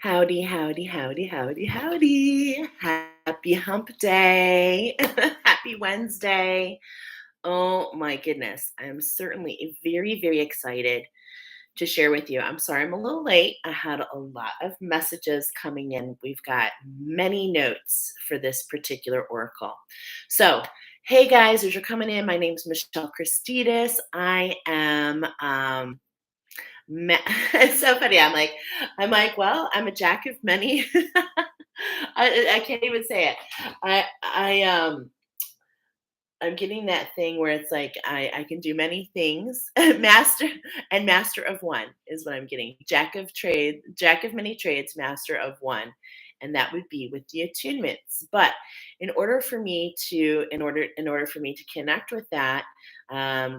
Howdy, howdy, howdy, howdy, howdy. Happy hump day. Happy Wednesday. Oh my goodness. I'm certainly very, very excited to share with you. I'm sorry I'm a little late. I had a lot of messages coming in. We've got many notes for this particular oracle. So, hey guys, as you're coming in, my name's Michelle Christidis. I am it's so funny. Well, I'm a jack of many. I can't even say it. I I'm getting that thing where it's like I can do many things. Master of one is what I'm getting. Jack of many trades, master of one. And that would be with the attunements. But in order for me to connect with that,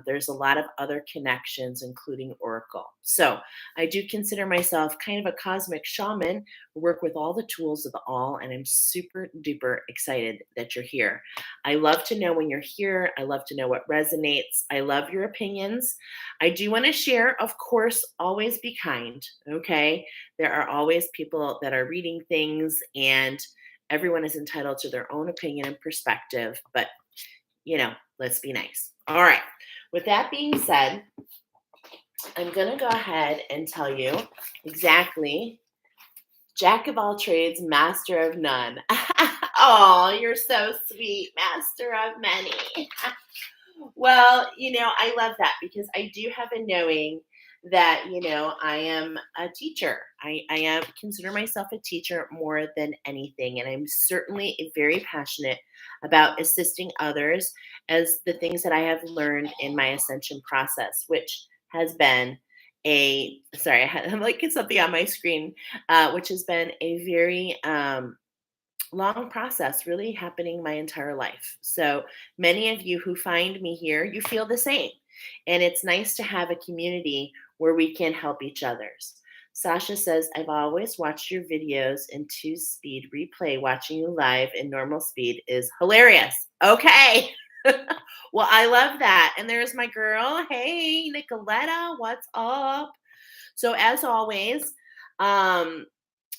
there's a lot of other connections, including Oracle. So I do consider myself kind of a cosmic shaman, work with all the tools of the all, and I'm super duper excited that you're here. I love to know when you're here. I love to know what resonates. I love your opinions. I do want to share, of course, always be kind. Okay. There are always people that are reading things, and everyone is entitled to their own opinion and perspective. But, let's be nice. All right. With that being said, I'm going to go ahead and tell you exactly Jack of all trades, master of none. Oh, you're so sweet, master of many. Well, I love that because I do have a knowing that, I am a teacher. I am consider myself a teacher more than anything. And I'm certainly very passionate about assisting others as the things that I have learned in my ascension process, which has been I'm like something on my screen, which has been a very long process really happening my entire life. So many of you who find me here, you feel the same. And it's nice to have a community where we can help each others. Sasha says, I've always watched your videos in 2 speed replay. Watching you live in normal speed is hilarious. Okay. Well, I love that. And there's my girl. Hey, Nicoletta, what's up? So as always, um,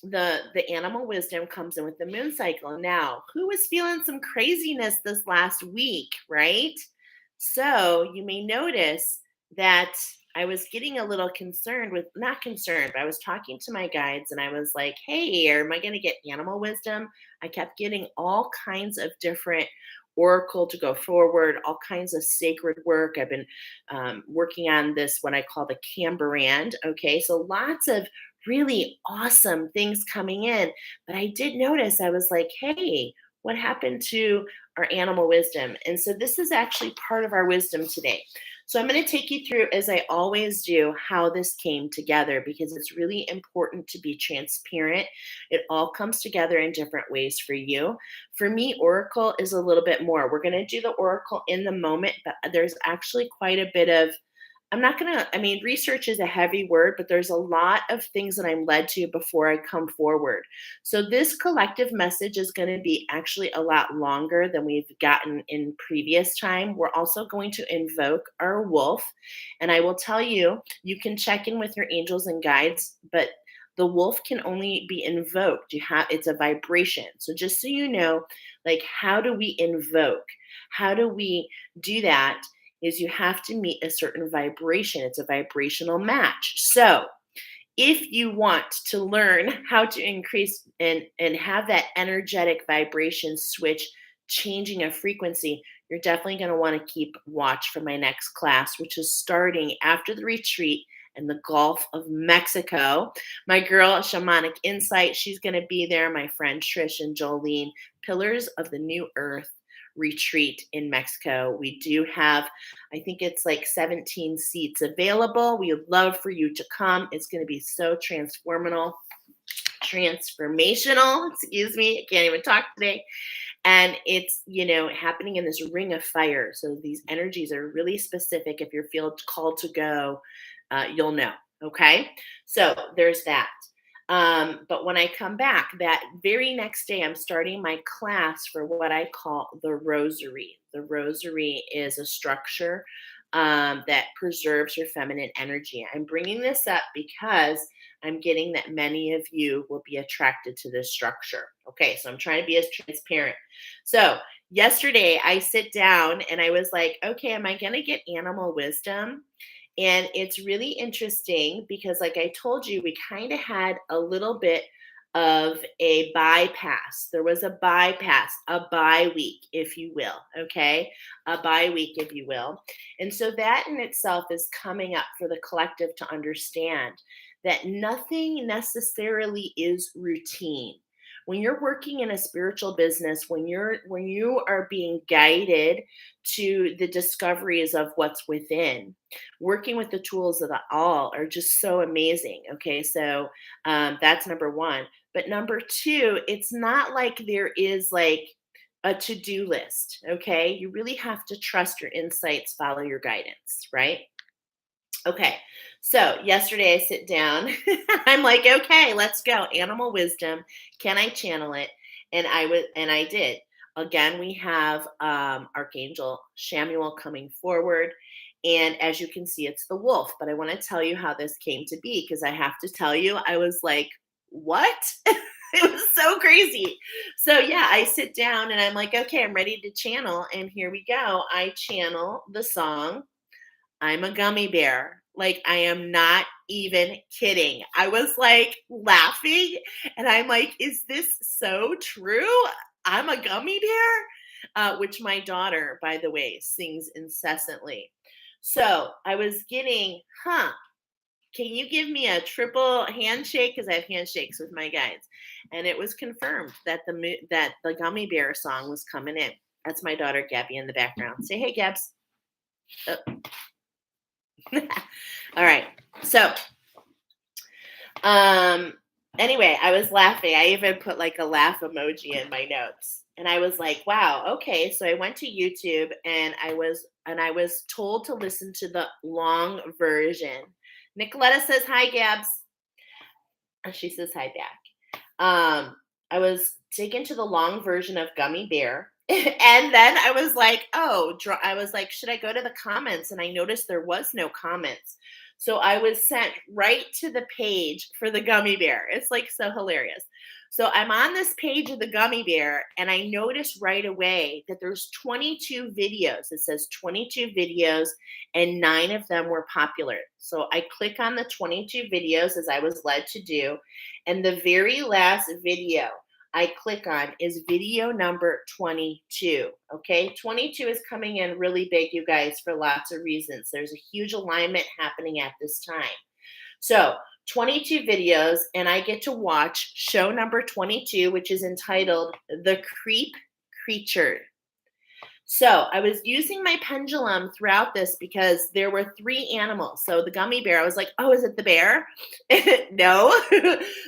the animal wisdom comes in with the moon cycle. Now, who was feeling some craziness this last week, right? So you may notice that I was getting a little concerned with, not concerned, but I was talking to my guides and I was like, hey, am I going to get animal wisdom? I kept getting all kinds of different oracle to go forward, all kinds of sacred work. I've been working on this, what I call the Camberand. Okay, so lots of really awesome things coming in. But I did notice, I was like, hey, what happened to our animal wisdom? And so this is actually part of our wisdom today. So I'm going to take you through, as I always do, how this came together because it's really important to be transparent. It all comes together in different ways for you. For me, Oracle is a little bit more. We're going to do the Oracle in the moment, but there's actually quite a bit of research is a heavy word, but there's a lot of things that I'm led to before I come forward. So this collective message is going to be actually a lot longer than we've gotten in previous time. We're also going to invoke our wolf. And I will tell you, you can check in with your angels and guides, but the wolf can only be invoked. It's a vibration. So just so you know, like, how do we invoke? How do we do that? Is you have to meet a certain vibration. It's a vibrational match. So if you want to learn how to increase and have that energetic vibration switch changing a frequency, you're definitely going to want to keep watch for my next class, which is starting after the retreat in the Gulf of Mexico. My girl, Shamanic Insight, she's going to be there. My friend Trish and Jolene, Pillars of the New Earth retreat in Mexico. We do have, I think it's like 17 seats available. We would love for you to come. It's going to be so transformational, excuse me, I can't even talk today. And it's, happening in this ring of fire. So these energies are really specific. If you're feel called to go, you'll know. Okay. So there's that. But when I come back, that very next day, I'm starting my class for what I call the rosary. The rosary is a structure that preserves your feminine energy. I'm bringing this up because I'm getting that many of you will be attracted to this structure. Okay, so I'm trying to be as transparent. So, yesterday I sit down and I was like, okay, am I going to get animal wisdom? And it's really interesting because, like I told you, we kind of had a little bit of a bypass. There was a bypass, a bye week, if you will. Okay. A bye week, if you will. And so that in itself is coming up for the collective to understand that nothing necessarily is routine. When you're working in a spiritual business, when you are being guided to the discoveries of what's within, working with the tools of the all are just so amazing. Okay, so that's number one. But number two, it's not like there is like a to-do list. Okay, you really have to trust your insights, follow your guidance, right? Okay. So yesterday I sit down. I'm like, okay, let's go. Animal wisdom. Can I channel it? And I did. Again, we have Archangel Shamuel coming forward. And as you can see, it's the wolf. But I want to tell you how this came to be because I have to tell you, I was like, what? It was so crazy. So yeah, I sit down and I'm like, okay, I'm ready to channel. And here we go. I channel the song I'm a gummy bear. Like, I am not even kidding. I was like laughing and I'm like, is this so true? I'm a gummy bear? Which my daughter, by the way, sings incessantly. So I was getting, can you give me a triple handshake? Because I have handshakes with my guides. And it was confirmed that the gummy bear song was coming in. That's my daughter, Gabby, in the background. Say, hey, Gabs. Oh. All right. So, um, anyway, I was laughing. I even put like a laugh emoji in my notes. And I was like, wow, okay. So I went to YouTube and I was told to listen to the long version. Nicoletta says hi, Gabs. And she says hi back. I was taken to the long version of Gummy Bear. And then I was like, I was like, should I go to the comments? And I noticed there was no comments. So I was sent right to the page for the gummy bear. It's like so hilarious. So I'm on this page of the gummy bear, and I noticed right away that there's 22 videos. It says 22 videos, and 9 of them were popular. So I click on the 22 videos as I was led to do, and the very last video I click on is video number 22. Okay, 22 is coming in really big, you guys, for lots of reasons. There's a huge alignment happening at this time. So, 22 videos, and I get to watch show number 22, which is entitled The Creep Creature. So I was using my pendulum throughout this because there were 3 animals. So the gummy bear, I was like, oh, is it the bear? No.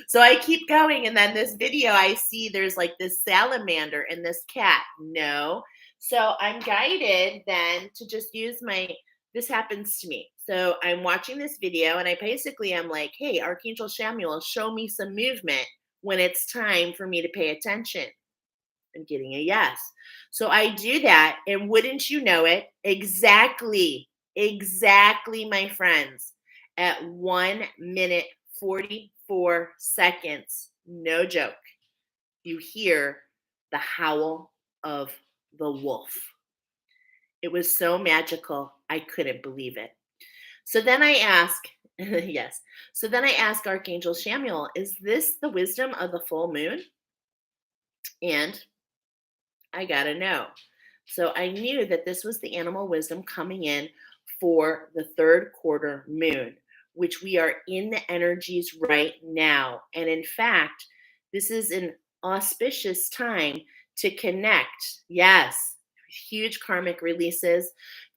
So I keep going. And then this video, I see there's like this salamander and this cat. No. So I'm guided then to just use this happens to me. So I'm watching this video and I basically am like, hey, Archangel Shamuel, show me some movement when it's time for me to pay attention. I'm getting a yes. So I do that, and wouldn't you know it, exactly, my friends, at 1 minute 44 seconds, no joke, you hear the howl of the wolf. It was so magical, I couldn't believe it. So then I ask, yes. So then I ask Archangel Shamuel, is this the wisdom of the full moon? And I gotta know. So I knew that this was the animal wisdom coming in for the third quarter moon, which we are in the energies right now. And in fact, this is an auspicious time to connect. Yes, huge karmic releases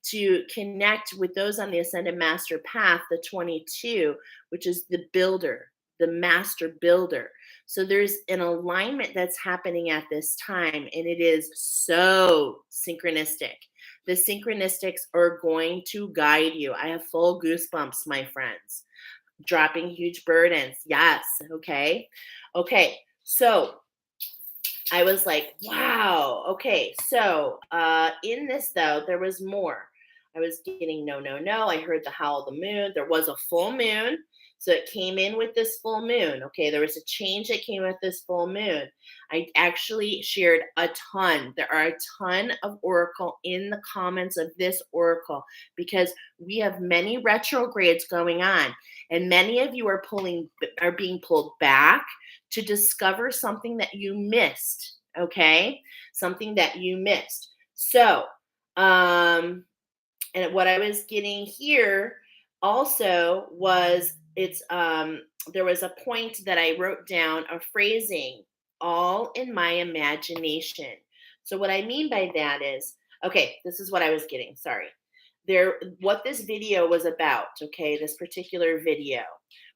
to connect with those on the ascended master path, the 22, which is the builder, the master builder. So there's an alignment that's happening at this time, and it is so synchronistic. The synchronicities are going to guide you. I have full goosebumps, my friends. Dropping huge burdens. Yes. Okay. Okay. So I was like, wow. Okay. So in this, though, there was more. I was getting no, no, no. I heard the howl of the moon. There was a full moon. So it came in with this full moon. Okay. There was a change that came with this full moon. I actually shared a ton. There are a ton of oracle in the comments of this oracle because we have many retrogrades going on, and many of you are being pulled back to discover something that you missed. Okay, something that you missed. So, and what I was getting here also was there was a point that I wrote down a phrasing, all in my imagination. So what I mean by that is, okay, this is what I was getting. Sorry. What this video was about, okay, this particular video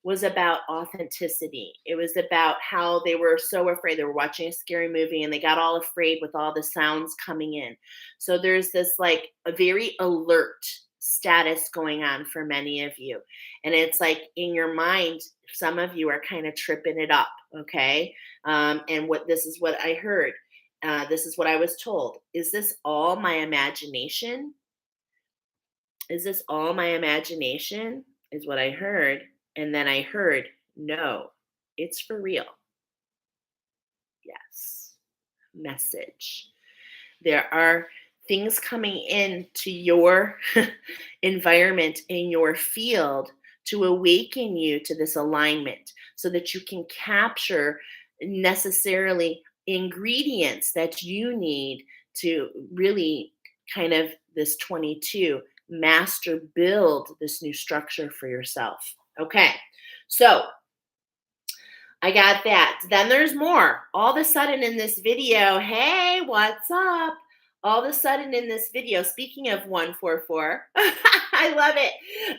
was about authenticity. It was about how they were so afraid. They were watching a scary movie and they got all afraid with all the sounds coming in. So there's this like a very alert status going on for many of you. And it's like in your mind, some of you are kind of tripping it up, okay? And this is what I heard. This is what I was told. Is this all my imagination? Is this all my imagination? Is what I heard. And then I heard, no, it's for real. Yes. Message. There are things coming into your environment, in your field, to awaken you to this alignment so that you can capture necessarily ingredients that you need to really kind of this 22 master build this new structure for yourself. Okay. So I got that. Then there's more. All of a sudden in this video, hey, what's up? All of a sudden in this video, speaking of 144, I love it.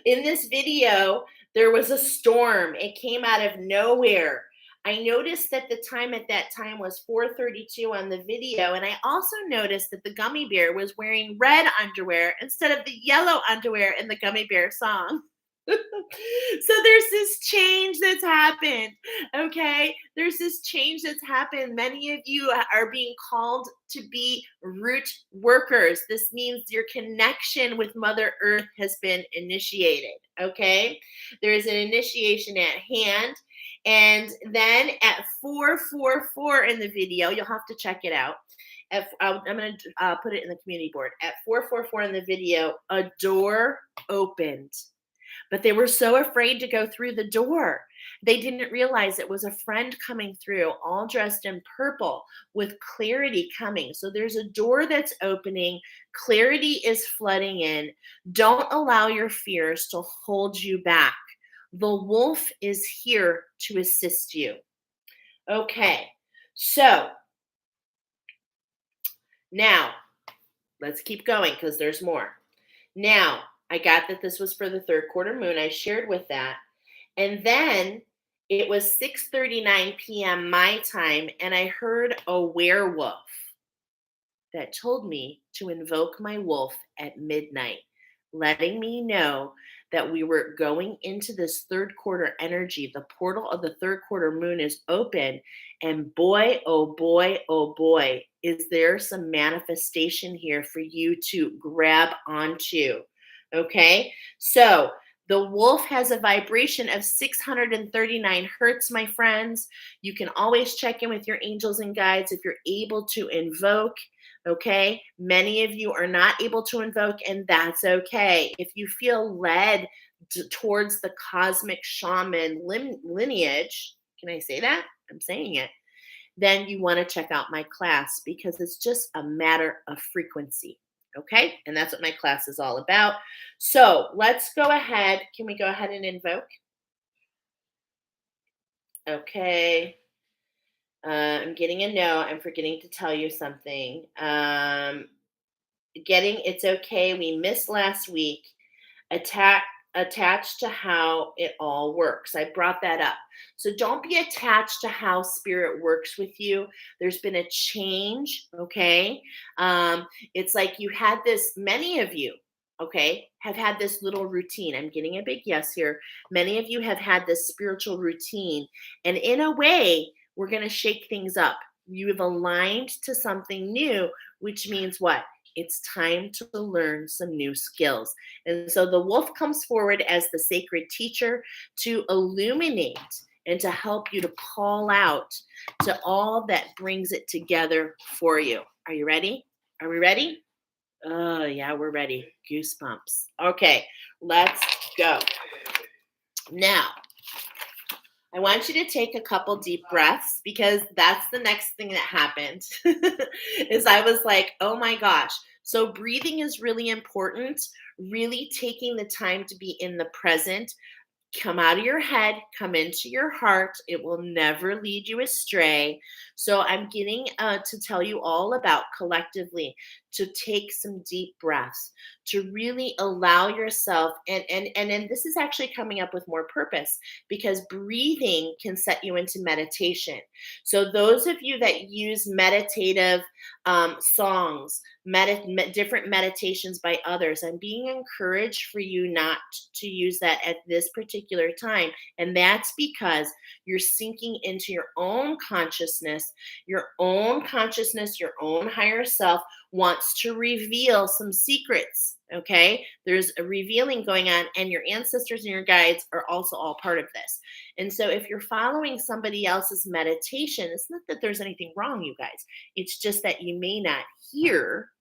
In this video, there was a storm. It came out of nowhere. I noticed that the time at that time was 4:32 on the video, and I also noticed that the gummy bear was wearing red underwear instead of the yellow underwear in the gummy bear song. So there's this change that's happened. Okay. There's this change that's happened. Many of you are being called to be root workers. This means your connection with Mother Earth has been initiated. Okay. There is an initiation at hand. And then at 444 in the video, you'll have to check it out. I'm going to put it in the community board. At 444 in the video, a door opened. But they were so afraid to go through the door. They didn't realize it was a friend coming through, all dressed in purple with clarity coming. So there's a door that's opening. Clarity is flooding in. Don't allow your fears to hold you back. The wolf is here to assist you. Okay, so now let's keep going because there's more. Now, I got that this was for the third quarter moon. I shared with that. And then it was 6:39 p.m. my time, and I heard a werewolf that told me to invoke my wolf at midnight, letting me know that we were going into this third quarter energy. The portal of the third quarter moon is open. And boy, oh boy, oh boy, is there some manifestation here for you to grab onto. Okay, so the wolf has a vibration of 639 hertz, my friends. You can always check in with your angels and guides if you're able to invoke. Okay, many of you are not able to invoke, and that's okay. If you feel led towards the cosmic shaman lineage, can I say that? I'm saying it. Then you want to check out my class because it's just a matter of frequency. Okay, and that's what my class is all about. So let's go ahead. Can we go ahead and invoke? Okay. I'm getting a no. I'm forgetting to tell you something. It's okay. We missed last week. Attached to how it all works. I brought that up. So don't be attached to how spirit works with you. There's been a change. Okay. It's like you had this, many of you, okay, have had this little routine. I'm getting a big yes here. Many of you have had this spiritual routine. And in a way, we're going to shake things up. You have aligned to something new, which means what? It's time to learn some new skills. And so the wolf comes forward as the sacred teacher to illuminate and to help you to call out to all that brings it together for you. Are you ready? Are we ready? Oh, yeah, we're ready. Goosebumps. Okay, let's go. Now, I want you to take a couple deep breaths because that's the next thing that happened. Is I was like, "Oh my gosh." So breathing is really important, really taking the time to be in the present, come out of your head, come into your heart. It will never lead you astray. So I'm getting to tell you all about collectively to take some deep breaths, to really allow yourself, and this is actually coming up with more purpose because breathing can set you into meditation. So those of you that use meditative songs, different meditations by others, I'm being encouraged for you not to use that at this particular time. And that's because you're sinking into your own consciousness, your own higher self wants to reveal some secrets. Okay. There's a revealing going on, and your ancestors and your guides are also all part of this. And so if you're following somebody else's meditation, it's not that there's anything wrong, you guys. It's just that you may not hear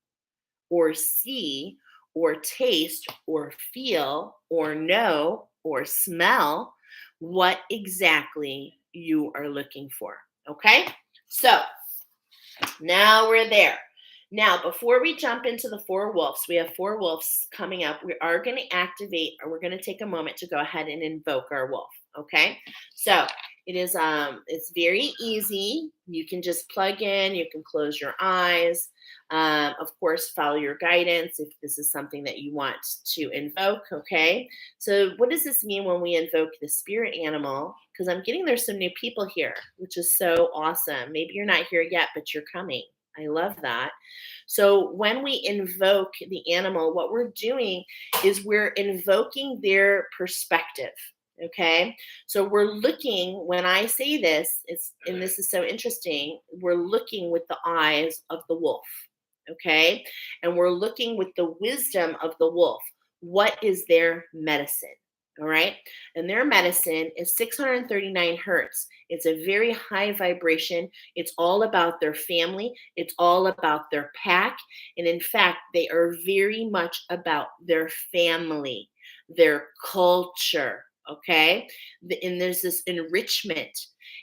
or see or taste or feel or know or smell what exactly you are looking for. Okay? So now we're there. Now, before we jump into the four wolves, we have four wolves coming up. We are going to activate, or we're going to take a moment to go ahead and invoke our wolf. Okay, so it's very easy. You can just plug in. You can close your eyes. Of course, follow your guidance if this is something that you want to invoke. Okay, so what does this mean when we invoke the spirit animal? Because I'm getting there's some new people here, which is so awesome. Maybe you're not here yet, but you're coming. I love that. So when we invoke the animal, what we're doing is we're invoking their perspective. Okay. So we're looking, when I say this, and this is so interesting, we're looking with the eyes of the wolf. Okay. And we're looking with the wisdom of the wolf. What is their medicine? All right. And their medicine is 639 hertz. It's a very high vibration. It's all about their family. It's all about their pack. And in fact, they are very much about their family, their culture. Okay. And there's this enrichment,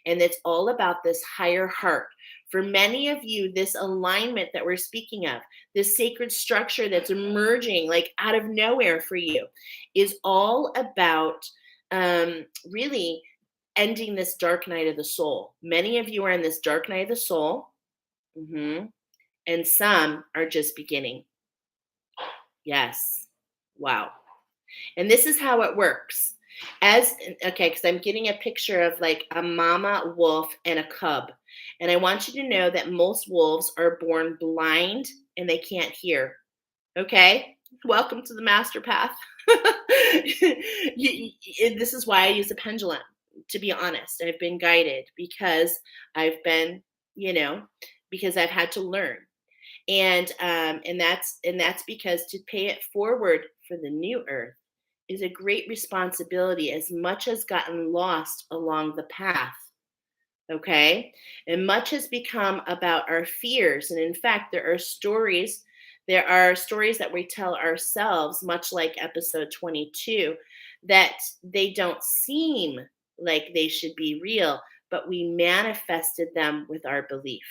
and it's all about this higher heart. For many of you, this alignment that we're speaking of, this sacred structure that's emerging like out of nowhere for you, is all about really ending this dark night of the soul. Many of you are in this dark night of the soul, and some are just beginning. Yes. Wow. And this is how it works. Because I'm getting a picture of like a mama wolf and a cub. And I want you to know that most wolves are born blind and they can't hear. Okay? Welcome to the master path. This is why I use a pendulum, to be honest. I've been guided because I've been, because I've had to learn. And that's because to pay it forward for the new earth is a great responsibility, as much has gotten lost along the path. Okay. And much has become about our fears. And in fact, there are stories that we tell ourselves, much like episode 22, that they don't seem like they should be real, but we manifested them with our belief.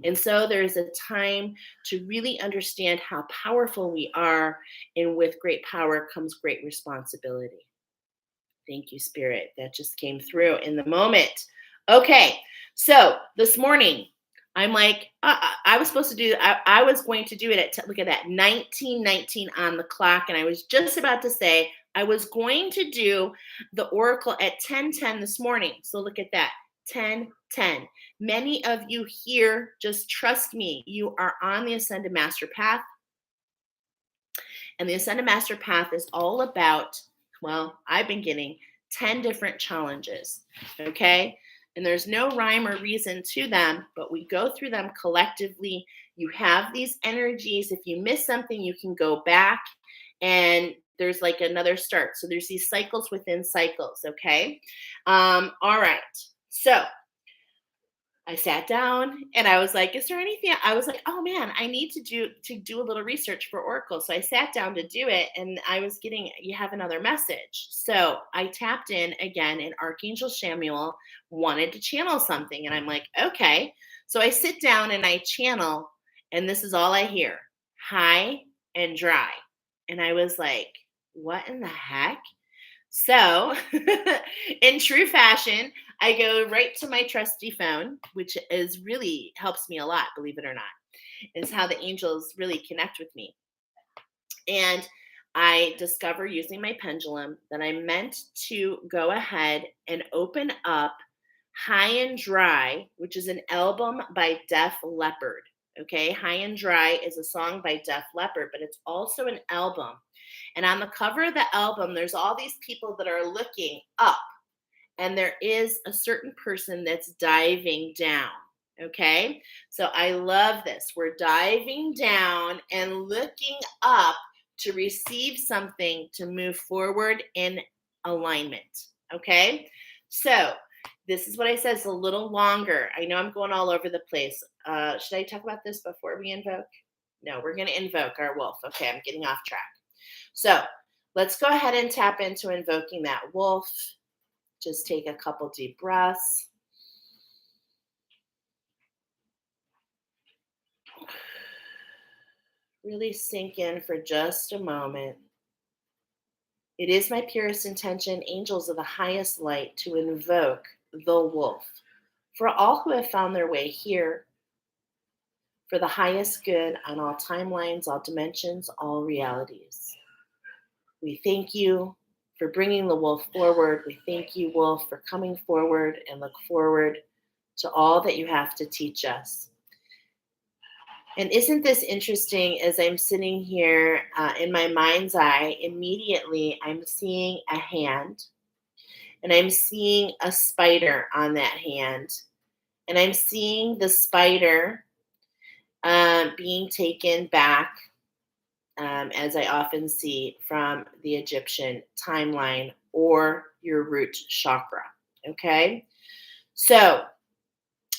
And so there's a time to really understand how powerful we are, and with great power comes great responsibility. Thank you, Spirit. That just came through in the moment. Okay, so this morning, I'm like, I was supposed to do, I was going to do it at, look at that, 19:19 on the clock. And I was just about to say, I was going to do the oracle at 10:10 this morning. So look at that, 10:10. Many of you here, just trust me, you are on the Ascended Master Path. And the Ascended Master Path is all about, well, I've been getting 10 different challenges. Okay. And there's no rhyme or reason to them, but we go through them collectively. You have these energies. If you miss something, you can go back and there's like another start. So there's these cycles within cycles, okay? All right. So I sat down and I was like, is there anything? I was like, oh man, I need to do a little research for Oracle. So I sat down to do it and I was getting, you have another message. So I tapped in again and Archangel Samuel wanted to channel something. And I'm like, okay. So I sit down and I channel, and this is all I hear: high and dry. And I was like, what in the heck? So, in true fashion, I go right to my trusty phone, which is really helps me a lot, believe it or not. Is how the angels really connect with me. And I discover using my pendulum that I meant to go ahead and open up High and Dry, which is an album by Def Leppard. Okay, High and Dry is a song by Def Leppard, but it's also an album. And on the cover of the album, there's all these people that are looking up, and there is a certain person that's diving down. Okay, so I love this. We're diving down and looking up to receive something to move forward in alignment. Okay, so this is what I said. It's a little longer. I know I'm going all over the place. Should I talk about this before we invoke? No, we're going to invoke our wolf. Okay, I'm getting off track. So let's go ahead and tap into invoking that wolf. Just take a couple deep breaths. Really sink in for just a moment. It is my purest intention, angels of the highest light, to invoke the wolf for all who have found their way here, for the highest good on all timelines, all dimensions, all realities. We thank you for bringing the wolf forward. We thank you, wolf, for coming forward and look forward to all that you have to teach us. And isn't this interesting? As I'm sitting here in my mind's eye, immediately I'm seeing a hand, and I'm seeing a spider on that hand. And I'm seeing the spider being taken back, as I often see, from the Egyptian timeline or your root chakra. Okay. So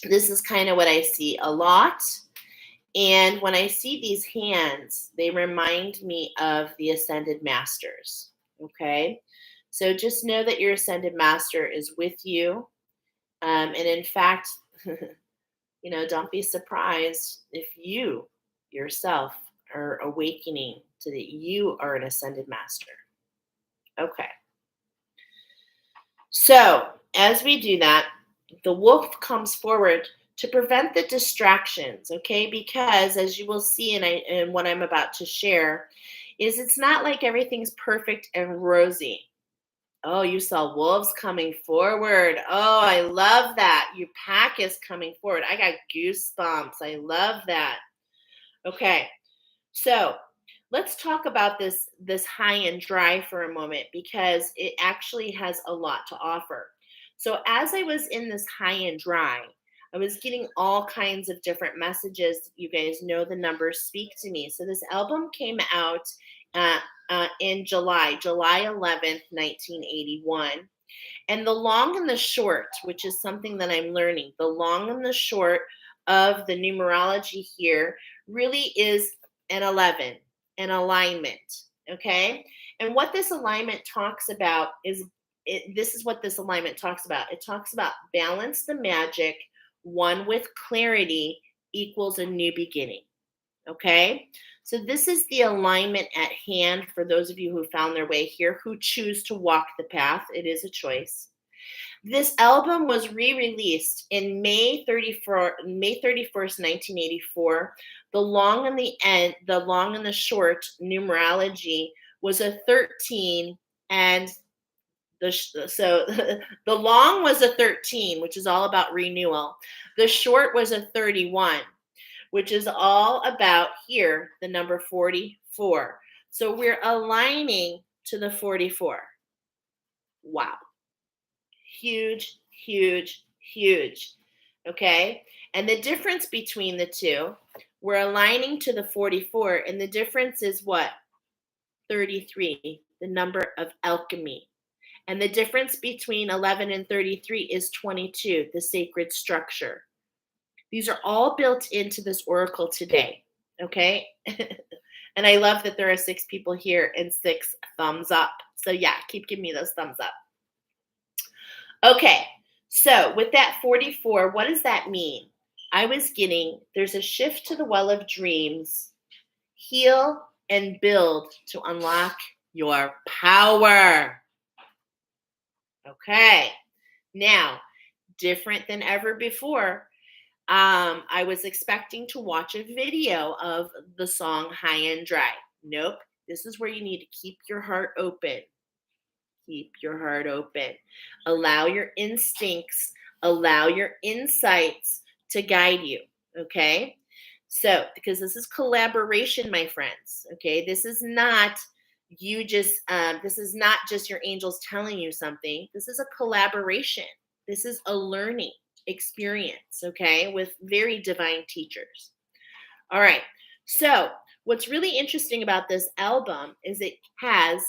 this is kind of what I see a lot. And when I see these hands, they remind me of the ascended masters. Okay. So just know that your ascended master is with you. And in fact, don't be surprised if you yourself are awakening to that you are an ascended master. Okay. So as we do that, the wolf comes forward to prevent the distractions, okay? Because as you will see in what I'm about to share, is it's not like everything's perfect and rosy. Oh, you saw wolves coming forward. Oh, I love that. Your pack is coming forward. I got goosebumps. I love that. Okay. So let's talk about this high and dry for a moment, because it actually has a lot to offer. So as I was in this high and dry, I was getting all kinds of different messages. You guys know the numbers speak to me. So this album came out in July 11th, 1981. And the long and the short, which is something that I'm learning, the long and the short of the numerology here really is an 11, an alignment. Okay. And what this alignment talks about is this is what this alignment talks about. It talks about balance the magic, one with clarity equals a new beginning. Okay. So this is the alignment at hand for those of you who found their way here, who choose to walk the path. It is a choice. This album was re-released in May 31st, 1984. The long and the short numerology was a 13, and so the long was a 13, which is all about renewal. The short was a 31, which is all about here, the number 44. So we're aligning to the 44. Wow. Huge, huge, Huge. Okay. And the difference between the two, we're aligning to the 44, and the difference is what? 33, the number of alchemy. And the difference between 11 and 33 is 22, the sacred structure. These are all built into this oracle today. Okay. And I love that there are 6 people here and 6 thumbs up. So, yeah, keep giving me those thumbs up. Okay. So, with that 44, what does that mean? I was getting there's a shift to the well of dreams, heal and build to unlock your power. Okay. Now, different than ever before, I was expecting to watch a video of the song High and Dry. Nope. This is where you need to keep your heart open. Keep your heart open. Allow your instincts, allow your insights to guide you. Okay. So, because this is collaboration, my friends. Okay. This is not just your angels telling you something. This is a collaboration. This is a learning experience, okay, with very divine teachers. All right. So, what's really interesting about this album is it has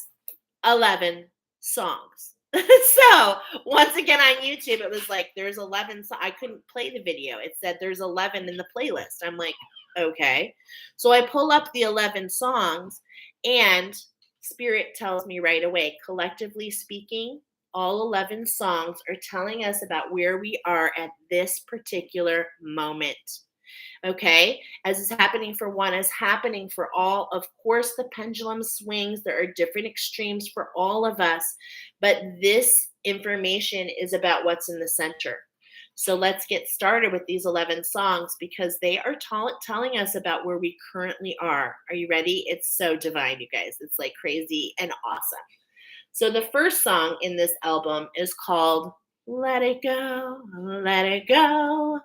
11 songs. So, once again on YouTube, it was like there's 11 I couldn't play the video. It said there's 11 in the playlist. I'm like, okay. So, I pull up the 11 songs, and Spirit tells me right away, collectively speaking, all 11 songs are telling us about where we are at this particular moment. Okay, as is happening for one, is happening for all. Of course, the pendulum swings. There are different extremes for all of us, but this information is about what's in the center. So let's get started with these 11 songs because they are telling us about where we currently are. Are you ready? It's so divine, you guys. It's like crazy and awesome. So the first song in this album is called Let It Go, Let It Go.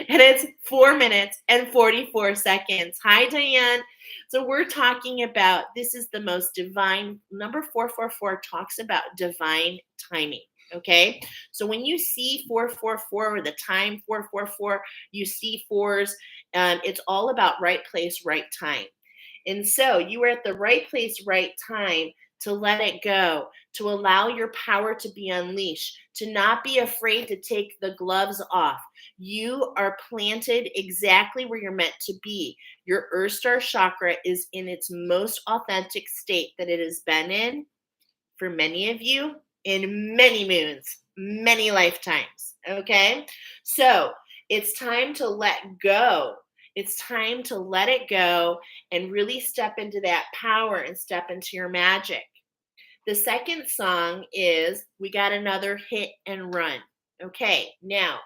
And it's 4 minutes and 44 seconds. Hi, Diane. So we're talking about this is the most divine. Number 444 talks about divine timing. Okay. So when you see 444 or the time 444, you see fours. It's all about right place, right time. And so you were at the right place, right time to let it go, to allow your power to be unleashed, to not be afraid to take the gloves off. You are planted exactly where you're meant to be. Your Earth Star chakra is in its most authentic state that it has been in for many of you in many moons, many lifetimes. Okay. So it's time to let go. It's time to let it go and really step into that power and step into your magic. The second song is We Got Another Hit and Run. Okay, now,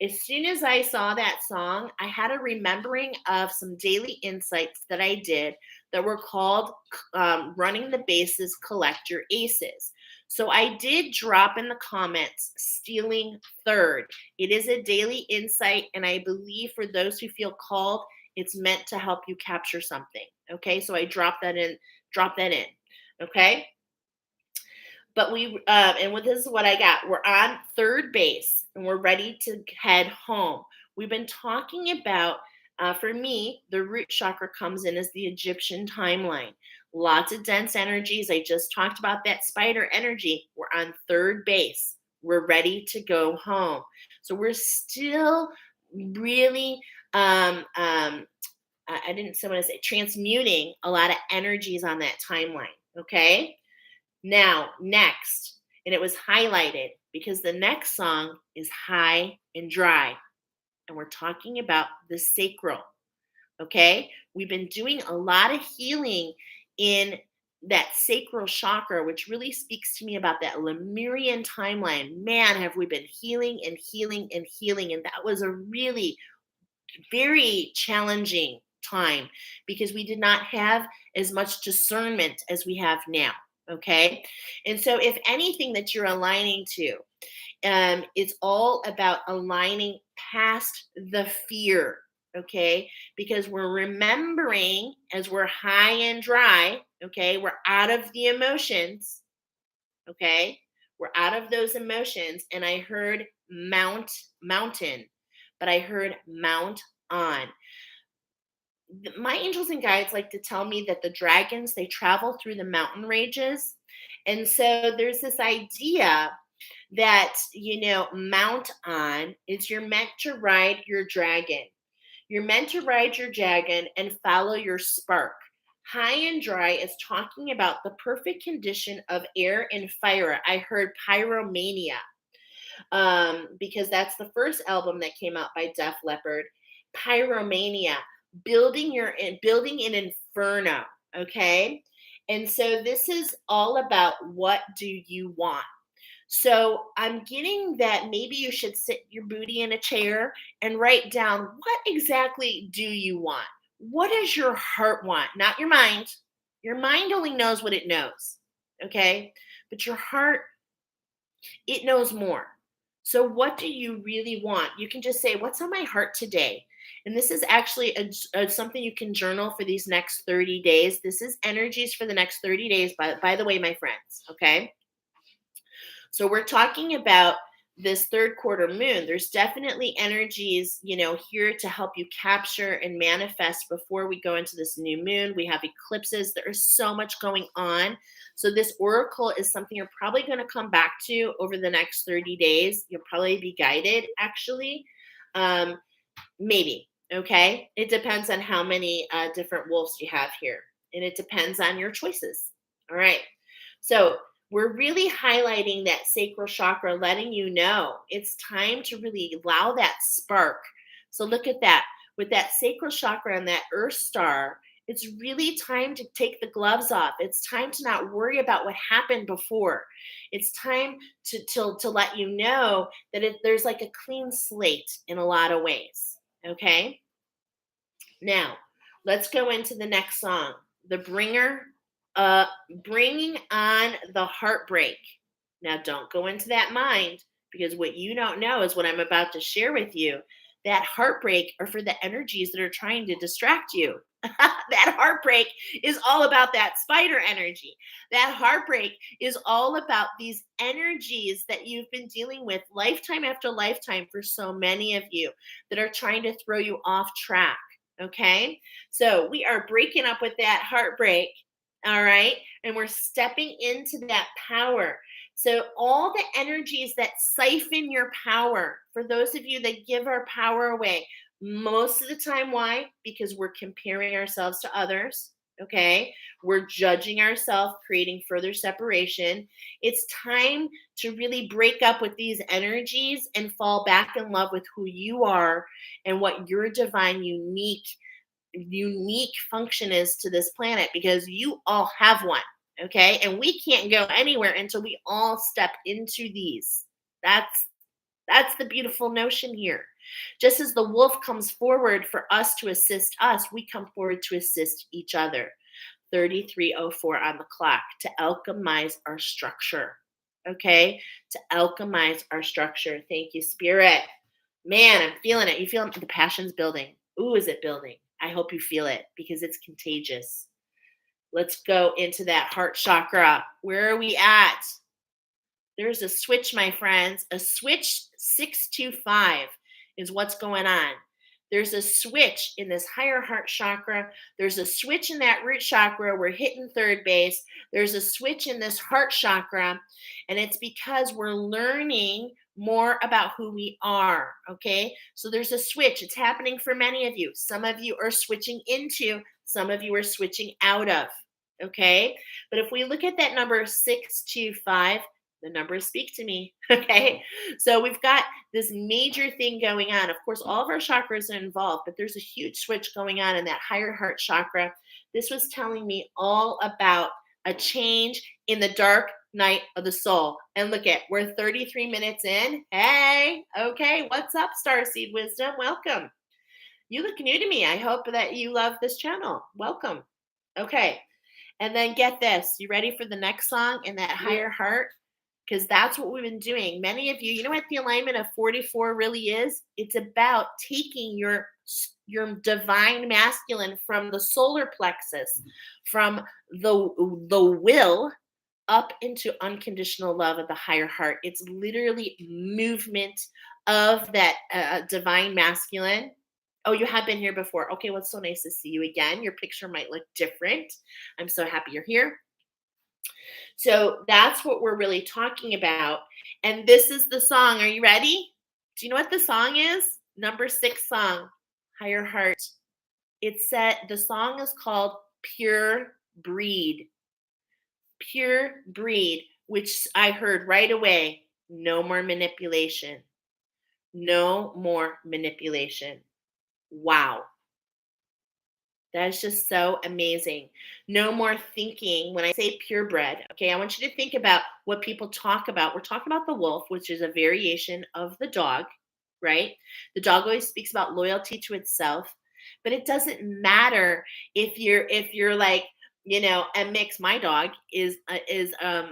as soon as I saw that song, I had a remembering of some daily insights that I did that were called Running the Bases, Collect Your Aces. So I did drop in the comments, stealing third. It is a daily insight, and I believe for those who feel called, it's meant to help you capture something. Okay, so I dropped that in. Okay. But this is what I got. We're on third base and we're ready to head home. We've been talking about, for me, the root chakra comes in as the Egyptian timeline. Lots of dense energies. I just talked about that spider energy. We're on third base. We're ready to go home. So we're still really, I didn't want to say transmuting a lot of energies on that timeline. Okay. Now, next, and it was highlighted because the next song is High and Dry. And we're talking about the sacral. Okay? We've been doing a lot of healing in that sacral chakra, which really speaks to me about that Lemurian timeline. Man, have we been healing and healing and healing. And that was a really very challenging time because we did not have as much discernment as we have now. Okay. And so, if anything that you're aligning to, it's all about aligning past the fear. Okay. Because we're remembering as we're high and dry. Okay. We're out of the emotions. Okay. We're out of those emotions. And I heard mountain, but I heard mount on. My angels and guides like to tell me that the dragons, they travel through the mountain ranges. And so there's this idea that, mount on is you're meant to ride your dragon. You're meant to ride your dragon and follow your spark. High and Dry is talking about the perfect condition of air and fire. I heard pyromania, because that's the first album that came out by Def Leppard. Pyromania, building an inferno. Okay, and so this is all about what do you want. So I'm getting that maybe you should sit your booty in a chair and write down what exactly do you want? What does your heart want? Not your mind. Your mind only knows what it knows. Okay? But your heart, it knows more. So what do you really want? You can just say, what's on my heart today? And this is actually something you can journal for these next 30 days. This is energies for the next 30 days, by the way, my friends. Okay? So we're talking about this third quarter moon. There's definitely energies, here to help you capture and manifest before we go into this new moon. We have eclipses. There is so much going on. So this oracle is something you're probably going to come back to over the next 30 days. You'll probably be guided, actually. Maybe. Okay. It depends on how many different wolves you have here. And it depends on your choices. All right. So we're really highlighting that sacral chakra, letting you know it's time to really allow that spark. So look at that. With that sacral chakra and that earth star, it's really time to take the gloves off. It's time to not worry about what happened before. It's time to let you know that there's like a clean slate in a lot of ways. Okay? Now, let's go into the next song. The Bringer, Bringing on the Heartbreak. Now, don't go into that mind, because what you don't know is what I'm about to share with you. That heartbreak are for the energies that are trying to distract you. That heartbreak is all about that spider energy. That heartbreak is all about these energies that you've been dealing with lifetime after lifetime for so many of you that are trying to throw you off track. Okay. So we are breaking up with that heartbreak. All right. And we're stepping into that power. So all the energies that siphon your power, for those of you that give our power away, most of the time, why? Because we're comparing ourselves to others. Okay. We're judging ourselves, creating further separation. It's time to really break up with these energies and fall back in love with who you are and what your divine, unique function is to this planet, because you all have one. Okay. And we can't go anywhere until we all step into these. That's the beautiful notion here. Just as the wolf comes forward for us to assist us, we come forward to assist each other. 3304 on the clock, to alchemize our structure. Okay? To alchemize our structure. Thank you, Spirit. Man, I'm feeling it. You feel the passion's building. Ooh, is it building? I hope you feel it, because it's contagious. Let's go into that heart chakra. Where are we at? There's a switch, my friends. A switch 625 is what's going on. There's a switch in this higher heart chakra. There's a switch in that root chakra. We're hitting third base. There's a switch in this heart chakra. And it's because we're learning more about who we are. Okay. So there's a switch. It's happening for many of you. Some of you are switching into, some of you are switching out of. Okay. But if we look at that number 625, the numbers speak to me. Okay. So we've got this major thing going on. Of course, all of our chakras are involved, but there's a huge switch going on in that higher heart chakra. This was telling me all about a change in the dark night of the soul. And look at, we're 33 minutes in. Hey, okay. What's up, Starseed Wisdom? Welcome. You look new to me. I hope that you love this channel. Welcome. Okay. And then get this. You ready for the next song in that higher heart? Because that's what we've been doing. Many of you, you know what the alignment of 44 really is? It's about taking your divine masculine from the solar plexus, from the will, up into unconditional love of the higher heart. It's literally movement of that divine masculine. Oh, you have been here before. Okay, well, it's so nice to see you again. Your picture might look different. I'm so happy you're here. So that's what we're really talking about. And this is the song. Are you ready? Do you know what the song is? Number 6 song, Higher Heart. It's said the song is called Pure Breed. Pure Breed, which I heard right away. No more manipulation. No more manipulation. Wow. That's just so amazing. No more thinking. When I say purebred, okay, I want you to think about what people talk about. We're talking about the wolf, which is a variation of the dog, right? The dog always speaks about loyalty to itself, but it doesn't matter if you're like, a mix. My dog is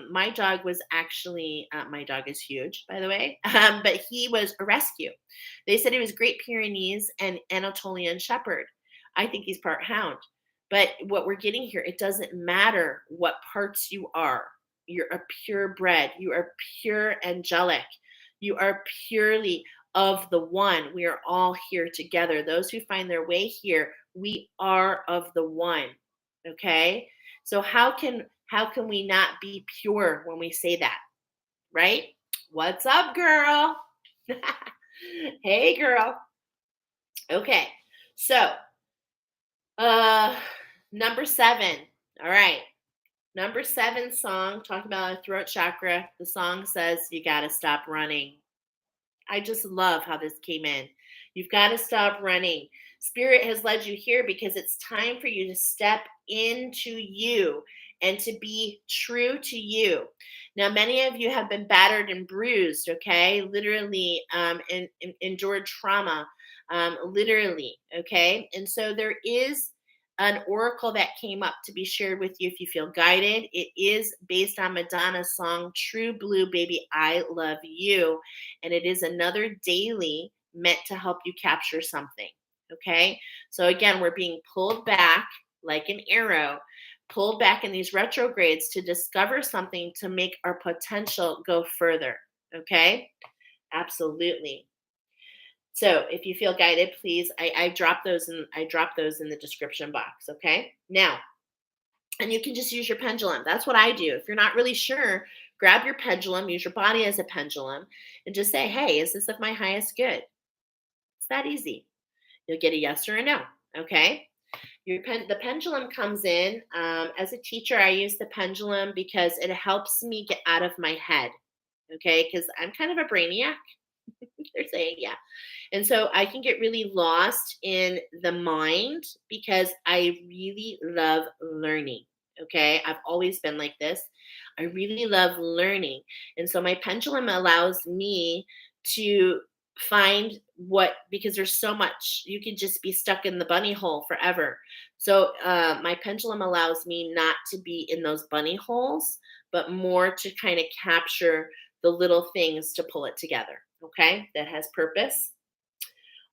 my dog was actually my dog is huge, by the way, but he was a rescue. They said he was Great Pyrenees and Anatolian Shepherd. I think he's part hound. But what we're getting here, it doesn't matter what parts you are. You're a purebred. You are pure angelic. You are purely of the one. We are all here together. Those who find their way here, we are of the one. Okay? So how can we not be pure when we say that? Right? What's up, girl? Hey, girl. Okay. So, Uh, number 7. All right. Number 7 song, talking about our throat chakra. The song says, You gotta stop running. I just love how this came in. You've got to stop running. Spirit has led you here because it's time for you to step into you and to be true to you. Now, many of you have been battered and bruised, okay? Literally, endured trauma, literally, okay? And so there is an oracle that came up to be shared with you if you feel guided. It is based on Madonna's song, True Blue, Baby, I Love You. And it is another daily meant to help you capture something. Okay. So again, we're being pulled back like an arrow, pulled back in these retrogrades to discover something to make our potential go further. Okay. Absolutely. So if you feel guided, please, I drop those in the description box. Okay. Now, and you can just use your pendulum. That's what I do. If you're not really sure, grab your pendulum, use your body as a pendulum, and just say, hey, is this of my highest good? It's that easy. You'll get a yes or a no. Okay. The pendulum comes in. As a teacher, I use the pendulum because it helps me get out of my head. Okay. Because I'm kind of a brainiac. They're saying, yeah. And so I can get really lost in the mind because I really love learning. Okay. I've always been like this. I really love learning. And so my pendulum allows me to find because there's so much, you could just be stuck in the bunny hole forever. So my pendulum allows me not to be in those bunny holes, but more to kind of capture the little things to pull it together. Okay. That has purpose.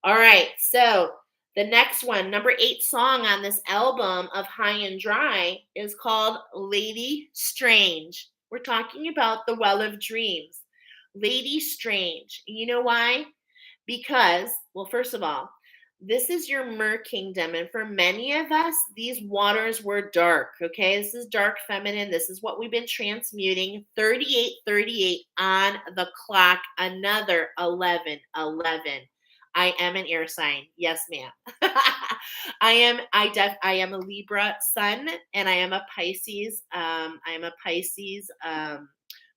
All right, so the next one, number 8 song on this album of High and Dry is called Lady Strange. We're talking about the Well of Dreams. Lady Strange. You know why? Because, well, first of all, this is your Mer kingdom. And for many of us, these waters were dark. Okay. This is dark feminine. This is what we've been transmuting. 3838 on the clock. Another 1111. I am an air sign. Yes, ma'am. I am a Libra sun and I am a Pisces. I am a Pisces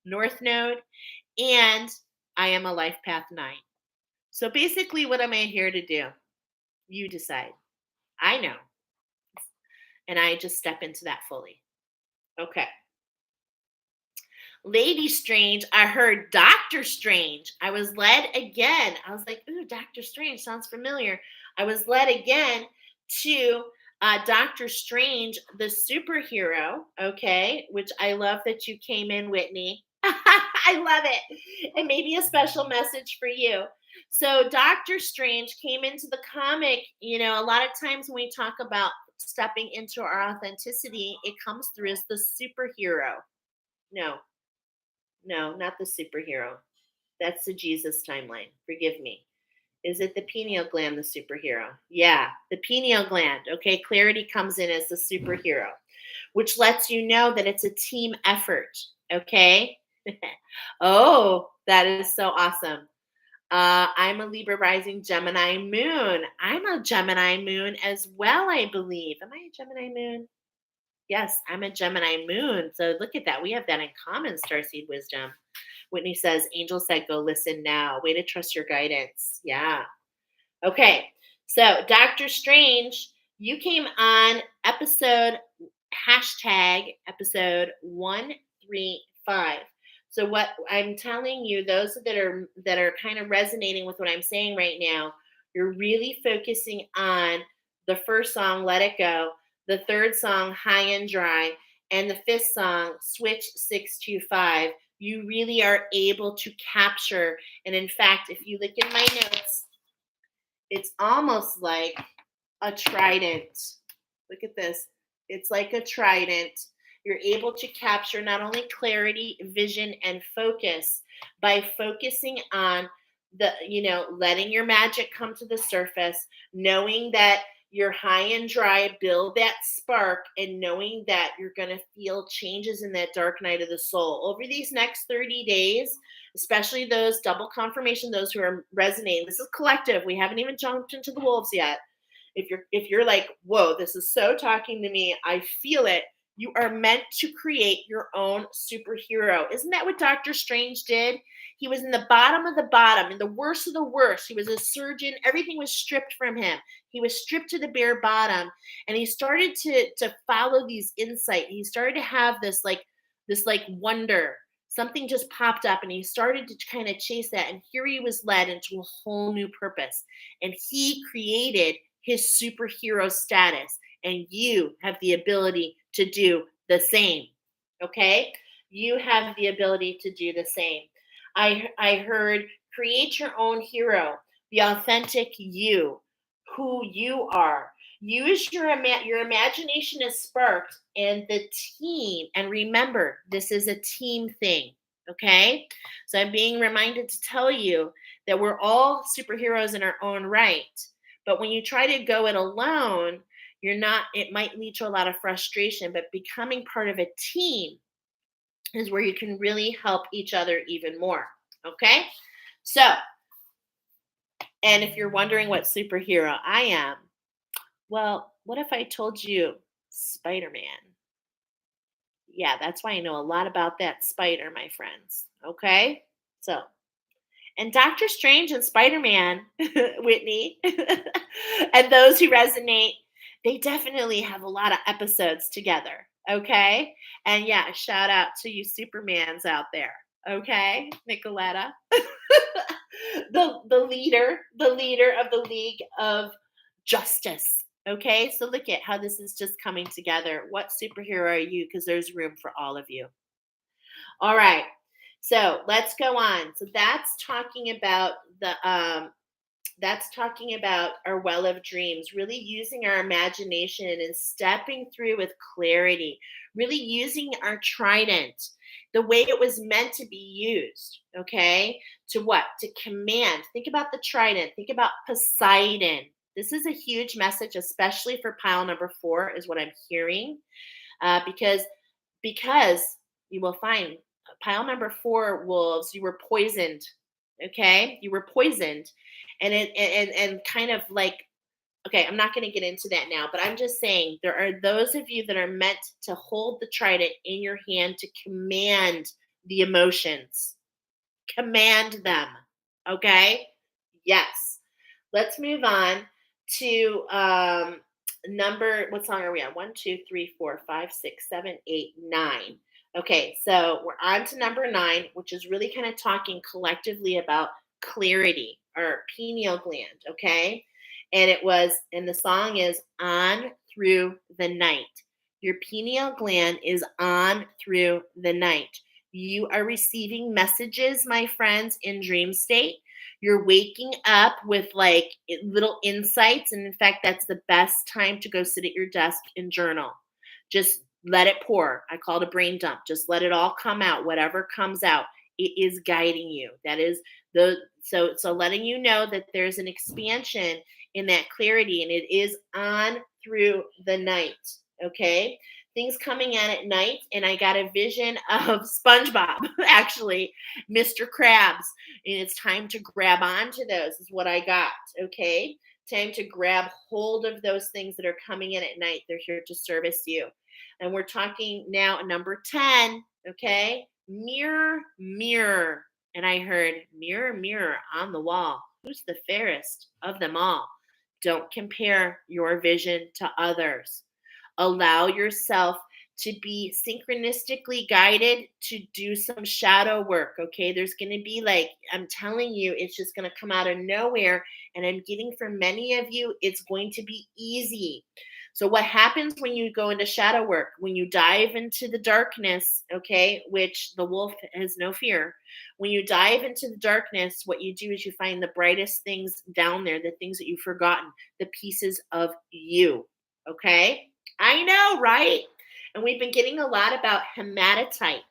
North Node and I am a life path 9. So basically, what am I here to do? You decide. I know. And I just step into that fully. Okay. Lady Strange, I heard Doctor Strange. I was led again. I was like, ooh, Doctor Strange sounds familiar. I was led again to Doctor Strange, the superhero. Okay. Which I love that you came in, Whitney. I love it. And maybe a special message for you. So Doctor Strange came into the comic. A lot of times when we talk about stepping into our authenticity, it comes through as the superhero, No, no, not the superhero. That's the Jesus timeline. Forgive me. Is it the pineal gland, the superhero? Yeah, the pineal gland. Okay, clarity comes in as the superhero, which lets you know that it's a team effort. Okay. Oh, that is so awesome. I'm a Libra rising Gemini moon. I'm a Gemini moon as well, I believe. Am I a Gemini moon? Yes, I'm a Gemini moon. So look at that. We have that in common, Starseed Wisdom. Whitney says, Angel said, go listen now. Way to trust your guidance. Yeah. Okay. So, Doctor Strange, you came on episode 135. So what I'm telling you, those that are kind of resonating with what I'm saying right now, you're really focusing on the first song, Let It Go, the third song, High and Dry, and the fifth song, Switch 625. You really are able to capture, and in fact, if you look in my notes, it's almost like a trident. Look at this. It's like a trident. You're able to capture not only clarity, vision, and focus by focusing on letting your magic come to the surface, knowing that you're high and dry, build that spark, and knowing that you're going to feel changes in that dark night of the soul. Over these next 30 days, especially those double confirmation, those who are resonating, this is collective. We haven't even jumped into the wolves yet. If you're like, whoa, this is so talking to me, I feel it. You are meant to create your own superhero. Isn't that what Doctor Strange did? He was in the bottom of the bottom, in the worst of the worst. He was a surgeon. Everything was stripped from him. He was stripped to the bare bottom, and he started to follow these insights. He started to have this wonder. Something just popped up, and he started to kind of chase that. And here he was led into a whole new purpose, and he created his superhero status, and you have the ability to do the same. Okay? You have the ability to do the same. I heard create your own hero, the authentic you, who you are. Use your imagination is sparked, and the team, and remember, this is a team thing. Okay? So I'm being reminded to tell you that we're all superheroes in our own right. But when you try to go it alone, it might lead to a lot of frustration. But becoming part of a team is where you can really help each other even more. Okay? So, and if you're wondering what superhero I am, well, what if I told you Spider-Man? Yeah, that's why I know a lot about that spider, my friends. Okay? So, and Doctor Strange and Spider-Man, Whitney, and those who resonate, they definitely have a lot of episodes together. Okay. And yeah, shout out to you Supermans out there. Okay, Nicoletta. the leader of the League of Justice. Okay, so look at how this is just coming together. What superhero are you? Because there's room for all of you. All right. So let's go on. So that's talking about our well of dreams, really using our imagination and stepping through with clarity, really using our trident the way it was meant to be used. Okay. To what? To command. Think about the trident. Think about Poseidon. This is a huge message, especially for pile number 4, is what I'm hearing. Because you will find pile number 4 wolves, you were poisoned. Okay, you were poisoned, and kind of like, okay, I'm not going to get into that now, but I'm just saying there are those of you that are meant to hold the trident in your hand to command the emotions, command them. Okay, yes. Let's move on to number, what song are we on? 1, 2, 3, 4, 5, 6, 7, 8, 9. Okay, so we're on to number 9, which is really kind of talking collectively about clarity or pineal gland. Okay, and the song is On Through the Night. Your pineal gland is on through the night. You are receiving messages, my friends, in dream state. You're waking up with like little insights. And in fact, that's the best time to go sit at your desk and journal. Just Let it pour. I call it a brain dump. Just let it all come out. Whatever comes out, it is guiding you. That is the so letting you know that there's an expansion in that clarity, and it is on through the night. Okay. Things coming in at night, and I got a vision of SpongeBob, actually, Mr. Krabs. And it's time to grab onto those, is what I got. Okay. Time to grab hold of those things that are coming in at night. They're here to service you. And we're talking now number 10, okay? Mirror, mirror. And I heard, mirror, mirror on the wall. Who's the fairest of them all? Don't compare your vision to others. Allow yourself to be synchronistically guided to do some shadow work. Okay. There's going to be like, I'm telling you, it's just going to come out of nowhere. And I'm getting for many of you, it's going to be easy. So, what happens when you go into shadow work? When you dive into the darkness, okay, which the wolf has no fear. When you dive into the darkness, what you do is you find the brightest things down there, the things that you've forgotten, the pieces of you. Okay. I know, right? And we've been getting a lot about hematite.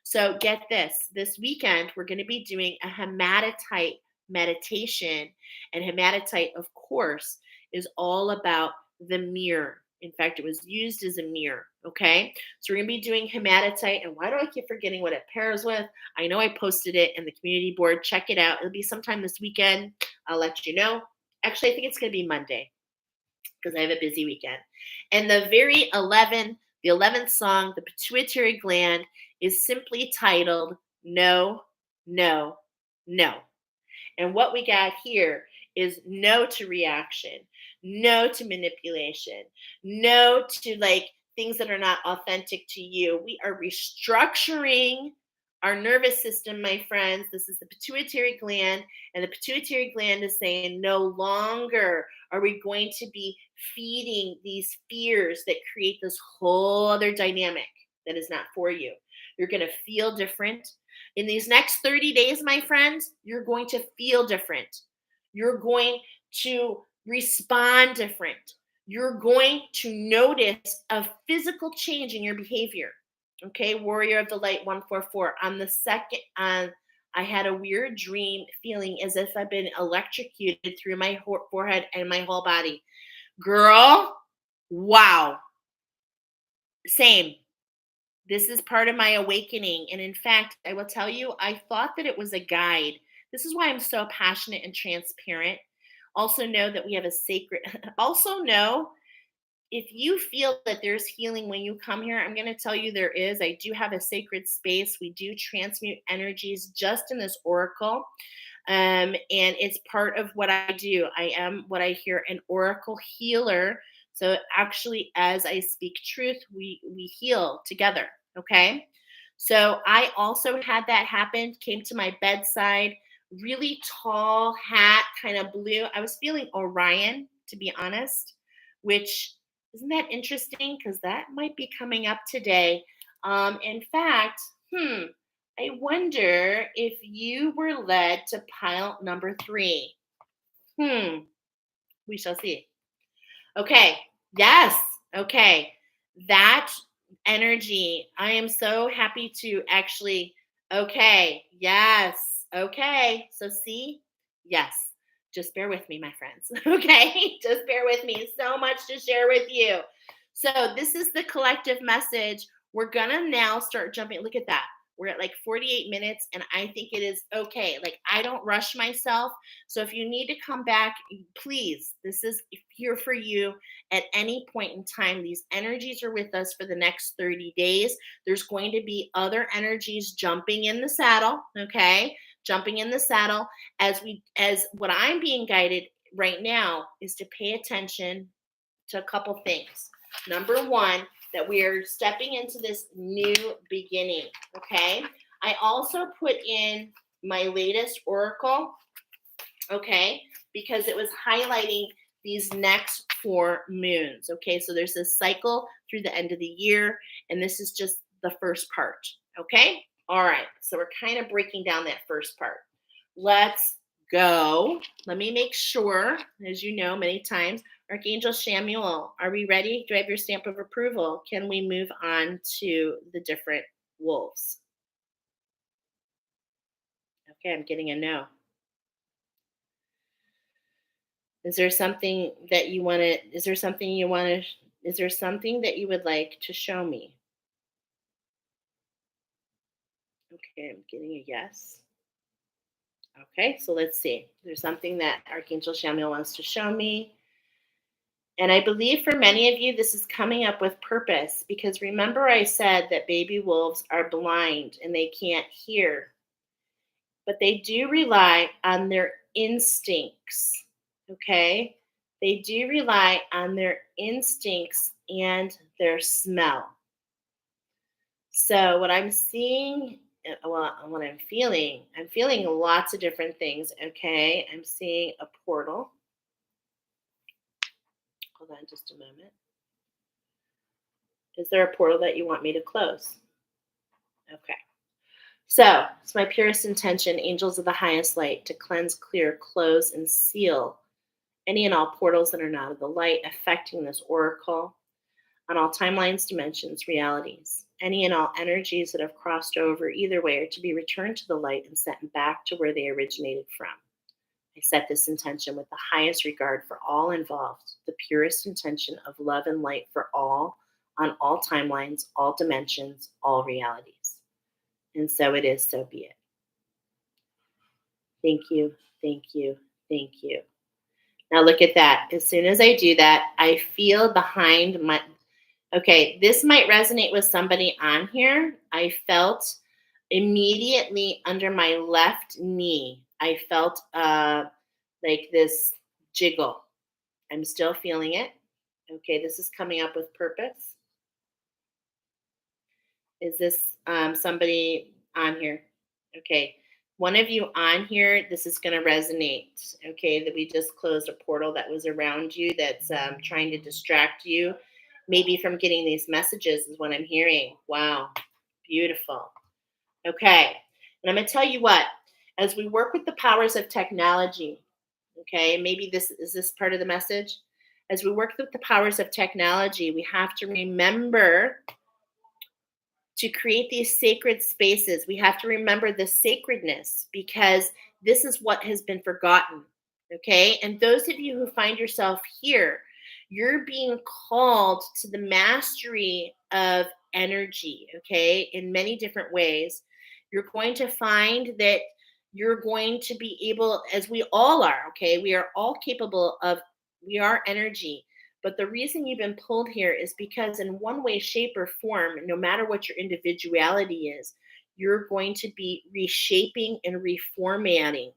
So get this weekend, we're going to be doing a hematite meditation. And hematite, of course, is all about the mirror. In fact, it was used as a mirror. Okay. So we're going to be doing hematite. And why do I keep forgetting what it pairs with? I know I posted it in the community board. Check it out. It'll be sometime this weekend. I'll let you know. Actually, I think it's going to be Monday because I have a busy weekend. And the 11th song, the pituitary gland, is simply titled No, No, No. And what we got here is no to reaction, no to manipulation, no to like things that are not authentic to you. We are restructuring our nervous system, my friends. This is the pituitary gland, and the pituitary gland is saying no longer are we going to be feeding these fears that create this whole other dynamic that is not for you. You're going to feel different. In these next 30 days, my friends, you're going to feel different. You're going to respond different. You're going to notice a physical change in your behavior. Okay, Warrior of the Light 144. On the second, I had a weird dream feeling as if I've been electrocuted through my forehead and my whole body. Girl, wow. Same. This is part of my awakening. And in fact, I will tell you, I thought that it was a guide. This is why I'm so passionate and transparent. Also know that we have a sacred, also know if you feel that there's healing when you come here, I'm going to tell you there is. I do have a sacred space. We do transmute energies just in this oracle. And it's part of what I do. I am what I hear an oracle healer. So actually, as I speak truth, we heal together. Okay. So I also had that happen, came to my bedside, really tall hat, kind of blue. I was feeling Orion, to be honest, which isn't that interesting? Because that might be coming up today. In fact, I wonder if you were led to pile number 3. We shall see. Okay. Yes. Okay. That energy. I am so happy to actually. Okay. Yes. Okay. So see? Yes. Just bear with me, my friends. Okay. Just bear with me. So much to share with you. So this is the collective message. We're going to now start jumping. Look at that. We're at like 48 minutes, and I think it is okay. Like, I don't rush myself. So if you need to come back, please, this is here for you at any point in time. These energies are with us for the next 30 days. There's going to be other energies jumping in the saddle, okay? Jumping in the saddle as what I'm being guided right now is to pay attention to a couple things. Number 1, that we are stepping into this new beginning, okay? I also put in my latest oracle, okay, because it was highlighting these next 4 moons, okay? So there's this cycle through the end of the year, and this is just the first part, okay? All right, so we're kind of breaking down that first part. Let's go. Let me make sure, as you know, many times, Archangel Samuel, are we ready? Do I have your stamp of approval? Can we move on to the different wolves? Okay, I'm getting a no. Is there something that you want to, is there something you want to, is there something that you would like to show me? Okay, I'm getting a yes. Okay, so let's see. There's something that Archangel Samuel wants to show me. And I believe for many of you, this is coming up with purpose because remember, I said that baby wolves are blind and they can't hear, but they do rely on their instincts. Okay, they do rely on their instincts and their smell. So, what I'm seeing, well, what I'm feeling lots of different things. Okay, I'm seeing a portal. Hold on just a moment. Is there a portal that you want me to close? Okay. So, it's my purest intention, angels of the highest light, to cleanse, clear, close, and seal any and all portals that are not of the light affecting this oracle on all timelines, dimensions, realities. Any and all energies that have crossed over either way are to be returned to the light and sent back to where they originated from. I set this intention with the highest regard for all involved, the purest intention of love and light for all, on all timelines, all dimensions, all realities. And so it is, so be it. Thank you, thank you, thank you. Now look at that. As soon as I do that, I feel behind my, okay, this might resonate with somebody on here. I felt immediately under my left knee, I felt like this jiggle. I'm still feeling it. Okay, this is coming up with purpose. Is this somebody on here? Okay. One of you on here, this is going to resonate. Okay, that we just closed a portal that was around you that's trying to distract you, maybe from getting these messages, is what I'm hearing. Wow, beautiful. Okay, and I'm going to tell you what, as we work with the powers of technology, okay, maybe this is this part of the message. As we work with the powers of technology, we have to remember to create these sacred spaces. We have to remember the sacredness because this is what has been forgotten. Okay. And those of you who find yourself here, you're being called to the mastery of energy. Okay. In many different ways. You're going to find that you're going to be able, as we all are, okay, we are all capable of, we are energy, but the reason you've been pulled here is because, in one way, shape, or form, no matter what your individuality is, you're going to be reshaping and reformatting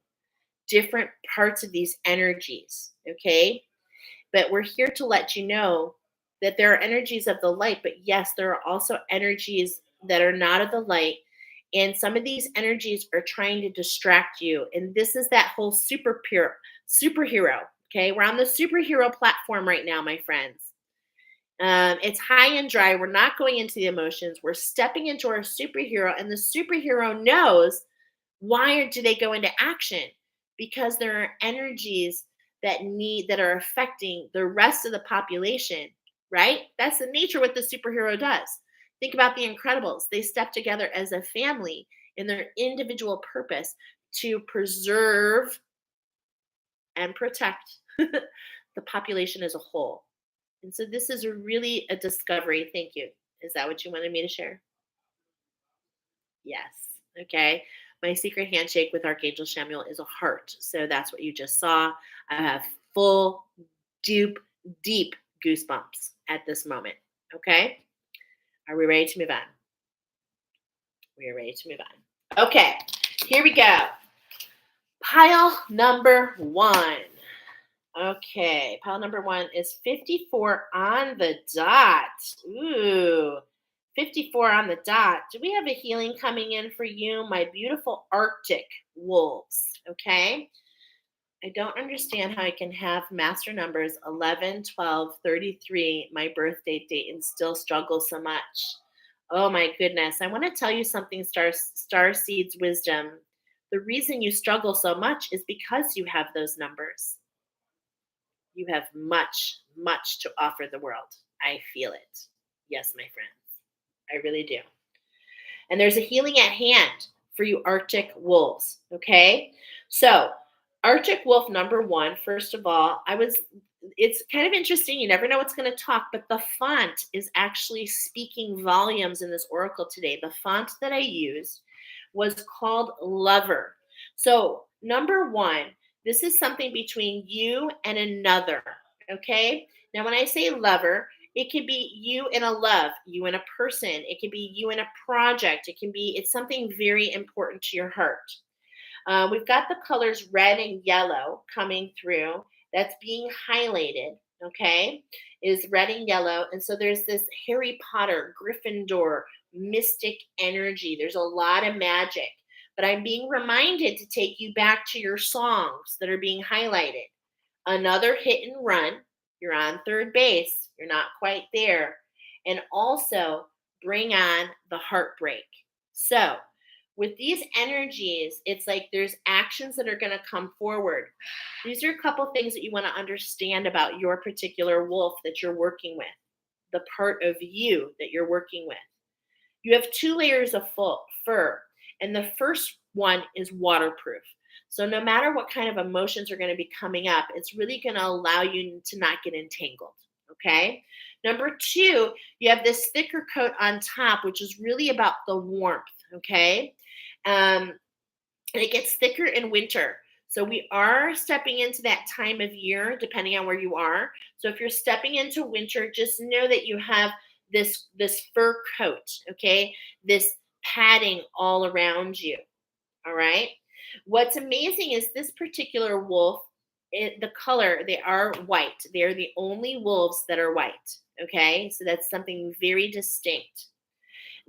different parts of these energies. Okay. But we're here to let you know that there are energies of the light, but yes, there are also energies that are not of the light. And some of these energies are trying to distract you. And this is that whole superhero. Okay. We're on the superhero platform right now, my friends. It's high and dry. We're not going into the emotions. We're stepping into our superhero, and the superhero knows why do they go into action? Because there are energies that are affecting the rest of the population, right? That's the nature of what the superhero does. Think about the Incredibles. They step together as a family in their individual purpose to preserve and protect the population as a whole. And so this is really a discovery. Thank you. Is that what you wanted me to share? Yes. Okay. My secret handshake with Archangel Samuel is a heart. So that's what you just saw. I have full, deep, deep goosebumps at this moment. Okay. Are we ready to move on? We are ready to move on. Okay. Here we go. Pile number one. Okay. Pile number one is 54 on the dot. Ooh. 54 on the dot. Do we have a healing coming in for you, my beautiful Arctic wolves? Okay. I don't understand how I can have master numbers 11, 12, 33, my birthday date, and still struggle so much. Oh my goodness. I want to tell you something, Star Seeds Wisdom. The reason you struggle so much is because you have those numbers. You have much, much to offer the world. I feel it. Yes, my friends. I really do. And there's a healing at hand for you Arctic wolves. Okay. So, Arctic wolf number one, first of all, it's kind of interesting. You never know what's going to talk, but the font is actually speaking volumes in this oracle today. The font that I used was called Lover. So, number one, this is something between you and another. Okay. Now, when I say lover, it could be you in a love, you in a person. It could be you in a project. It's something very important to your heart. We've got the colors red and yellow coming through. That's being highlighted, okay, is red and yellow. And so there's this Harry Potter, Gryffindor, mystic energy. There's a lot of magic. But I'm being reminded to take you back to your songs that are being highlighted. Another hit and run. You're on third base. You're not quite there. And also bring on the heartbreak. So, with these energies, it's like there's actions that are going to come forward. These are a couple things that you want to understand about your particular wolf that you're working with, the part of you that you're working with. You have two layers of fur, and the first one is waterproof. So, no matter what kind of emotions are going to be coming up, it's really going to allow you to not get entangled. Okay. Number two, you have this thicker coat on top, which is really about the warmth. Okay. Um, and it gets thicker in winter. So we are stepping into that time of year, depending on where you are. So if you're stepping into winter, just know that you have this fur coat, okay? This padding all around you. All right. What's amazing is this particular wolf, the color, they are white. They are the only wolves that are white. Okay. So that's something very distinct.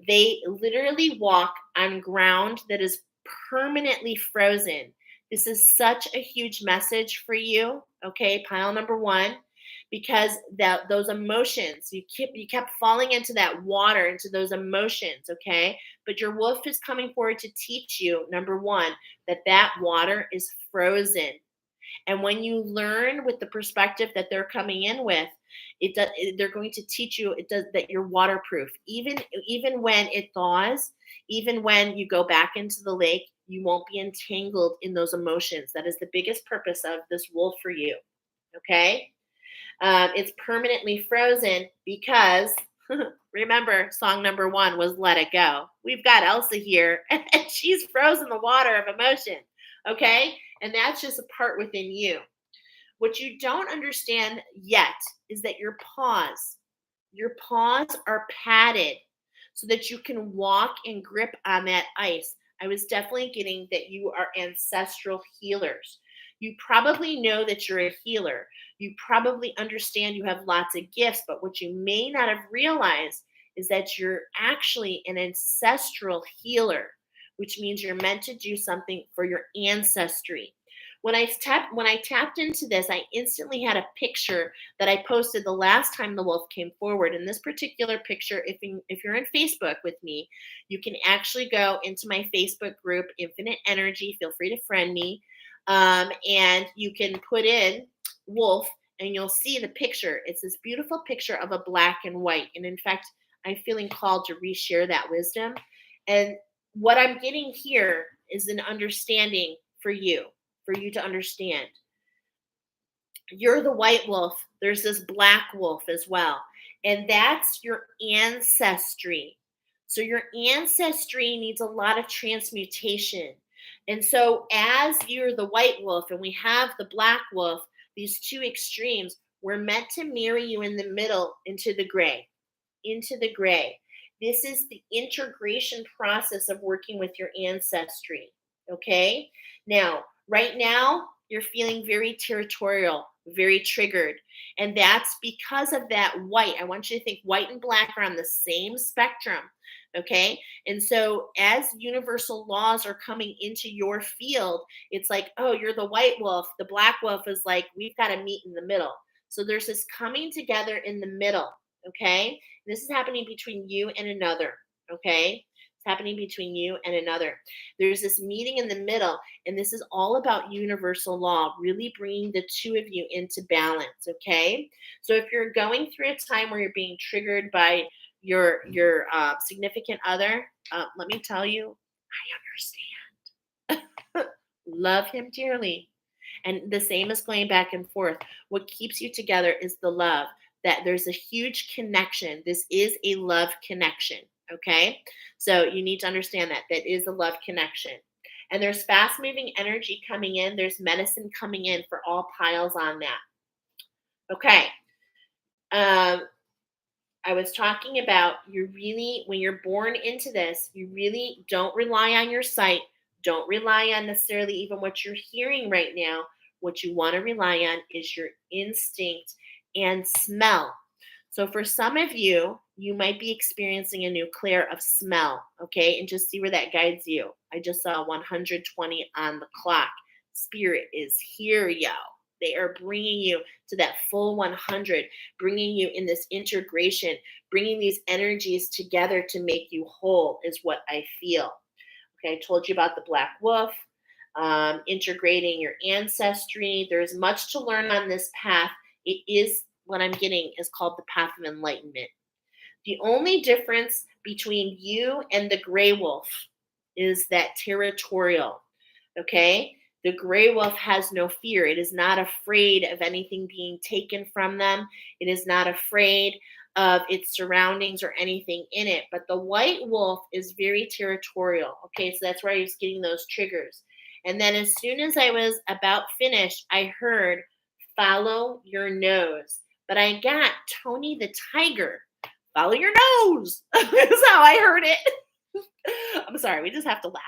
They literally walk on ground that is permanently frozen. This is such a huge message for you, okay? Pile number one, because those emotions you kept falling into that water, into those emotions, okay? But your wolf is coming forward to teach you, number one, that water is frozen. And when you learn with the perspective that they're coming in with, they're going to teach you it does that you're waterproof. Even when it thaws, even when you go back into the lake, you won't be entangled in those emotions. That is the biggest purpose of this wolf for you. Okay, it's permanently frozen because remember, song number one was "Let It Go." We've got Elsa here, and she's frozen the water of emotion. Okay, and that's just a part within you. What you don't understand yet is that your paws are padded so that you can walk and grip on that ice. I was definitely getting that you are ancestral healers. You probably know that you're a healer. You probably understand you have lots of gifts, but what you may not have realized is that you're actually an ancestral healer, which means you're meant to do something for your ancestry. When I tapped into this, I instantly had a picture that I posted the last time the wolf came forward. In this particular picture, if you're in Facebook with me, you can actually go into my Facebook group, Infinite Energy. Feel free to friend me, and you can put in wolf, and you'll see the picture. It's this beautiful picture of a black and white. And in fact, I'm feeling called to reshare that wisdom. And what I'm getting here is an understanding for you to understand. You're the white wolf. There's this black wolf as well. And that's your ancestry. So your ancestry needs a lot of transmutation. And so as you're the white wolf and we have the black wolf, these two extremes, we're meant to marry you in the middle into the gray, into the gray. This is the integration process of working with your ancestry. Okay. Now, right now, you're feeling very territorial, very triggered. And that's because of that white. I want you to think white and black are on the same spectrum. Okay. And so, as universal laws are coming into your field, it's like, oh, you're the white wolf. The black wolf is like, we've got to meet in the middle. So, there's this coming together in the middle. Okay. This is happening between you and another. Okay. It's happening between you and another. There's this meeting in the middle, and this is all about universal law, really bringing the two of you into balance, okay? So if you're going through a time where you're being triggered by your significant other, let me tell you, I understand. Love him dearly. And the same as going back and forth. What keeps you together is the love, that there's a huge connection. This is a love connection. Okay. So you need to understand that that is a love connection. And there's fast moving energy coming in. There's medicine coming in for all piles on that. Okay. Um, I was talking about you really, when you're born into this, you really don't rely on your sight. Don't rely on necessarily even what you're hearing right now. What you want to rely on is your instinct and smell. So for some of you, you might be experiencing a new clear of smell, okay? And just see where that guides you. I just saw 120 on the clock. Spirit is here, yo. They are bringing you to that full 100, bringing you in this integration, bringing these energies together to make you whole, is what I feel. Okay, I told you about the black wolf, integrating your ancestry. There's much to learn on this path. It is what I'm getting is called the path of enlightenment. The only difference between you and the gray wolf is that territorial. Okay? The gray wolf has no fear. It is not afraid of anything being taken from them. It is not afraid of its surroundings or anything in it. But the white wolf is very territorial. Okay, so that's where I was getting those triggers. And then as soon as I was about finished, I heard follow your nose. But I got Tony the Tiger. Follow your nose. That's how I heard it. I'm sorry, we just have to laugh.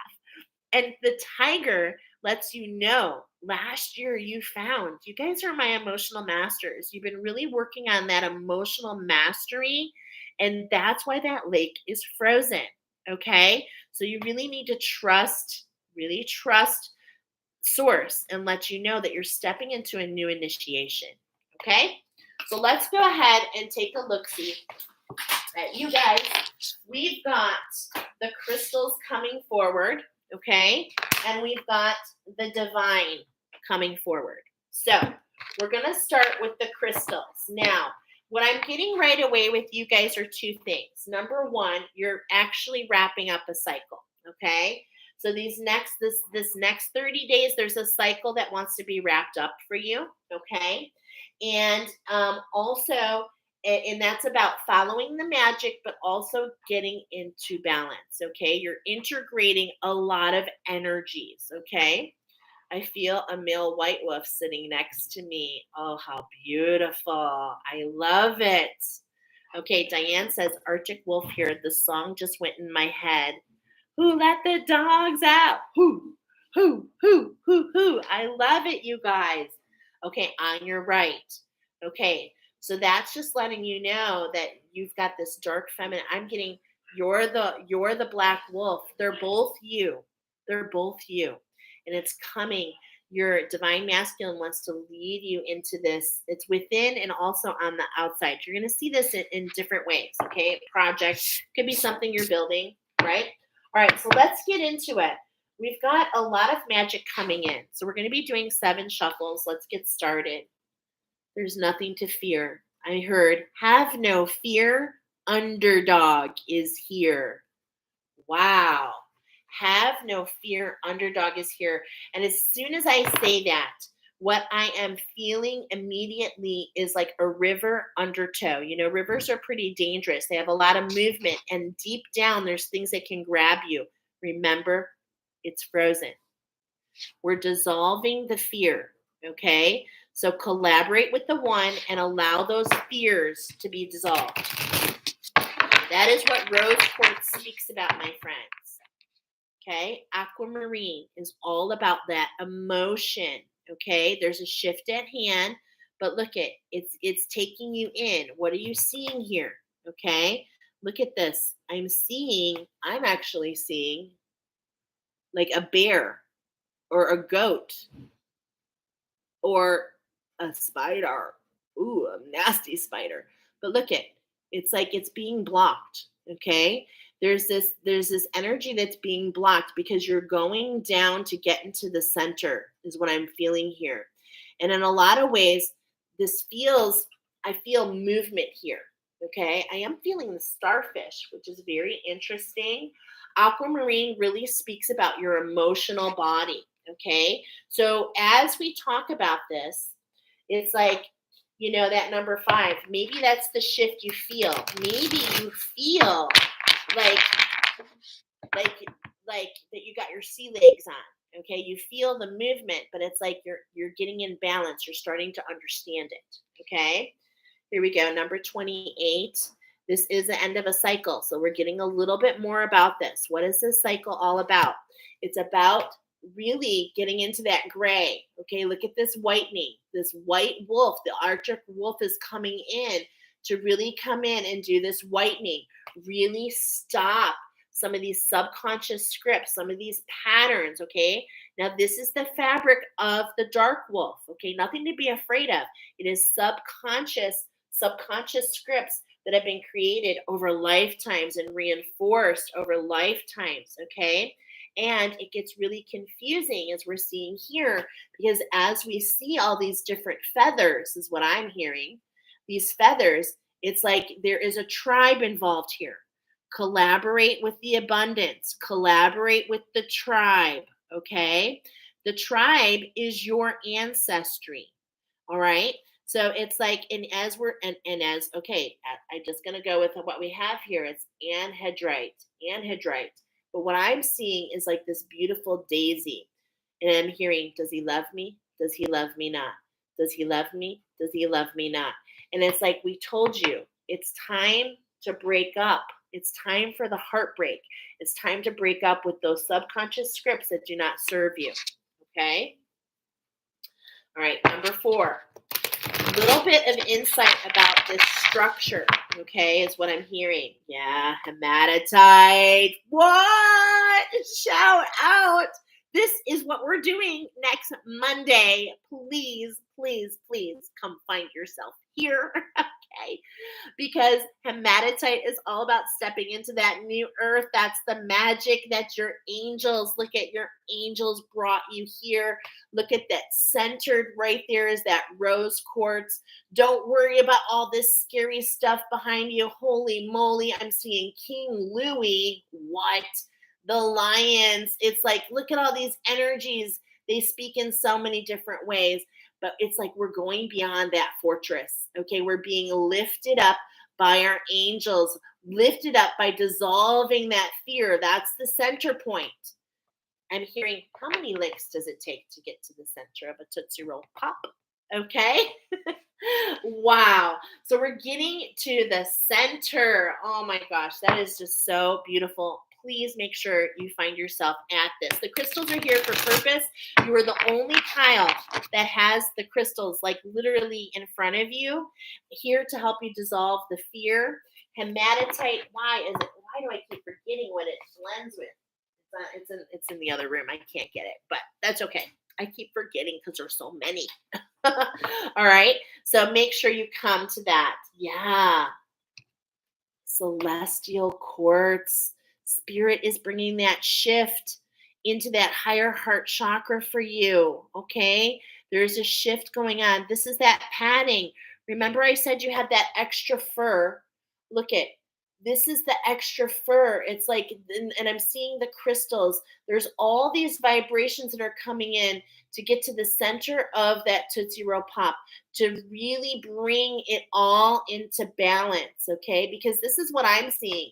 And the tiger lets you know last year you found, you guys are my emotional masters. You've been really working on that emotional mastery. And that's why that lake is frozen. Okay. So you really need to trust, really trust source and let you know that you're stepping into a new initiation. Okay. So let's go ahead and take a look see at you guys. We've got the crystals coming forward. Okay. And we've got the divine coming forward. So we're going to start with the crystals. Now, what I'm getting right away with you guys are two things. Number one, you're actually wrapping up a cycle. Okay. So this next 30 days, there's a cycle that wants to be wrapped up for you. Okay. And also, and that's about following the magic, but also getting into balance. Okay. You're integrating a lot of energies. Okay. I feel a male white wolf sitting next to me. Oh, how beautiful. I love it. Okay. Diane says, Arctic Wolf here. The song just went in my head. Who let the dogs out? Who. I love it, you guys. Okay. On your right. Okay. So that's just letting you know that you've got this dark feminine. I'm getting you're the black wolf. They're both you. They're both you. And it's coming. Your divine masculine wants to lead you into this. It's within and also on the outside. You're going to see this in different ways. Okay. Project could be something you're building, right? All right. So let's get into it. We've got a lot of magic coming in. So we're going to be doing 7 shuffles. Let's get started. There's nothing to fear. I heard, have no fear. Underdog is here. Wow. Have no fear. Underdog is here. And as soon as I say that, what I am feeling immediately is like a river undertow. You know, rivers are pretty dangerous. They have a lot of movement. And deep down, there's things that can grab you. Remember, it's frozen. We're dissolving the fear. Okay. So collaborate with the one and allow those fears to be dissolved. That is what rose quartz speaks about, my friends. Okay. Aquamarine is all about that emotion. Okay. There's a shift at hand, but look at it's taking you in. What are you seeing here? Okay. Look at this. I'm actually seeing like a bear or a goat or a spider. Ooh, a nasty spider. But look it's like it's being blocked. Okay. There's this energy that's being blocked because you're going down to get into the center is what I'm feeling here. And in a lot of ways, this feels I feel movement here. Okay. I am feeling the starfish, which is very interesting. Aquamarine really speaks about your emotional body. Okay. So as we talk about this, it's like, that number five, maybe that's the shift you feel. Maybe you feel like like like that you got your sea legs on. Okay, you feel the movement, but it's like you're getting in balance. You're starting to understand it. Okay, here we go. Number 28. This is the end of a cycle. So we're getting a little bit more about this. What is this cycle all about? It's about really getting into that gray. Okay, look at this whitening. This white wolf, the Arctic wolf is coming in to really come in and do this whitening. Really stop some of these subconscious scripts, some of these patterns. Okay, now this is the fabric of the dark wolf. Okay, nothing to be afraid of. It is subconscious scripts that have been created over lifetimes and reinforced over lifetimes. Okay, and it gets really confusing as we're seeing here, because as we see all these different feathers, is what I'm hearing, these feathers, it's like there is a tribe involved here. Collaborate with the abundance, collaborate with the tribe. Okay, the tribe is your ancestry. All right. So it's like, and as we're, and as, okay, I'm just going to go with what we have here. It's anhydrite. But what I'm seeing is like this beautiful daisy. And I'm hearing, does he love me? Does he love me not? Does he love me? Does he love me not? And it's like, we told you, it's time to break up. It's time for the heartbreak. It's time to break up with those subconscious scripts that do not serve you. Okay. All right. Number 4. Little bit of insight about this structure, okay, is what I'm hearing. Yeah, hematite. What? Shout out. This is what we're doing next Monday. Please, please, please come find yourself here, okay? Because hematite is all about stepping into that new earth. That's the magic that your angels, look at your angels brought you here. Look at that centered right there is that rose quartz. Don't worry about all this scary stuff behind you. Holy moly, I'm seeing King Louis. What? The lions. It's like, look at all these energies. They speak in so many different ways. But it's like we're going beyond that fortress. Okay, we're being lifted up by our angels, lifted up by dissolving that fear. That's the center point. I'm hearing, how many licks does it take to get to the center of a Tootsie Roll Pop? Okay. Wow. So we're getting to the center. Oh my gosh, that is just so beautiful. Please make sure you find yourself at this. The crystals are here for purpose. You are the only child that has the crystals like literally in front of you, here to help you dissolve the fear. Hematite, why do I keep forgetting what it blends with? It's in the other room. I can't get it, but that's okay. I keep forgetting because there's so many. All right. So make sure you come to that. Yeah. Celestial quartz. Spirit is bringing that shift into that higher heart chakra for you. Okay. There's a shift going on. This is that padding. Remember, I said you had that extra fur. Look at this is the extra fur. It's like, and I'm seeing the crystals. There's all these vibrations that are coming in to get to the center of that Tootsie Roll Pop, to really bring it all into balance, okay? Because this is what I'm seeing.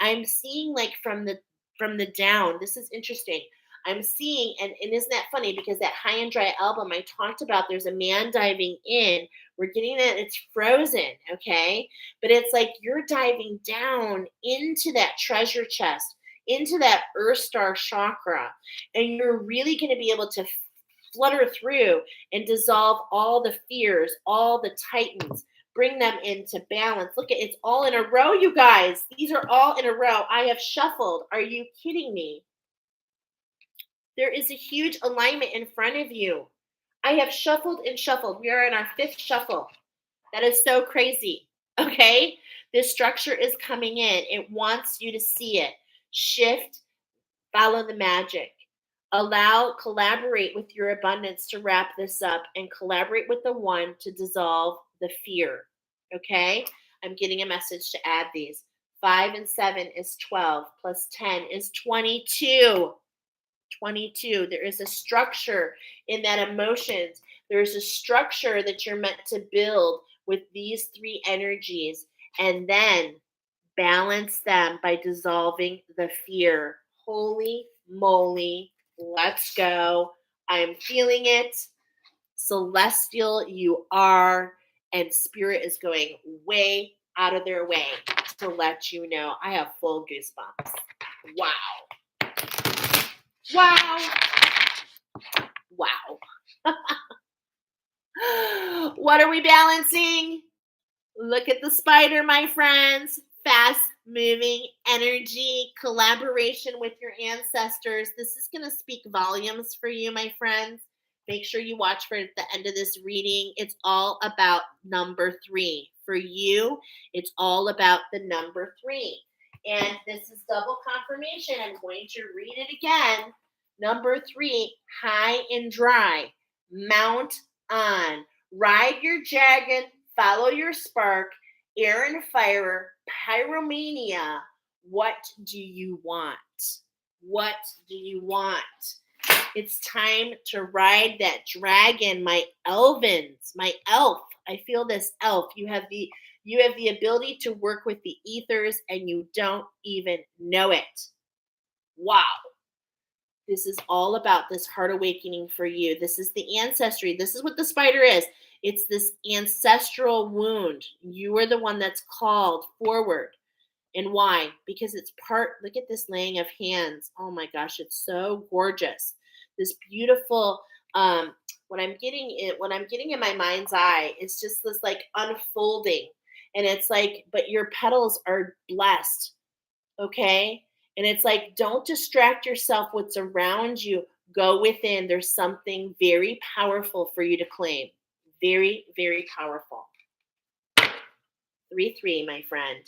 I'm seeing like from the down. This is interesting. I'm seeing, and isn't that funny? Because that High and Dry album I talked about, there's a man diving in. We're getting that it's frozen, okay? But it's like you're diving down into that treasure chest, into that Earth Star chakra, and you're really going to be able to flutter through and dissolve all the fears, all the titans, bring them into balance. Look at it's all in a row, you guys. These are all in a row. I have shuffled. Are you kidding me? There is a huge alignment in front of you. I have shuffled and shuffled. We are in our 5th shuffle. That is so crazy. Okay? This structure is coming in. It wants you to see it. Shift, follow the magic. Collaborate with your abundance to wrap this up and collaborate with the one to dissolve the fear. Okay? I'm getting a message to add these. 5 and 7 is 12, plus 10 is 22. 22. There is a structure in that emotions. There is a structure that you're meant to build with these three energies, and then balance them by dissolving the fear. Holy moly, let's go. I'm feeling it. Celestial, you are, and spirit is going way out of their way to let you know. I have full goosebumps. Wow. Wow. Wow. What are we balancing? Look at the spider, my friends. Fast moving energy, collaboration with your ancestors. This is going to speak volumes for you, my friends. Make sure you watch for it at the end of this reading. It's all about number 3. For you, it's all about the number 3. And this is double confirmation. I'm going to read it again. Number 3, high and dry. Mount on. Ride your dragon. Follow your spark. Air and fire. Pyromania. What do you want? What do you want? It's time to ride that dragon, my elvins, my elf. I feel this elf. You have the ability to work with the ethers and you don't even know it. Wow. This is all about this heart awakening for you. This is the ancestry. This is what the spider is. It's this ancestral wound. You are the one that's called forward. And why? Because it's look at this laying of hands. Oh my gosh, it's so gorgeous. This beautiful, what I'm getting in my mind's eye is just this like unfolding. And it's like, but your petals are blessed. Okay? And it's like, don't distract yourself what's around you. Go within. There's something very powerful for you to claim. Very, very powerful. 3-3, my friend.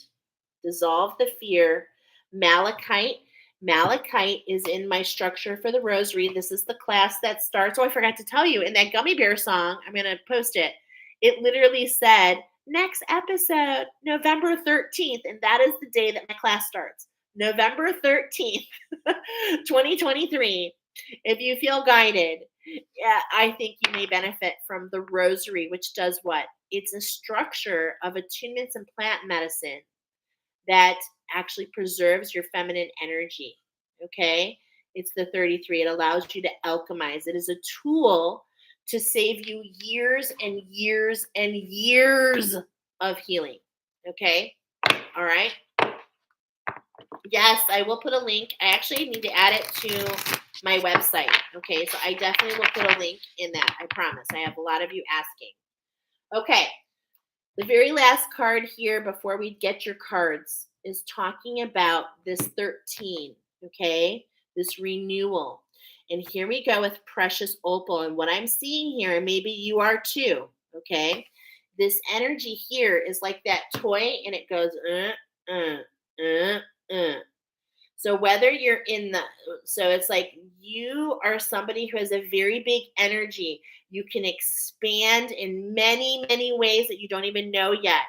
Dissolve the fear. Malachite. Malachite is in my structure for the rosary. This is the class that starts. Oh, I forgot to tell you, in that gummy bear song, I'm going to post it. It literally said, next episode, November 13th. And that is the day that my class starts. November 13th, 2023. If you feel guided, I think you may benefit from the rosary, which does what? It's a structure of attunements and plant medicine that actually preserves your feminine energy. Okay? It's the 33. It allows you to alchemize. It is a tool to save you years and years and years of healing. Okay? All right? Yes, I will put a link. I actually need to add it to my website. Okay, so I definitely will put a link in that. I promise. I have a lot of you asking. Okay, the very last card here before we get your cards is talking about this 13, okay? This renewal. And here we go with precious opal. And what I'm seeing here, and maybe you are too, okay? This energy here is like that toy, and it goes, So whether you're so it's like you are somebody who has a very big energy. You can expand in many, many ways that you don't even know yet.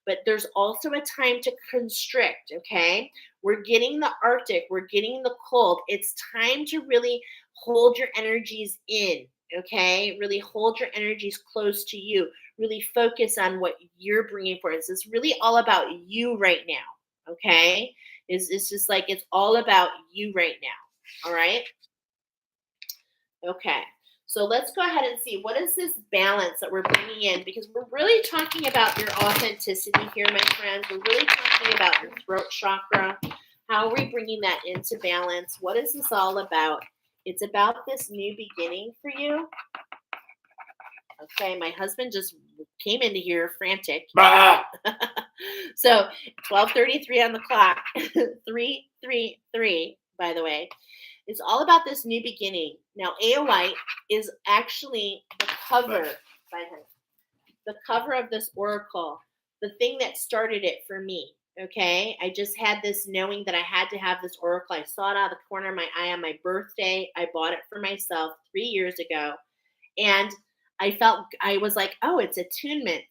But there's also a time to constrict, okay? We're getting the Arctic. We're getting the cold. It's time to really hold your energies in, okay? Really hold your energies close to you. Really focus on what you're bringing forth. It's really all about you right now, okay? It's just like it's all about you right now, all right? Okay, so let's go ahead and see what is this balance that we're bringing in, because we're really talking about your authenticity here, my friends. We're really talking about your throat chakra. How are we bringing that into balance? What is this all about? It's about this new beginning for you. Okay, my husband just came into here frantic. So 12:33 on the clock. 333, by the way. It's all about this new beginning. Now, Aeolite is actually the cover of this oracle. the thing that started it for me. Okay. I just had this knowing that I had to have this oracle. I saw it out of the corner of my eye on my birthday. I bought it for myself 3 years ago. And I was like, oh, it's attunements.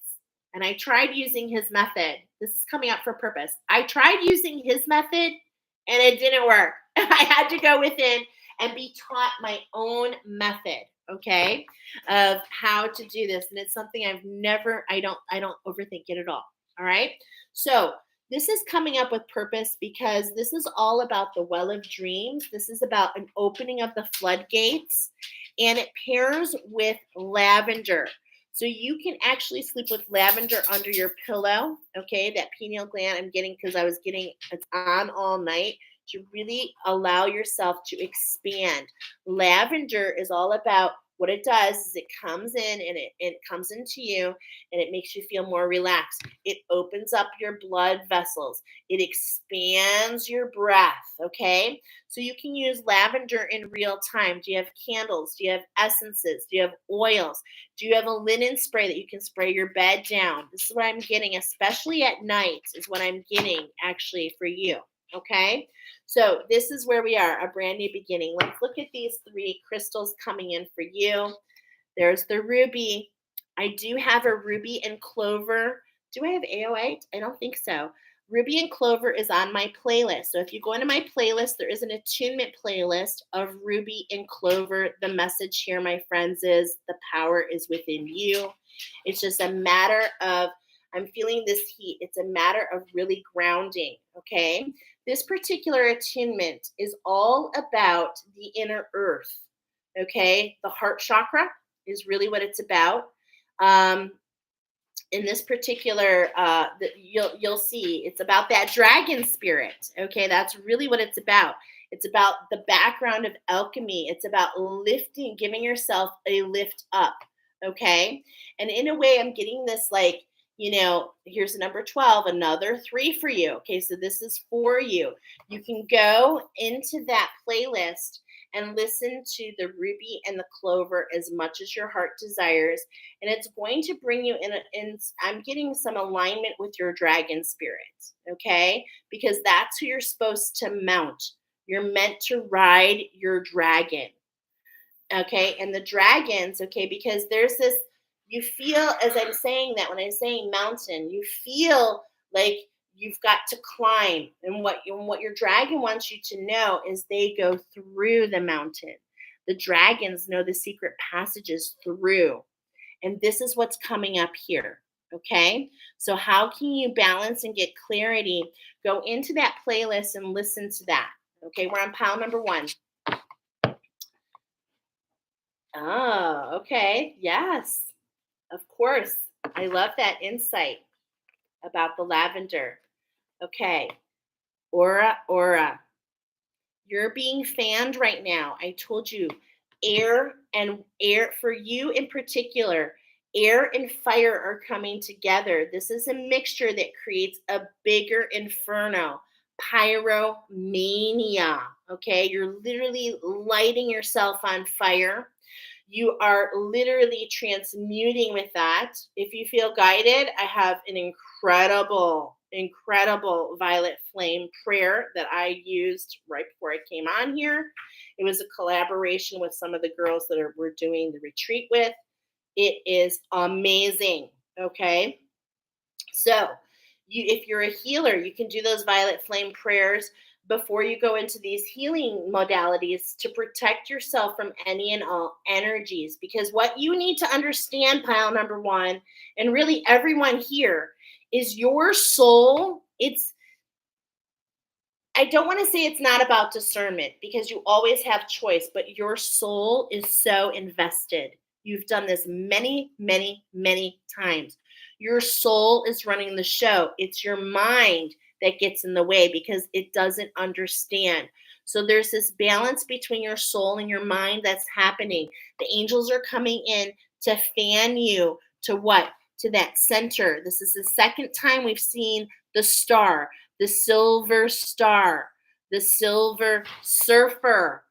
And I tried using his method. This is coming up for purpose. I tried using his method and it didn't work. I had to go within and be taught my own method, okay, of how to do this. And it's something I don't overthink it at all. All right. So this is coming up with purpose because this is all about the well of dreams. This is about an opening of the floodgates, and it pairs with lavender. So you can actually sleep with lavender under your pillow. Okay, that pineal gland I'm getting because it's on all night to really allow yourself to expand. Lavender is all about what it does is it comes in and it comes into you and it makes you feel more relaxed. It opens up your blood vessels. It expands your breath. Okay. So you can use lavender in real time. Do you have candles? Do you have essences? Do you have oils? Do you have a linen spray that you can spray your bed down? This is what I'm getting, especially at night, is what I'm getting actually for you. Okay. So this is where we are, a brand new beginning. Let's look at these three crystals coming in for you. There's the ruby. I do have a ruby and clover. Do I have AOA? I don't think so. Ruby and clover is on my playlist. So if you go into my playlist, there is an attunement playlist of ruby and clover. The message here, my friends, is the power is within you. It's just a matter of, I'm feeling this heat. It's a matter of really grounding, okay? This particular attunement is all about the inner earth, okay? The heart chakra is really what it's about. In this particular, you'll see it's about that dragon spirit, okay? That's really what it's about. It's about the background of alchemy. It's about lifting, giving yourself a lift up, okay? And in a way, I'm getting this like, here's the number 12, another 3 for you. Okay, so this is for you. You can go into that playlist and listen to the ruby and the clover as much as your heart desires. And it's going to bring you in I'm getting some alignment with your dragon spirit, okay? Because that's who you're supposed to mount. You're meant to ride your dragon, okay? And the dragons, okay, because there's this, you feel, as I'm saying that, when I'm saying mountain, you feel like you've got to climb. And what your dragon wants you to know is they go through the mountain. The dragons know the secret passages through. And this is what's coming up here. Okay. So how can you balance and get clarity? Go into that playlist and listen to that. Okay. We're on pile number 1. Oh, okay. Yes. Of course. I love that insight about the lavender. Okay. Aura. You're being fanned right now. I told you air for you in particular, air and fire are coming together. This is a mixture that creates a bigger inferno. Pyromania. Okay. You're literally lighting yourself on fire. You are literally transmuting with that. If you feel guided, I have an incredible violet flame prayer that I used right before I came on here. It was a collaboration with some of the girls that we're doing the retreat with. It is amazing. Okay. So if you're a healer, you can do those violet flame prayers before you go into these healing modalities to protect yourself from any and all energies. Because what you need to understand, pile number 1, and really everyone here, is your soul. I don't want to say it's not about discernment, because you always have choice, but your soul is so invested. You've done this many, many, many times. Your soul is running the show. It's your mind that gets in the way because it doesn't understand. So there's this balance between your soul and your mind that's happening. The angels are coming in to fan you to what? To that center. This is the second time we've seen the star, the silver star, the silver surfer.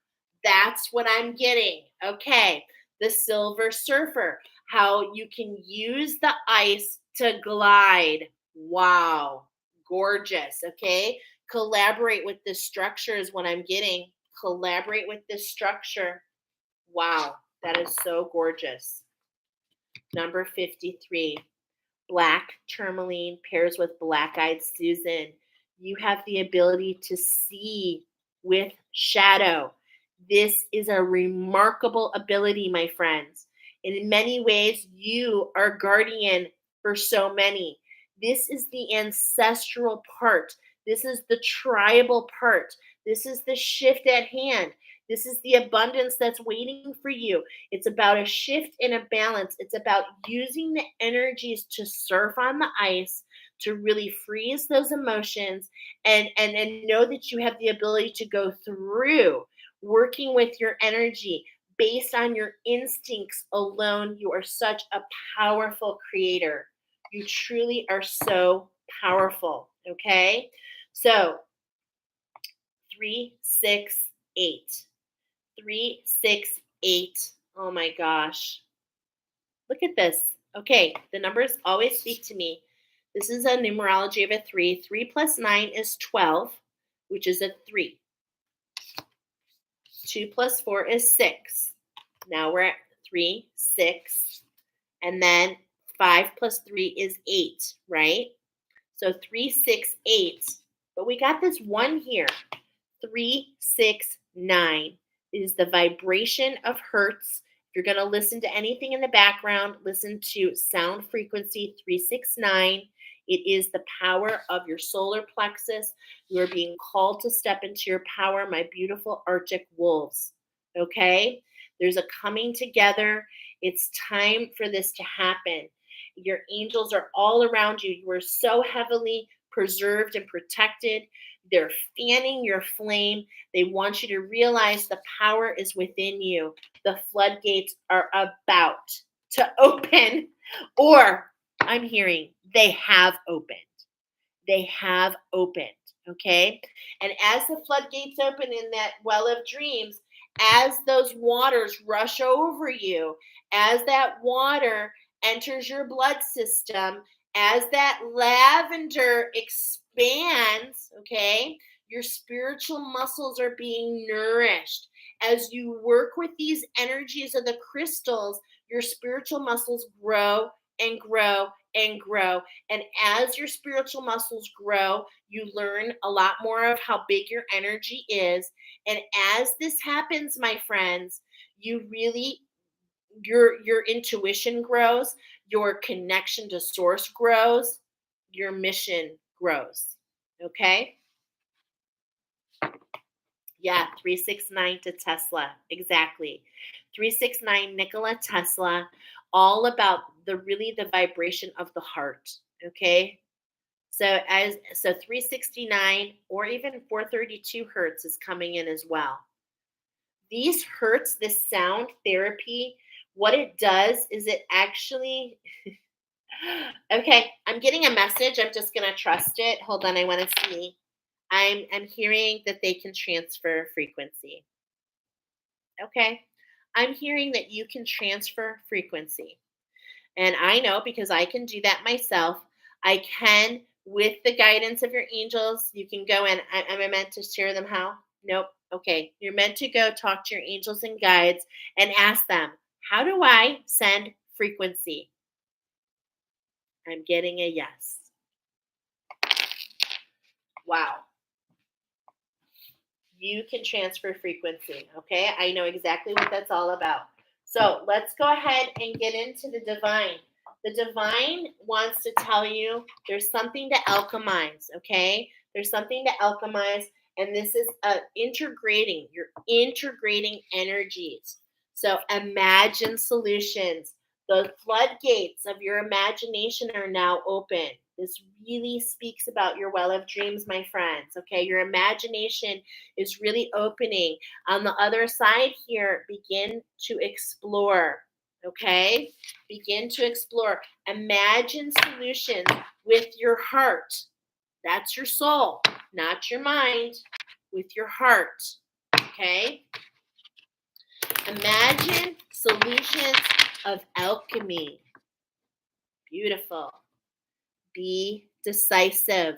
That's what I'm getting. Okay. The silver surfer, how you can use the ice to glide Wow. Gorgeous. Okay. Collaborate with this structure is what I'm getting. Collaborate with this structure. Wow. That is so gorgeous. Number 53. Black tourmaline pairs with black-eyed Susan. You have the ability to see with shadow. This is a remarkable ability, my friends. And in many ways, you are guardian for so many. This is the ancestral part. This is the tribal part. This is the shift at hand. This is the abundance that's waiting for you. It's about a shift and a balance. It's about using the energies to surf on the ice, to really freeze those emotions and know that you have the ability to go through working with your energy based on your instincts alone. You are such a powerful creator. You truly are so powerful. Okay. So 368. 368. Oh my gosh. Look at this. Okay, the numbers always speak to me. This is a numerology of a 3. 3 plus 9 is 12, which is a 3. 2 plus 4 is 6. Now we're at 3, 6. And then 5 plus 3 is 8, right? So 3, 6, 8. But we got this 1 here. 3, 6, 9 is the vibration of hertz. If you're going to listen to anything in the background, listen to sound frequency 369. It is the power of your solar plexus. You are being called to step into your power, my beautiful Arctic wolves. Okay? There's a coming together. It's time for this to happen. Your angels are all around you. You are so heavily preserved and protected. They're fanning your flame. They want you to realize the power is within you. The floodgates are about to open, or I'm hearing they have opened. They have opened, okay? And as the floodgates open in that well of dreams, as those waters rush over you, as that water enters your blood system, as that lavender expands, okay, your spiritual muscles are being nourished. As you work with these energies of the crystals, your spiritual muscles grow and grow and grow. And as your spiritual muscles grow, you learn a lot more of how big your energy is. And as this happens, my friends, you really your intuition grows, your connection to source grows, your mission grows. Okay? Yeah, 369 to Tesla. Exactly. 369 Nikola Tesla, all about the vibration of the heart. Okay? So 369 or even 432 hertz is coming in as well. These hertz, this sound therapy, what it does is it actually okay, I'm getting a message. I'm just gonna trust it. Hold on, I want to see. I'm hearing that they can transfer frequency. Okay. I'm hearing that you can transfer frequency. And I know because I can do that myself. I can, with the guidance of your angels, you can go in. Am I meant to share them how? Nope. Okay. You're meant to go talk to your angels and guides and ask them, how do I send frequency? I'm getting a yes. Wow. You can transfer frequency. Okay. I know exactly what that's all about. So let's go ahead and get into the divine. The divine wants to tell you there's something to alchemize. Okay. There's something to alchemize. And this is integrating. You're integrating energies. So imagine solutions. The floodgates of your imagination are now open. This really speaks about your well of dreams, my friends. Okay. Your imagination is really opening. On the other side here, begin to explore. Okay? Begin to explore. Imagine solutions with your heart. That's your soul, not your mind, with your heart. Okay? Imagine solutions of alchemy. Beautiful. Be decisive.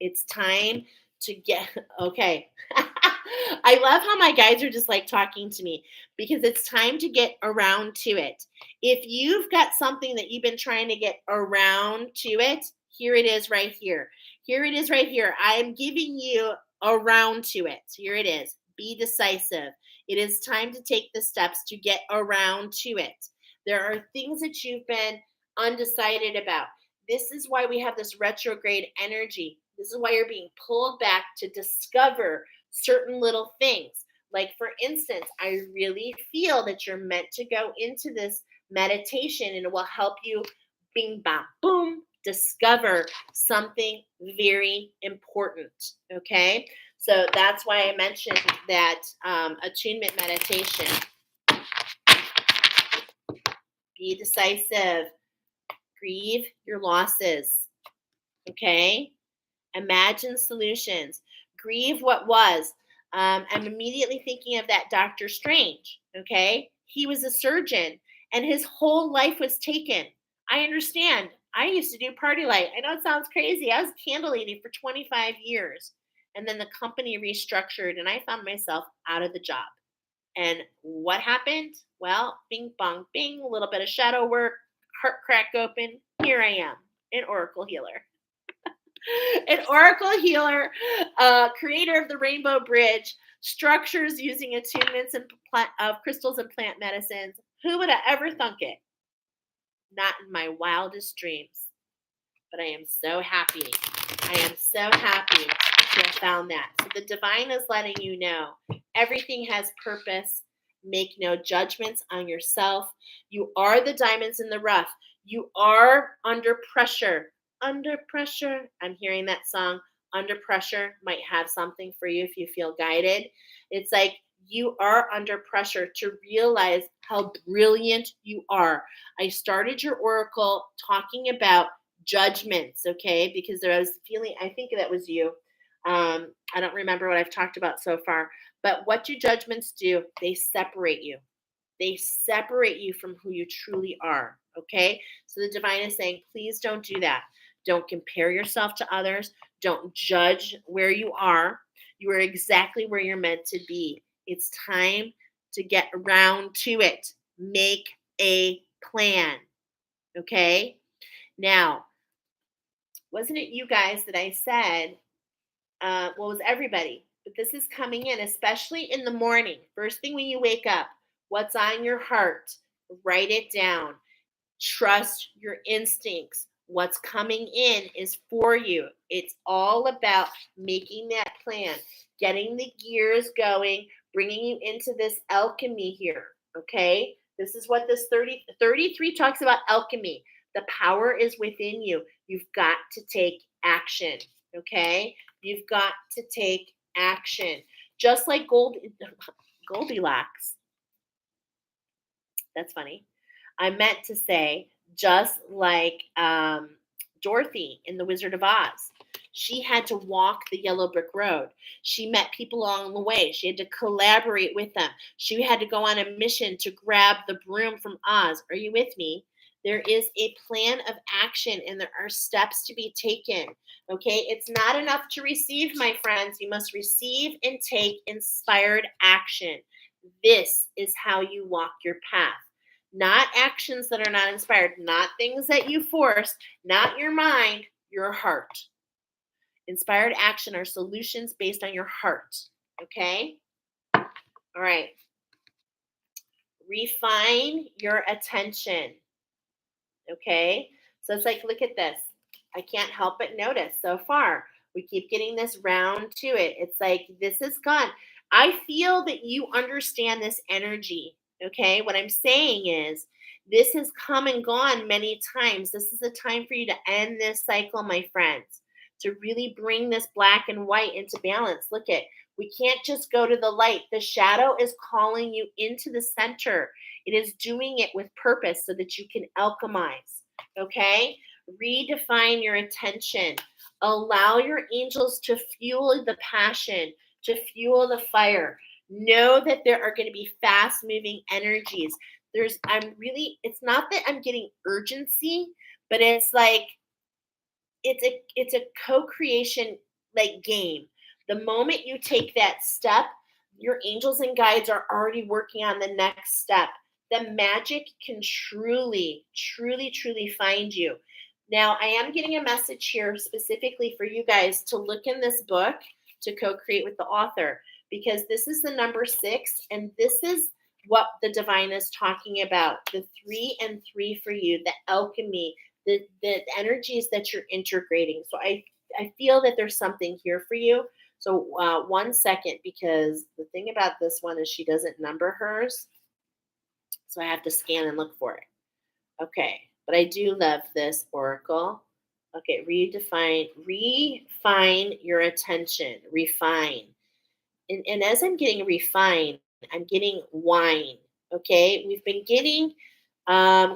It's time to get okay. I love how my guides are just like talking to me because it's time to get around to it. If you've got something that you've been trying to get around to it, here it is right here. Here it is right here. I am giving you around to it. Here it is. Be decisive. It is time to take the steps to get around to it. There are things that you've been undecided about. This is why we have this retrograde energy. This is why you're being pulled back to discover certain little things. Like, for instance, I really feel that you're meant to go into this meditation and it will help you, bing, bam, boom, discover something very important. Okay. So that's why I mentioned that attunement meditation. Be decisive. Grieve your losses. Okay. Imagine solutions. Grieve what was. I'm immediately thinking of that Doctor Strange. Okay. He was a surgeon and his whole life was taken. I understand. I used to do party light. I know it sounds crazy. I was candle lady for 25 years. And then the company restructured and I found myself out of the job. And what happened? Well, bing, bong, bing, a little bit of shadow work, heart crack open. Here I am, an oracle healer. An oracle healer, creator of the Rainbow Bridge, structures using attunements and of crystals and plant medicines. Who would have ever thunk it? Not in my wildest dreams. But I am so happy. I am so happy to have found that. So the divine is letting you know everything has purpose. Make no judgments on yourself. You are the diamonds in the rough. You are under pressure. Under pressure. I'm hearing that song. Under pressure might have something for you if you feel guided. It's like you are under pressure to realize how brilliant you are. I started your oracle talking about judgments, okay? Because there was feeling, I think that was you. I don't remember what I've talked about so far, but what do judgments do? They separate you. They separate you from who you truly are, okay? So the divine is saying, please don't do that. Don't compare yourself to others. Don't judge where you are. You are exactly where you're meant to be. It's time to get around to it. Make a plan, okay? Now, wasn't it you guys that I said, well, it was everybody, but this is coming in, especially in the morning. First thing when you wake up, what's on your heart? Write it down. Trust your instincts. What's coming in is for you. It's all about making that plan, getting the gears going, bringing you into this alchemy here, okay? This is what this 33 talks about, alchemy. The power is within you. You've got to take action, okay? You've got to take action. Just like Goldilocks. That's funny. I meant to say, just like Dorothy in The Wizard of Oz. She had to walk the yellow brick road. She met people along the way. She had to collaborate with them. She had to go on a mission to grab the broom from Oz. Are you with me? There is a plan of action and there are steps to be taken. Okay, it's not enough to receive, my friends. You must receive and take inspired action. This is how you walk your path. Not actions that are not inspired, not things that you force, not your mind, your heart. Inspired action are solutions based on your heart. Okay? All right. Refine your attention. Okay? So it's like, look at this. I can't help but notice so far. We keep getting this round to it. It's like, this is gone. I feel that you understand this energy. Okay? What I'm saying is, this has come and gone many times. This is a time for you to end this cycle, my friends, to really bring this black and white into balance. Look at, we can't just go to the light. The shadow is calling you into the center. It is doing it with purpose so that you can alchemize. Okay? Redefine your attention. Allow your angels to fuel the passion, to fuel the fire. Know that there are going to be fast moving energies. It's not that I'm getting urgency, but it's like it's a co-creation like game. The moment you take that step, your angels and guides are already working on the next step. The magic can truly, truly, truly find you. Now, I am getting a message here specifically for you guys to look in this book to co-create with the author, because this is the number 6, and this is what the divine is talking about. The 3 and 3 for you, the alchemy, the energies that you're integrating. So I feel that there's something here for you. So 1 second, because the thing about this one is she doesn't number hers, so I have to scan and look for it. Okay, but I do love this oracle. Okay, refine your attention, refine. And as I'm getting refined, I'm getting wine. Okay, we've been getting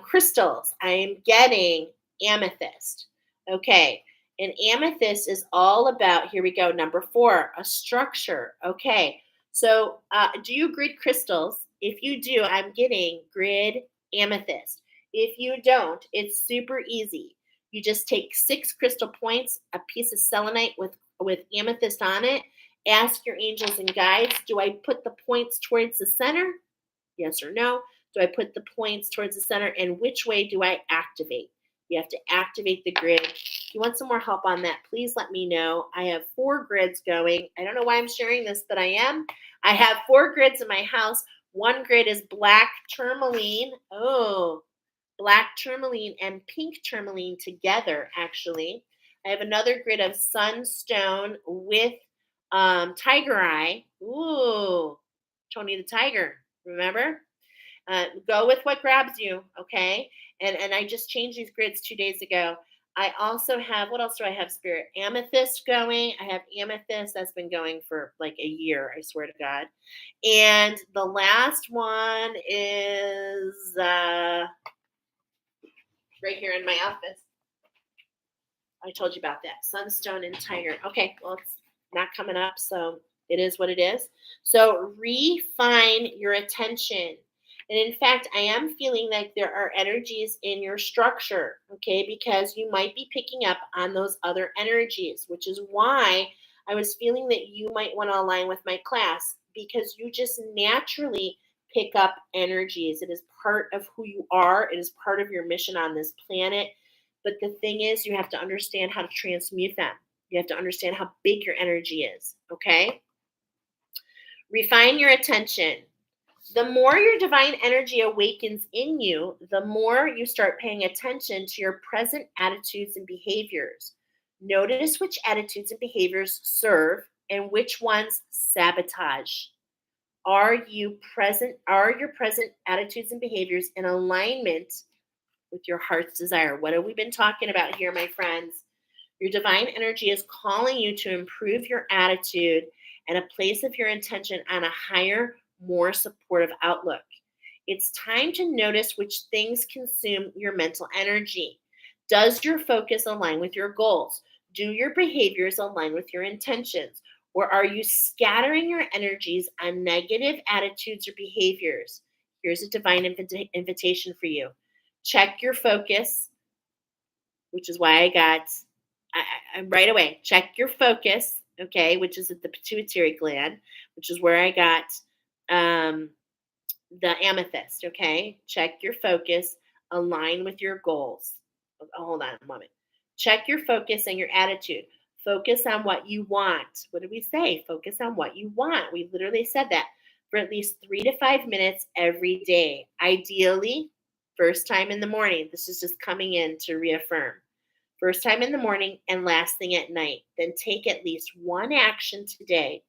crystals. I'm getting amethyst. Okay, and amethyst is all about, here we go, number 4, a structure. Okay, so do you grid crystals? If you do, I'm getting grid amethyst. If you don't, it's super easy. You just take 6 crystal points, a piece of selenite with amethyst on it. Ask your angels and guides, do I put the points towards the center? Yes or no? Do I put the points towards the center? And which way do I activate? You have to activate the grid. If you want some more help on that, please let me know. I have 4 grids going. I don't know why I'm sharing this, but I am. I have 4 grids in my house. One grid is black tourmaline. Oh, black tourmaline and pink tourmaline together, actually. I have another grid of sunstone with tiger eye. Ooh, Tony the Tiger, remember? Go with what grabs you, okay? And I just changed these grids 2 days ago. I also have, what else do I have, Spirit? Amethyst going. I have amethyst that's been going for like a year, I swear to God. And the last one is right here in my office. I told you about that. Sunstone and Tiger. Okay, well, it's not coming up, so it is what it is. So refine your attention. And in fact, I am feeling like there are energies in your structure, okay, because you might be picking up on those other energies, which is why I was feeling that you might want to align with my class, because you just naturally pick up energies. It is part of who you are, it is part of your mission on this planet. But the thing is, you have to understand how to transmute them. You have to understand how big your energy is, okay? Refine your attention. The more your divine energy awakens in you, the more you start paying attention to your present attitudes and behaviors. Notice which attitudes and behaviors serve and which ones sabotage. Are your present attitudes and behaviors in alignment with your heart's desire? What have we been talking about here, my friends? Your divine energy is calling you to improve your attitude and a place of your intention on a higher, more supportive outlook. It's time to notice which things consume your mental energy. Does your focus align with your goals? Do your behaviors align with your intentions? Or are you scattering your energies on negative attitudes or behaviors? Here's a divine invitation for you. Check your focus, which is why I got right away. Check your focus, okay, which is at the pituitary gland, which is where I got the amethyst, okay? Check your focus, align with your goals. Oh, hold on a moment. Check your focus and your attitude. Focus on what you want. What did we say? Focus on what you want. We literally said that for at least 3 to 5 minutes every day. Ideally, first time in the morning. This is just coming in to reaffirm. First time in the morning and last thing at night. Then take at least one action today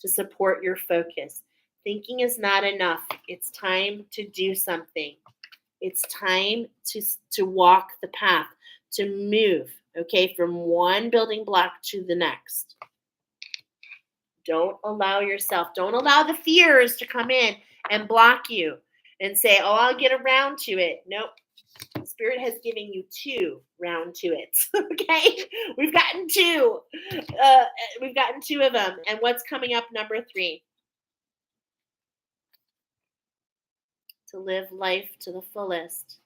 to support your focus. Thinking is not enough. It's time to do something. It's time to walk the path, to move, okay, from one building block to the next. Don't allow the fears to come in and block you and say, oh, I'll get around to it. Nope. Spirit has given you 2 round to it. Okay, we've gotten 2. We've gotten 2 of them. And what's coming up? Number 3. To live life to the fullest.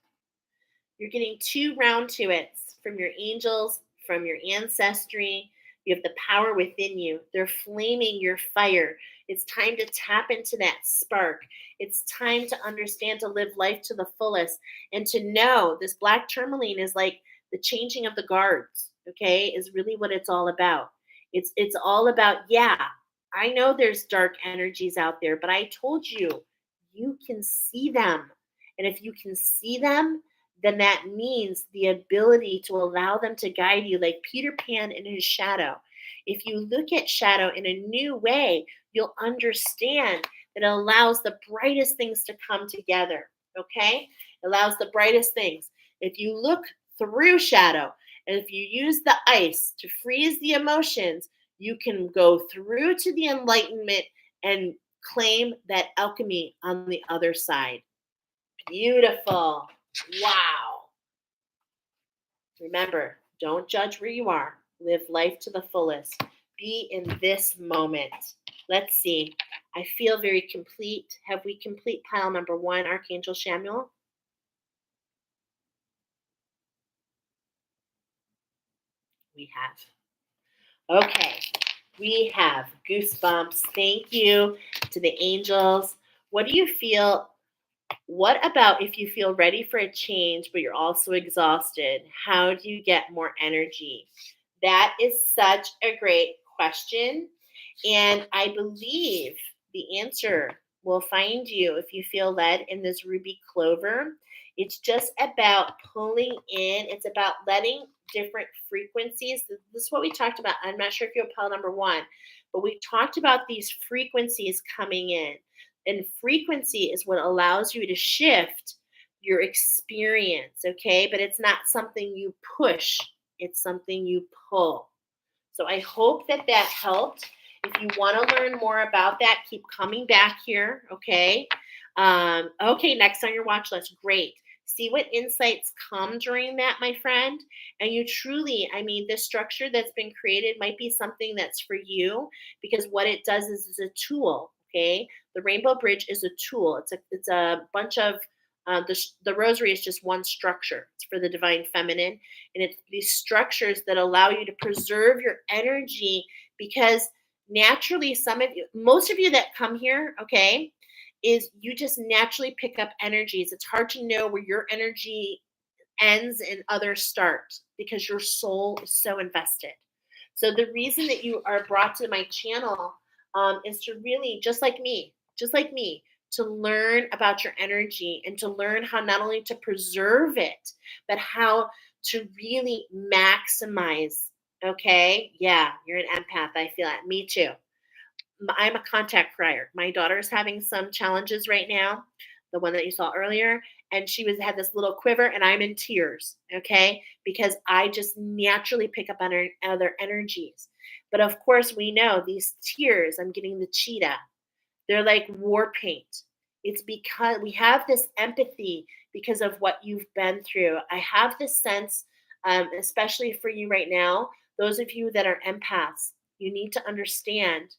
You're getting 2 round to it from your angels, from your ancestry. You have the power within you. They're flaming your fire. It's time to tap into that spark. It's time to understand to live life to the fullest and to know this black tourmaline is like the changing of the guards, okay? Is really what it's all about. It's all about, yeah, I know there's dark energies out there, but I told you, you can see them. And if you can see them, then that means the ability to allow them to guide you, like Peter Pan in his shadow. If you look at shadow in a new way, you'll understand that it allows the brightest things to come together. Okay? It allows the brightest things. If you look through shadow, and if you use the ice to freeze the emotions, you can go through to the enlightenment and claim that alchemy on the other side. Beautiful. Wow. Remember, don't judge where you are. Live life to the fullest. Be in this moment. Let's see. I feel very complete. Have we complete pile number 1, Archangel Samuel? We have. Okay. We have goosebumps. Thank you to the angels. What do you feel? What about if you feel ready for a change, but you're also exhausted? How do you get more energy? That is such a great question. And I believe the answer will find you if you feel led in this ruby clover. It's just about pulling in, it's about letting different frequencies. This is what we talked about. I'm not sure if you'll pile number 1, but we talked about these frequencies coming in. And frequency is what allows you to shift your experience, okay? But it's not something you push, it's something you pull. So I hope that that helped. If you want to learn more about that, keep coming back here, okay? Okay, next on your watch list. Great. See what insights come during that, my friend. And you truly, I mean, this structure that's been created might be something that's for you because what it does is a tool, okay? The Rainbow Bridge is a tool. It's a bunch of the rosary is just one structure. It's for the divine feminine, and it's these structures that allow you to preserve your energy because naturally, most of you that come here, okay, is you just naturally pick up energies. It's hard to know where your energy ends and others start because your soul is so invested. So the reason that you are brought to my channel is to really, just like me, to learn about your energy and to learn how not only to preserve it, but how to really maximize. Okay. Yeah. You're an empath. I feel it. Me too. I'm a contact crier. My daughter is having some challenges right now, the one that you saw earlier, and she was had this little quiver, and I'm in tears, okay, because I just naturally pick up on other energies. But of course, we know these tears. I'm getting the cheetah. They're like war paint. It's because we have this empathy because of what you've been through. I have this sense, especially for you right now, those of you that are empaths, you need to understand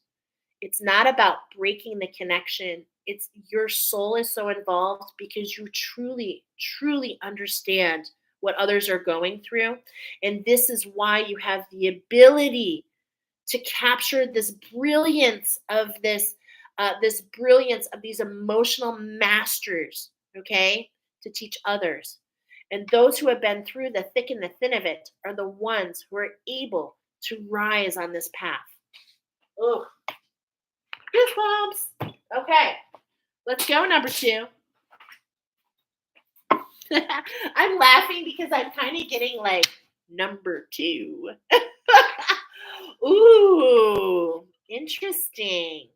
it's not about breaking the connection. It's your soul is so involved because you truly, truly understand what others are going through. And this is why you have the ability to capture this brilliance of this brilliance of these emotional masters, okay, to teach others. And those who have been through the thick and the thin of it are the ones who are able to rise on this path. Ugh. Goosebumps. Okay, let's go. Number 2. I'm laughing because I'm kind of getting like number 2. Ooh, interesting.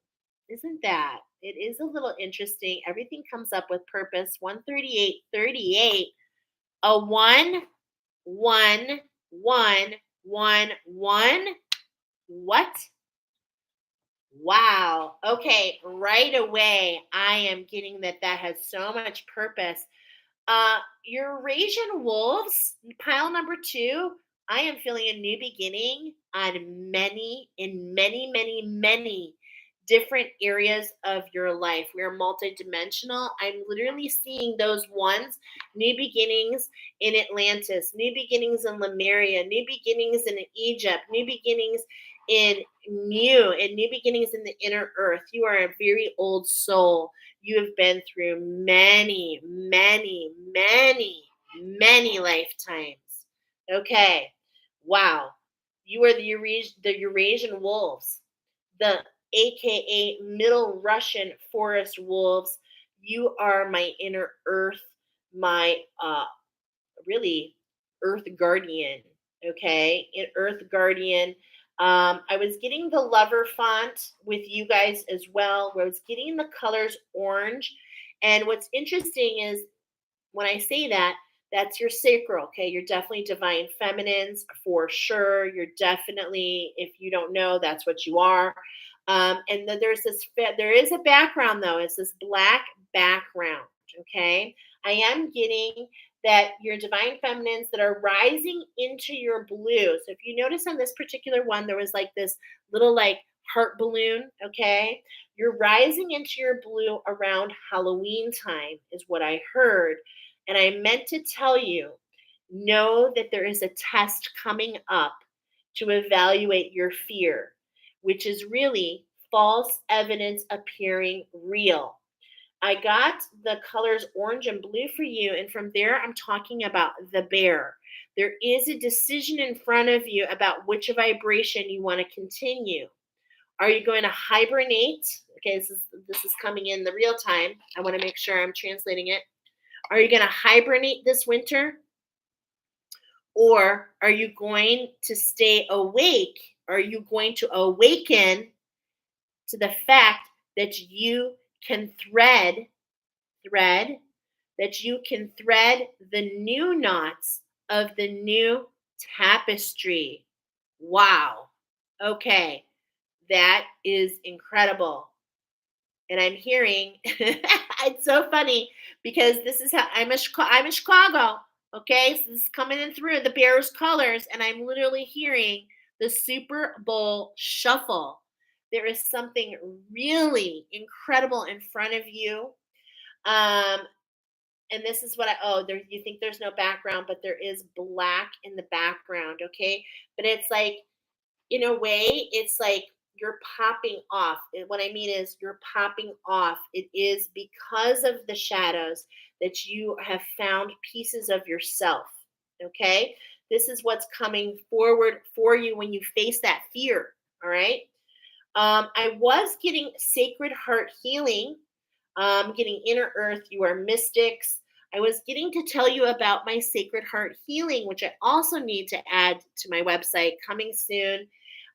Isn't that? It is a little interesting. Everything comes up with purpose. 13838. A 1, 1, 1, 1, 1. What? Wow. Okay, right away, I am getting that that has so much purpose. Eurasian wolves, pile number 2. I am feeling a new beginning on many, in many, many, many different areas of your life. We are multidimensional. I'm literally seeing those ones, new beginnings in Atlantis, new beginnings in Lemuria, new beginnings in Egypt, new beginnings in and new beginnings in the inner earth. You are a very old soul. You have been through many, many, many, many lifetimes. Okay. Wow. You are the Eurasian wolves, the AKA Middle Russian forest wolves. You are my inner earth, my really earth guardian. Okay, in earth guardian. I was getting the lover font with you guys as well, where I was getting the colors orange. And what's interesting is when I say that, that's your sacral. Okay, you're definitely divine feminines for sure. You're definitely, if you don't know, that's what you are. And then there is a background though. It's this black background. Okay, I am getting that your divine feminines that are rising into your blue. So if you notice on this particular one, there was like this little like heart balloon. Okay, you're rising into your blue around Halloween time, is what I heard. And I meant to tell you, know that there is a test coming up to evaluate your fear, which is really false evidence appearing real. I got the colors orange and blue for you. And from there, I'm talking about the bear. There is a decision in front of you about which vibration you want to continue. Are you going to hibernate? Okay, this is coming in the real time. I want to make sure I'm translating it. Are you going to hibernate this winter? Or are you going to stay awake? Are you going to awaken to the fact that you can thread, that you can thread the new knots of the new tapestry? Wow. Okay. That is incredible. And I'm hearing it's so funny because this is how I'm in Chicago. Okay, so this is coming in through the Bears colors, and I'm literally hearing the Super Bowl shuffle. There is something really incredible in front of you. Um, and this is what there you think there's no background, but there is black in the background, okay? But it's like in a way, it's like you're popping off. And what I mean is you're popping off. It is because of the shadows that you have found pieces of yourself. Okay. This is what's coming forward for you when you face that fear. All right. I was getting sacred heart healing, getting inner earth. You are mystics. I was getting to tell you about my sacred heart healing, which I also need to add to my website coming soon.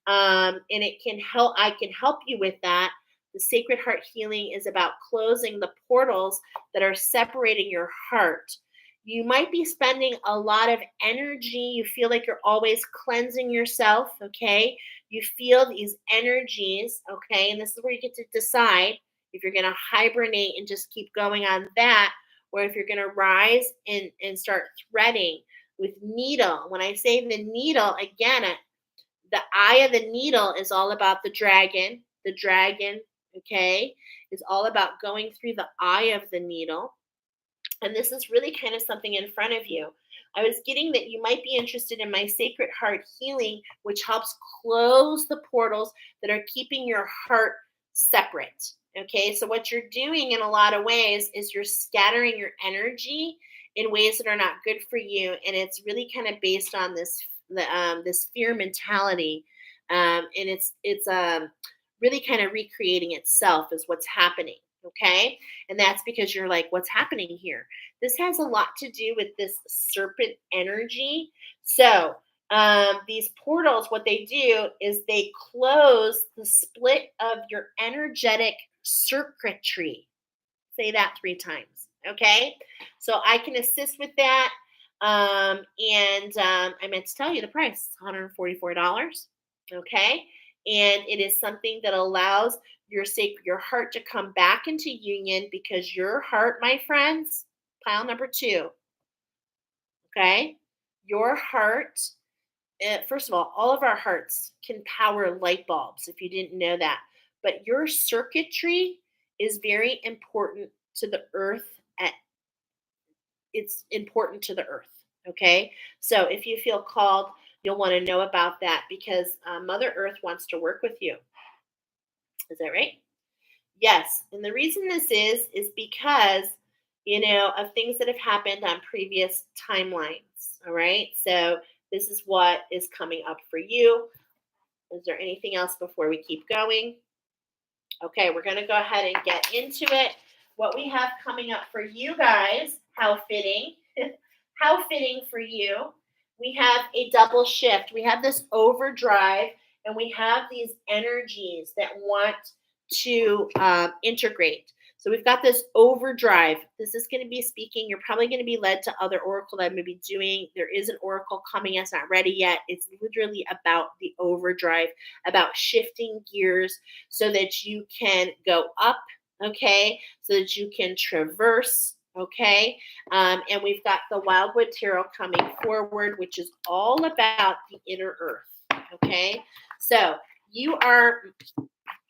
And it can help. I can help you with that. The sacred heart healing is about closing the portals that are separating your heart. You might be spending a lot of energy. You feel like you're always cleansing yourself. Okay, you feel these energies. Okay, and this is where you get to decide if you're going to hibernate and just keep going on that, or if you're going to rise and start threading with needle. When I say the needle, again, the eye of the needle is all about the dragon. The dragon, okay, is all about going through the eye of the needle. And this is really kind of something in front of you. I was getting that you might be interested in my sacred heart healing, which helps close the portals that are keeping your heart separate. Okay, so what you're doing in a lot of ways is you're scattering your energy in ways that are not good for you, and it's really kind of based on this fear mentality, and it's really kind of recreating itself is what's happening. Okay, and that's because you're like, what's happening here? This has a lot to do with this serpent energy. So, these portals, what they do is they close the split of your energetic circuitry. Say that 3 times. Okay. So I can assist with that. And I meant to tell you the price, it's $144. Okay. And it is something that allows your heart to come back into union because your heart, my friends, pile number 2. Okay. Your heart, first of all of our hearts can power light bulbs if you didn't know that. but your circuitry is very important to the earth. At, it's important to the earth. Okay. So if you feel called, you'll want to know about that because Mother Earth wants to work with you. Is that right? Yes, and the reason this is because, of things that have happened on previous timelines. All right, so this is what is coming up for you. Is there anything else before we keep going? Okay, we're going to go ahead and get into it. What we have coming up for you guys, how fitting, how fitting for you. We have a double shift. We have this overdrive, and we have these energies that want to integrate. So we've got this overdrive. This is going to be speaking. You're probably going to be led to other oracle that I may be doing. There is an oracle coming. It's not ready yet. It's literally about the overdrive, about shifting gears so that you can go up, okay, so that you can traverse, okay. And we've got the Wildwood Tarot coming forward, which is all about the inner earth, okay. So you are,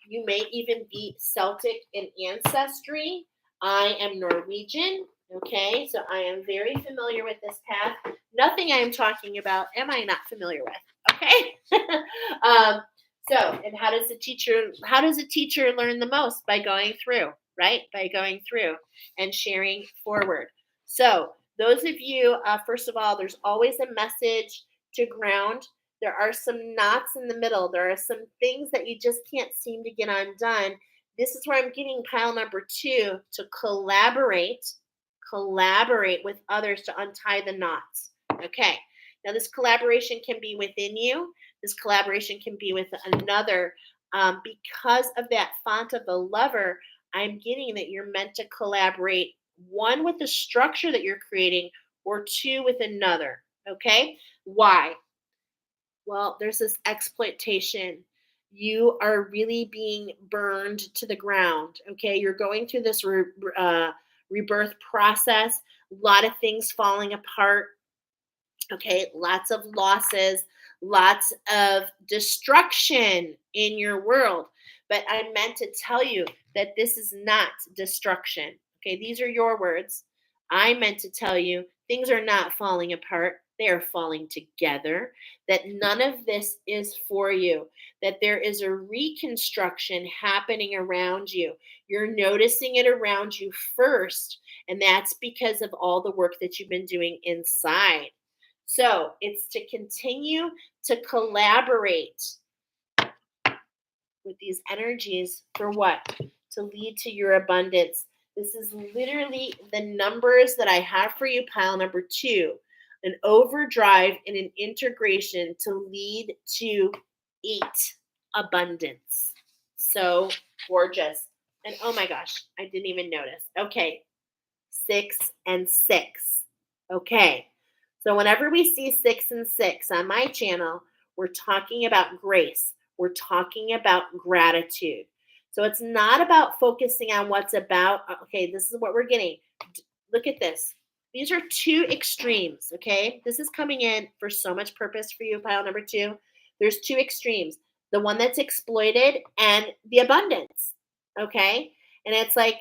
you may even be Celtic in ancestry. I am Norwegian, okay, so I am very familiar with this path. Nothing I am talking about am I not familiar with, okay. um, so, and how does a teacher learn the most? By going through, right? By going through and sharing forward. So, those of you, first of all, there's always a message to ground. There are some knots in the middle. There are some things that you just can't seem to get undone. This is where I'm getting pile number 2 to collaborate with others to untie the knots. Okay. Now, this collaboration can be within you. This collaboration can be with another. Because of that font of the lover, I'm getting that you're meant to collaborate, one, with the structure that you're creating, or two, with another. Okay. Why? Well, there's this exploitation. You are really being burned to the ground. Okay. You're going through this rebirth process, a lot of things falling apart. Okay, lots of losses, lots of destruction in your world. But I meant to tell you that this is not destruction. Okay, these are your words. I meant to tell you things are not falling apart, they are falling together. That none of this is for you, that there is a reconstruction happening around you. You're noticing it around you first, and that's because of all the work that you've been doing inside. So it's to continue to collaborate with these energies for what? To lead to your abundance. This is literally the numbers that I have for you, pile number 2. An overdrive and an integration to lead to 8 abundance. So gorgeous. And oh my gosh, I didn't even notice. Okay, 6 and 6. Okay. So whenever we see 6 and 6 on my channel, we're talking about grace. We're talking about gratitude. So it's not about focusing on what's about, okay, this is what we're getting. Look at this. These are 2 extremes, okay? This is coming in for so much purpose for you, pile number 2. There's 2 extremes. The one that's exploited and the abundance, okay? And it's like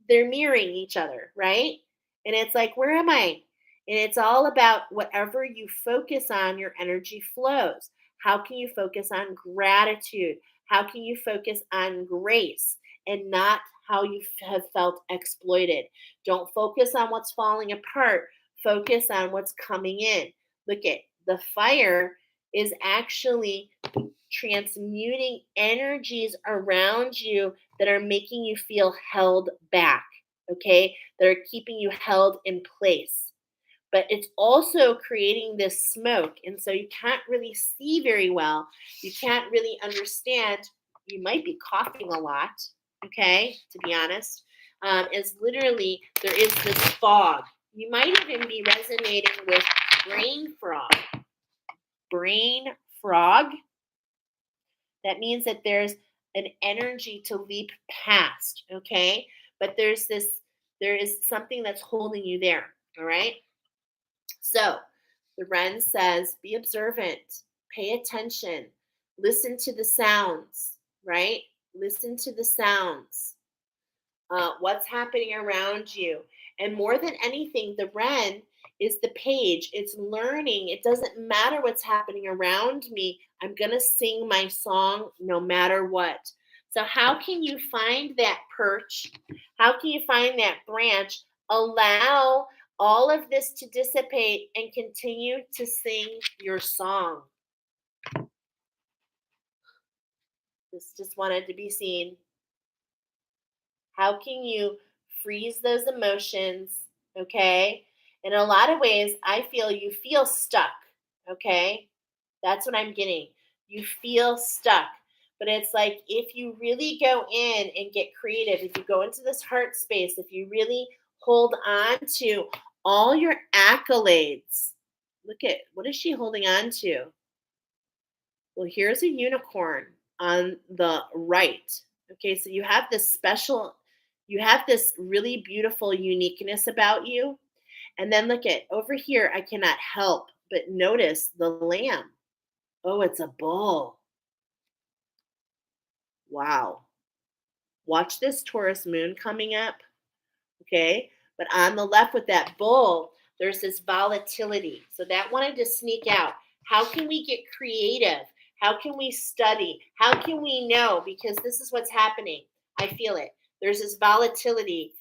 they're mirroring each other, right? And it's like, where am I? And it's all about whatever you focus on, your energy flows. How can you focus on gratitude? How can you focus on grace and not how you have felt exploited? Don't focus on what's falling apart. Focus on what's coming in. Look at the fire is actually transmuting energies around you that are making you feel held back, okay? That are keeping you held in place. But it's also creating this smoke. And so you can't really see very well. You can't really understand. You might be coughing a lot, okay? To be honest, is literally there is this fog. You might even be resonating with brain frog. Brain frog. That means that there's an energy to leap past, okay? But there is something that's holding you there, all right? So the Wren says, be observant, pay attention, listen to the sounds, right? Listen to the sounds. What's happening around you. And more than anything, the Ren is the page. It's learning. It doesn't matter what's happening around me. I'm going to sing my song no matter what. So, how can you find that perch? How can you find that branch? Allow all of this to dissipate and continue to sing your song. This just wanted to be seen. How can you freeze those emotions? Okay. In a lot of ways, I feel you feel stuck. Okay. That's what I'm getting. You feel stuck. But it's like if you really go in and get creative, if you go into this heart space, if you really hold on to all your accolades, look at what is she holding on to? Well, here's a unicorn on the right. Okay, so you have this really beautiful uniqueness about you. And then look at over here, I cannot help but notice the lamb. Oh, it's a bull. Wow. Watch this Taurus moon coming up. Okay. But on the left with that bull, there's this volatility. So that wanted to sneak out. How can we get creative? How can we study? How can we know? Because this is what's happening. I feel it. There's this volatility.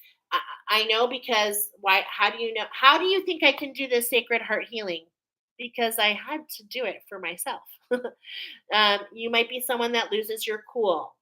I know because why? How do you know? How do you think I can do this sacred heart healing? Because I had to do it for myself. You might be someone that loses your cool.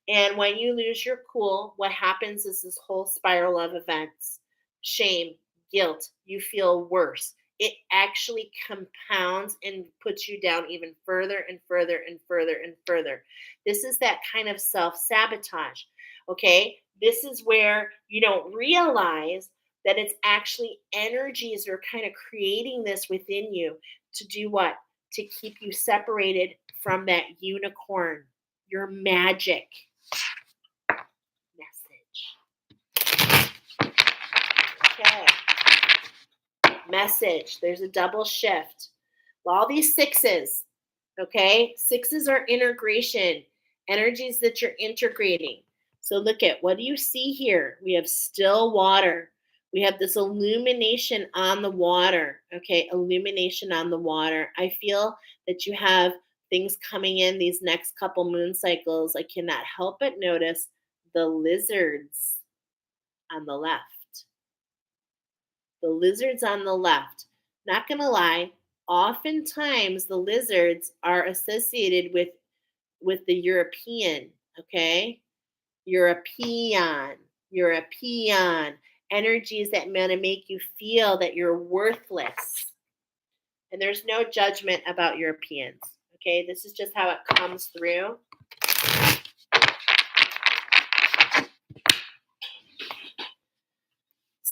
And when you lose your cool, what happens is this whole spiral of events shame, guilt, you feel worse. It actually compounds and puts you down even further and further and further and further. This is that kind of self sabotage. Okay. This is where you don't realize that it's actually energies that are kind of creating this within you to do what? To keep you separated from that unicorn, your magic message. Okay. Message. There's a double shift. All these sixes, okay? Sixes are integration, energies that you're integrating. So look at what do you see here? We have still water. We have this illumination on the water, okay? Illumination on the water. I feel that you have things coming in these next couple moon cycles. I cannot help but notice the lizards on the left. The lizards on the left. Not going to lie, oftentimes the lizards are associated with the European, okay? European energies that going to make you feel that you're worthless. And there's no judgment about Europeans, okay? This is just how it comes through.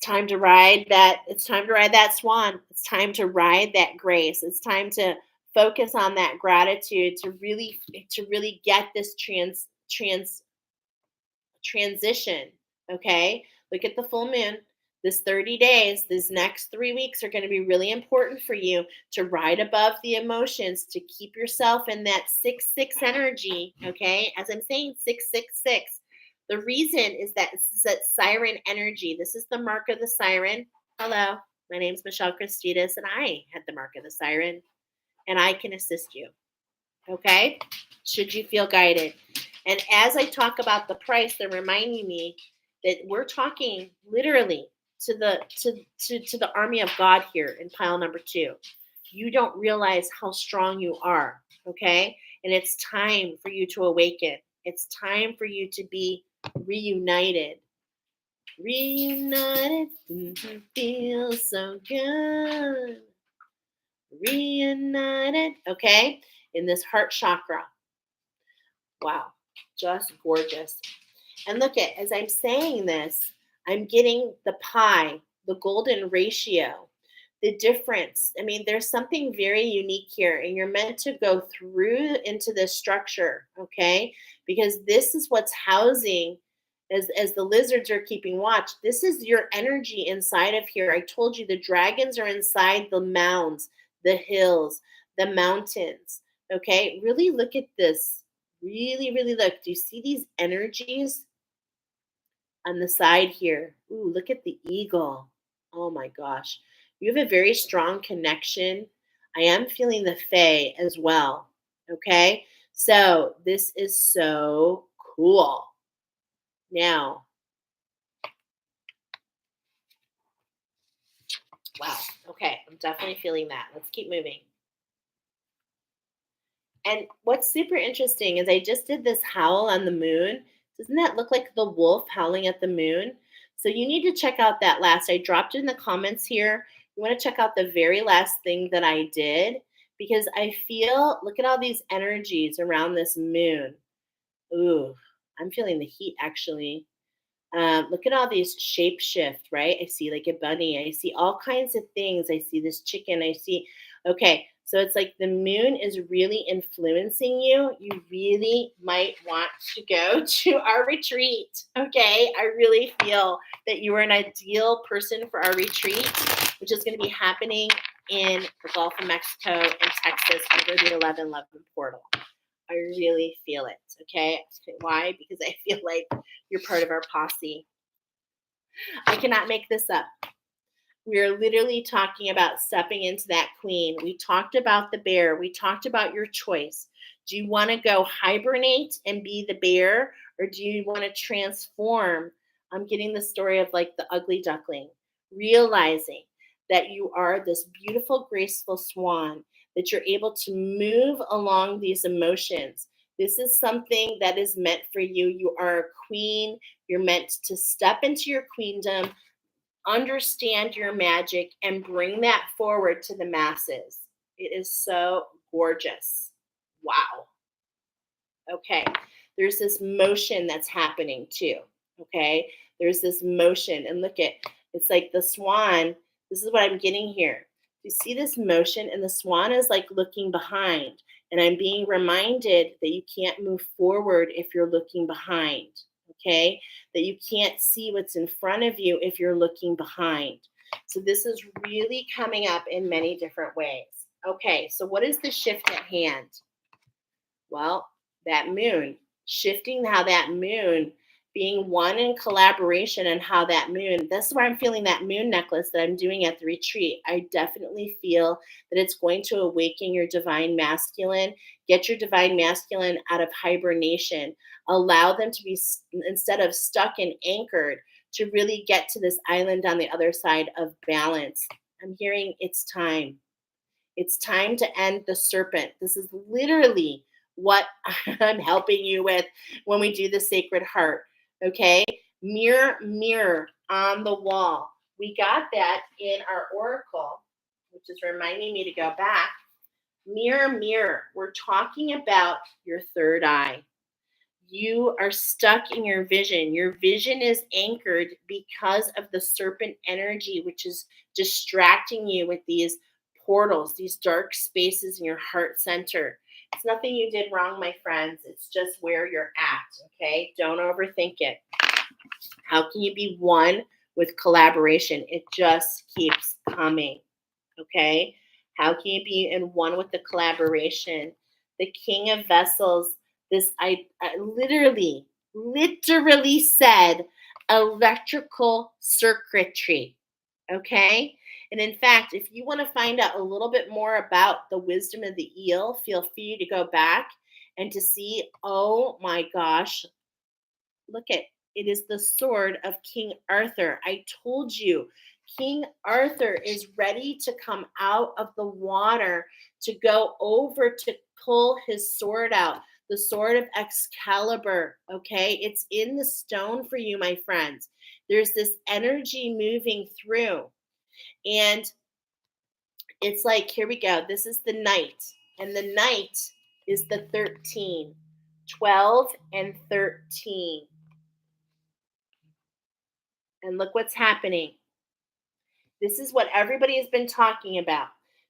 Time to ride that it's time to ride that swan. It's time to ride that grace. It's time to focus on that gratitude to really get this transition. Okay, look at the full moon. This 30 days, these next 3 weeks are going to be really important for you to ride above the emotions, to keep yourself in that 6-6 energy. Okay, as I'm saying, 666. The reason is that this is that siren energy. This is the mark of the siren. Hello, my name's Michelle Christides, and I had the mark of the siren, and I can assist you. Okay, should you feel guided. And as I talk about the price, they're reminding me that we're talking literally to the army of God here in pile number 2. You don't realize how strong you are, okay? And it's time for you to awaken. It's time for you to be reunited. Reunited, feels so good. Reunited, okay? In this heart chakra. Wow, just gorgeous. And look at, as I'm saying this, I'm getting the pi, the golden ratio, the difference. I mean, there's something very unique here, and you're meant to go through into this structure, okay? Because this is what's housing, as the lizards are keeping watch, this is your energy inside of here. I told you the dragons are inside the mounds, the hills, the mountains, okay? Really look at this Really, really look. Do you see these energies on the side here? Ooh, look at the eagle. Oh my gosh. You have a very strong connection. I am feeling the fae as well. Okay. So this is so cool. Now, wow. Okay. I'm definitely feeling that. Let's keep moving. And what's super interesting is I just did this howl on the moon. Doesn't that look like the wolf howling at the moon? So you need to check out that last. I dropped it in the comments here. You want to check out the very last thing that I did because I feel, look at all these energies around this moon. Ooh, I'm feeling the heat actually. Look at all these shape shift, right? I see like a bunny. I see all kinds of things. I see this chicken. I see, okay, so it's like the moon is really influencing you. You really might want to go to our retreat. Okay, I really feel that you are an ideal person for our retreat, which is going to be happening in the Gulf of Mexico and Texas under the 1111 portal. I really feel it. Okay. Why? Because I feel like you're part of our posse. I cannot make this up. We are literally talking about stepping into that queen. We talked about the bear. We talked about your choice. Do you want to go hibernate and be the bear, or do you want to transform? I'm getting the story of like the ugly duckling, realizing that you are this beautiful, graceful swan, that you're able to move along these emotions. This is something that is meant for you. You are a queen. You're meant to step into your queendom, understand your magic, and bring that forward to the masses. It is so gorgeous. Wow. Okay. There's this motion that's happening too. Okay. There's this motion. And look at it's like the swan. This is what I'm getting here. You see this motion, and the swan is like looking behind. And I'm being reminded that you can't move forward if you're looking behind. Okay. That you can't see what's in front of you if you're looking behind. So this is really coming up in many different ways. Okay. So what is the shift at hand? Well, that moon, shifting how that moon, being one in collaboration, and how that moon, that's why I'm feeling that moon necklace that I'm doing at the retreat. I definitely feel that it's going to awaken your divine masculine, get your divine masculine out of hibernation, allow them to be, instead of stuck and anchored, to really get to this island on the other side of balance. I'm hearing it's time. It's time to end the serpent. This is literally what I'm helping you with when we do the Sacred Heart. Okay? Mirror, mirror on the wall. We got that in our oracle, which is reminding me to go back. Mirror, mirror. We're talking about your third eye. You are stuck in your vision. Your vision is anchored because of the serpent energy, which is distracting you with these portals, these dark spaces in your heart center. It's nothing you did wrong, my friends. It's just where you're at. Okay. Don't overthink it. How can you be one with collaboration? It just keeps coming. Okay. How can you be in one with the collaboration? The King of Vessels, this, I literally said electrical circuitry. Okay. And in fact, if you want to find out a little bit more about the wisdom of the eel, feel free to go back and to see, oh my gosh, look at it is the sword of King Arthur. I told you, King Arthur is ready to come out of the water to go over to pull his sword out, the sword of Excalibur. Okay, it's in the stone for you, my friends. There's this energy moving through, and it's like, here we go. This is the night, and the night is the 13, 12, and 13. And look what's happening. This is what everybody has been talking about.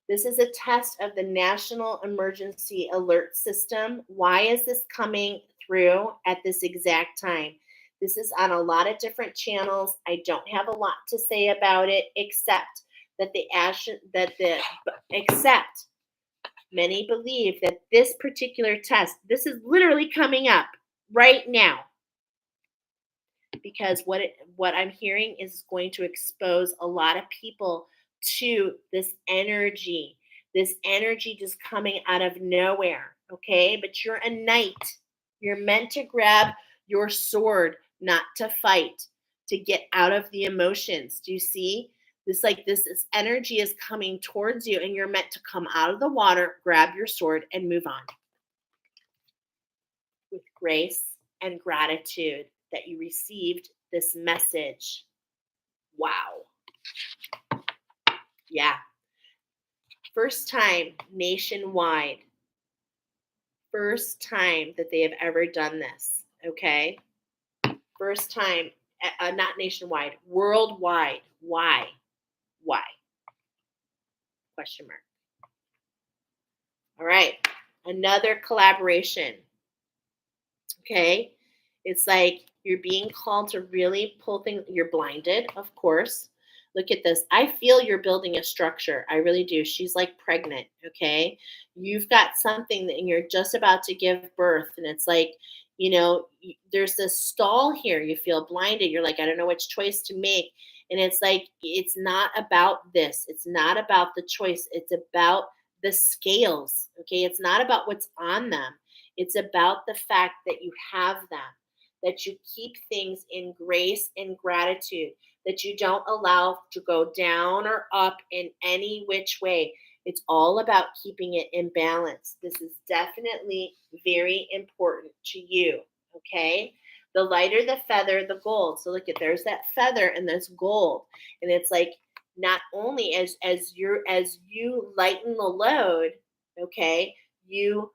This is a test of the National Emergency Alert System. Why is this coming through at this exact time? This is on a lot of different channels. I don't have a lot to say about it except that except Many believe that this particular test, this is literally coming up right now, because what I'm hearing is going to expose a lot of people to this energy just coming out of nowhere, okay? But you're a knight. You're meant to grab your sword, not to fight, to get out of the emotions. Do you see? This energy is coming towards you, and you're meant to come out of the water, grab your sword, and move on with grace and gratitude that you received this message. Wow. Yeah. First time nationwide. First time that they have ever done this. Okay. First time, not nationwide, worldwide. Why? Why? Question mark. All right. Another collaboration. Okay. It's like you're being called to really pull things. You're blinded, of course. Look at this. I feel you're building a structure. I really do. She's like pregnant. Okay. You've got something that you're just about to give birth. And it's like, there's this stall here. You feel blinded. You're like, I don't know which choice to make. And it's like, it's not about this. It's not about the choice. It's about the scales. Okay. It's not about what's on them. It's about the fact that you have them, that you keep things in grace and gratitude, that you don't allow to go down or up in any which way. It's all about keeping it in balance. This is definitely very important to you, okay? The lighter the feather, the gold. So look at, there's that feather and there's gold. And it's like, not only as you lighten the load, okay, you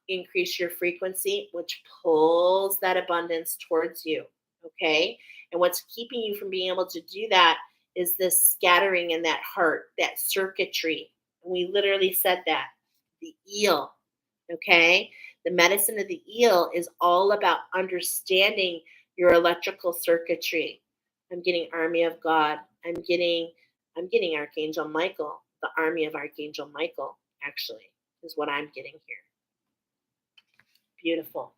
increase your frequency, which pulls that abundance towards you. Okay. And what's keeping you from being able to do that is this scattering in that heart, that circuitry. And we literally said that. The eel. Okay. The medicine of the eel is all about understanding your electrical circuitry. I'm getting Army of God. I'm getting Archangel Michael. The Army of Archangel Michael, actually, is what I'm getting here. Beautiful.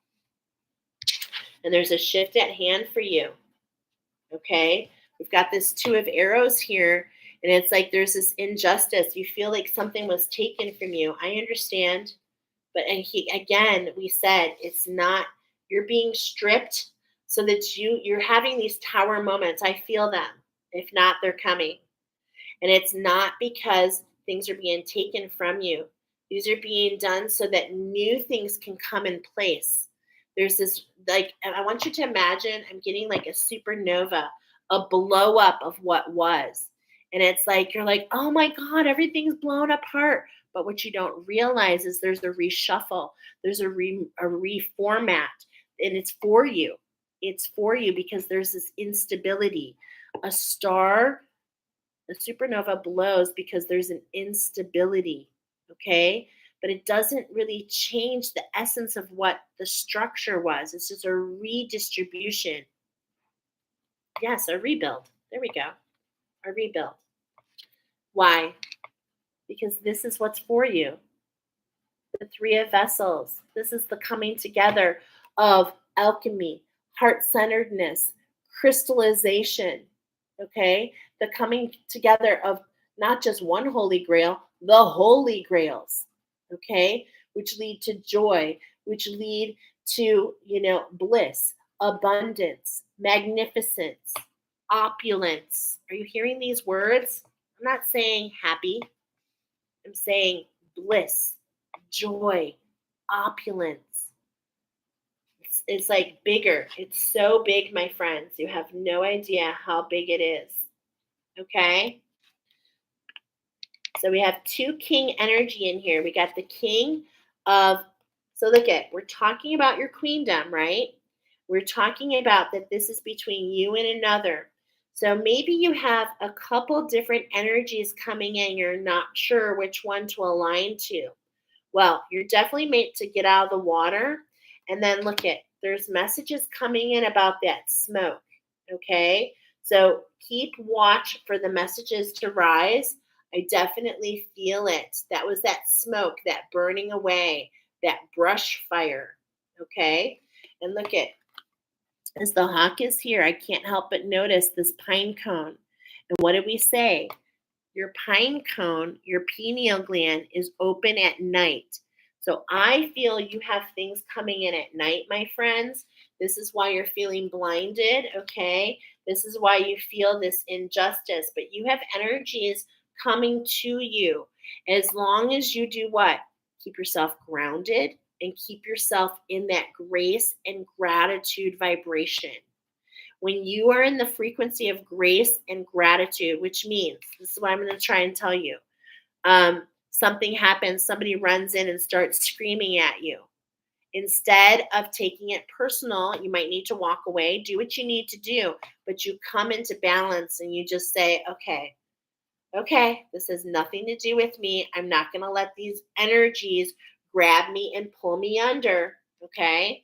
And there's a shift at hand for you. Okay. We've got this 2 of arrows here. And it's like there's this injustice. You feel like something was taken from you. I understand. But again, we said it's not, you're being stripped so that you're having these tower moments. I feel them. If not, they're coming. And it's not because things are being taken from you. These are being done so that new things can come in place. There's this, like, I want you to imagine, I'm getting like a supernova, a blow up of what was. And it's like, you're like, oh my God, everything's blown apart. But what you don't realize is there's a reshuffle, there's a reformat, and it's for you. It's for you because there's this instability. A star, a supernova blows because there's an instability, okay? But it doesn't really change the essence of what the structure was. It's just a redistribution. Yes, a rebuild. There we go. A rebuild. Why? Because this is what's for you. The 3 of vessels. This is the coming together of alchemy, heart-centeredness, crystallization, okay? The coming together of not just one holy grail, the holy grails, okay? Which lead to joy, which lead to, bliss, abundance, magnificence, opulence. Are you hearing these words? I'm not saying happy. I'm saying bliss, joy, opulence. It's like bigger. It's so big, my friends. You have no idea how big it is. Okay? So we have 2 king energy in here. We got the king of, so look at, we're talking about your queendom, right? We're talking about that this is between you and another. So maybe you have a couple different energies coming in. You're not sure which one to align to. Well, you're definitely meant to get out of the water. And then look at, there's messages coming in about that smoke. Okay. So keep watch for the messages to rise. I definitely feel it. That was that smoke, that burning away, that brush fire. Okay. And look at, as the hawk is here, I can't help but notice this pine cone. And what did we say? Your pine cone, your pineal gland is open at night. So I feel you have things coming in at night, my friends. This is why you're feeling blinded, okay? This is why you feel this injustice, but you have energies coming to you. As long as you do what? Keep yourself grounded and keep yourself in that grace and gratitude vibration. When you are in the frequency of grace and gratitude, which means, this is what I'm going to try and tell you. Something happens, somebody runs in and starts screaming at you. Instead of taking it personal, you might need to walk away, do what you need to do, but you come into balance and you just say, okay, this has nothing to do with me. I'm not going to let these energies grab me and pull me under, okay?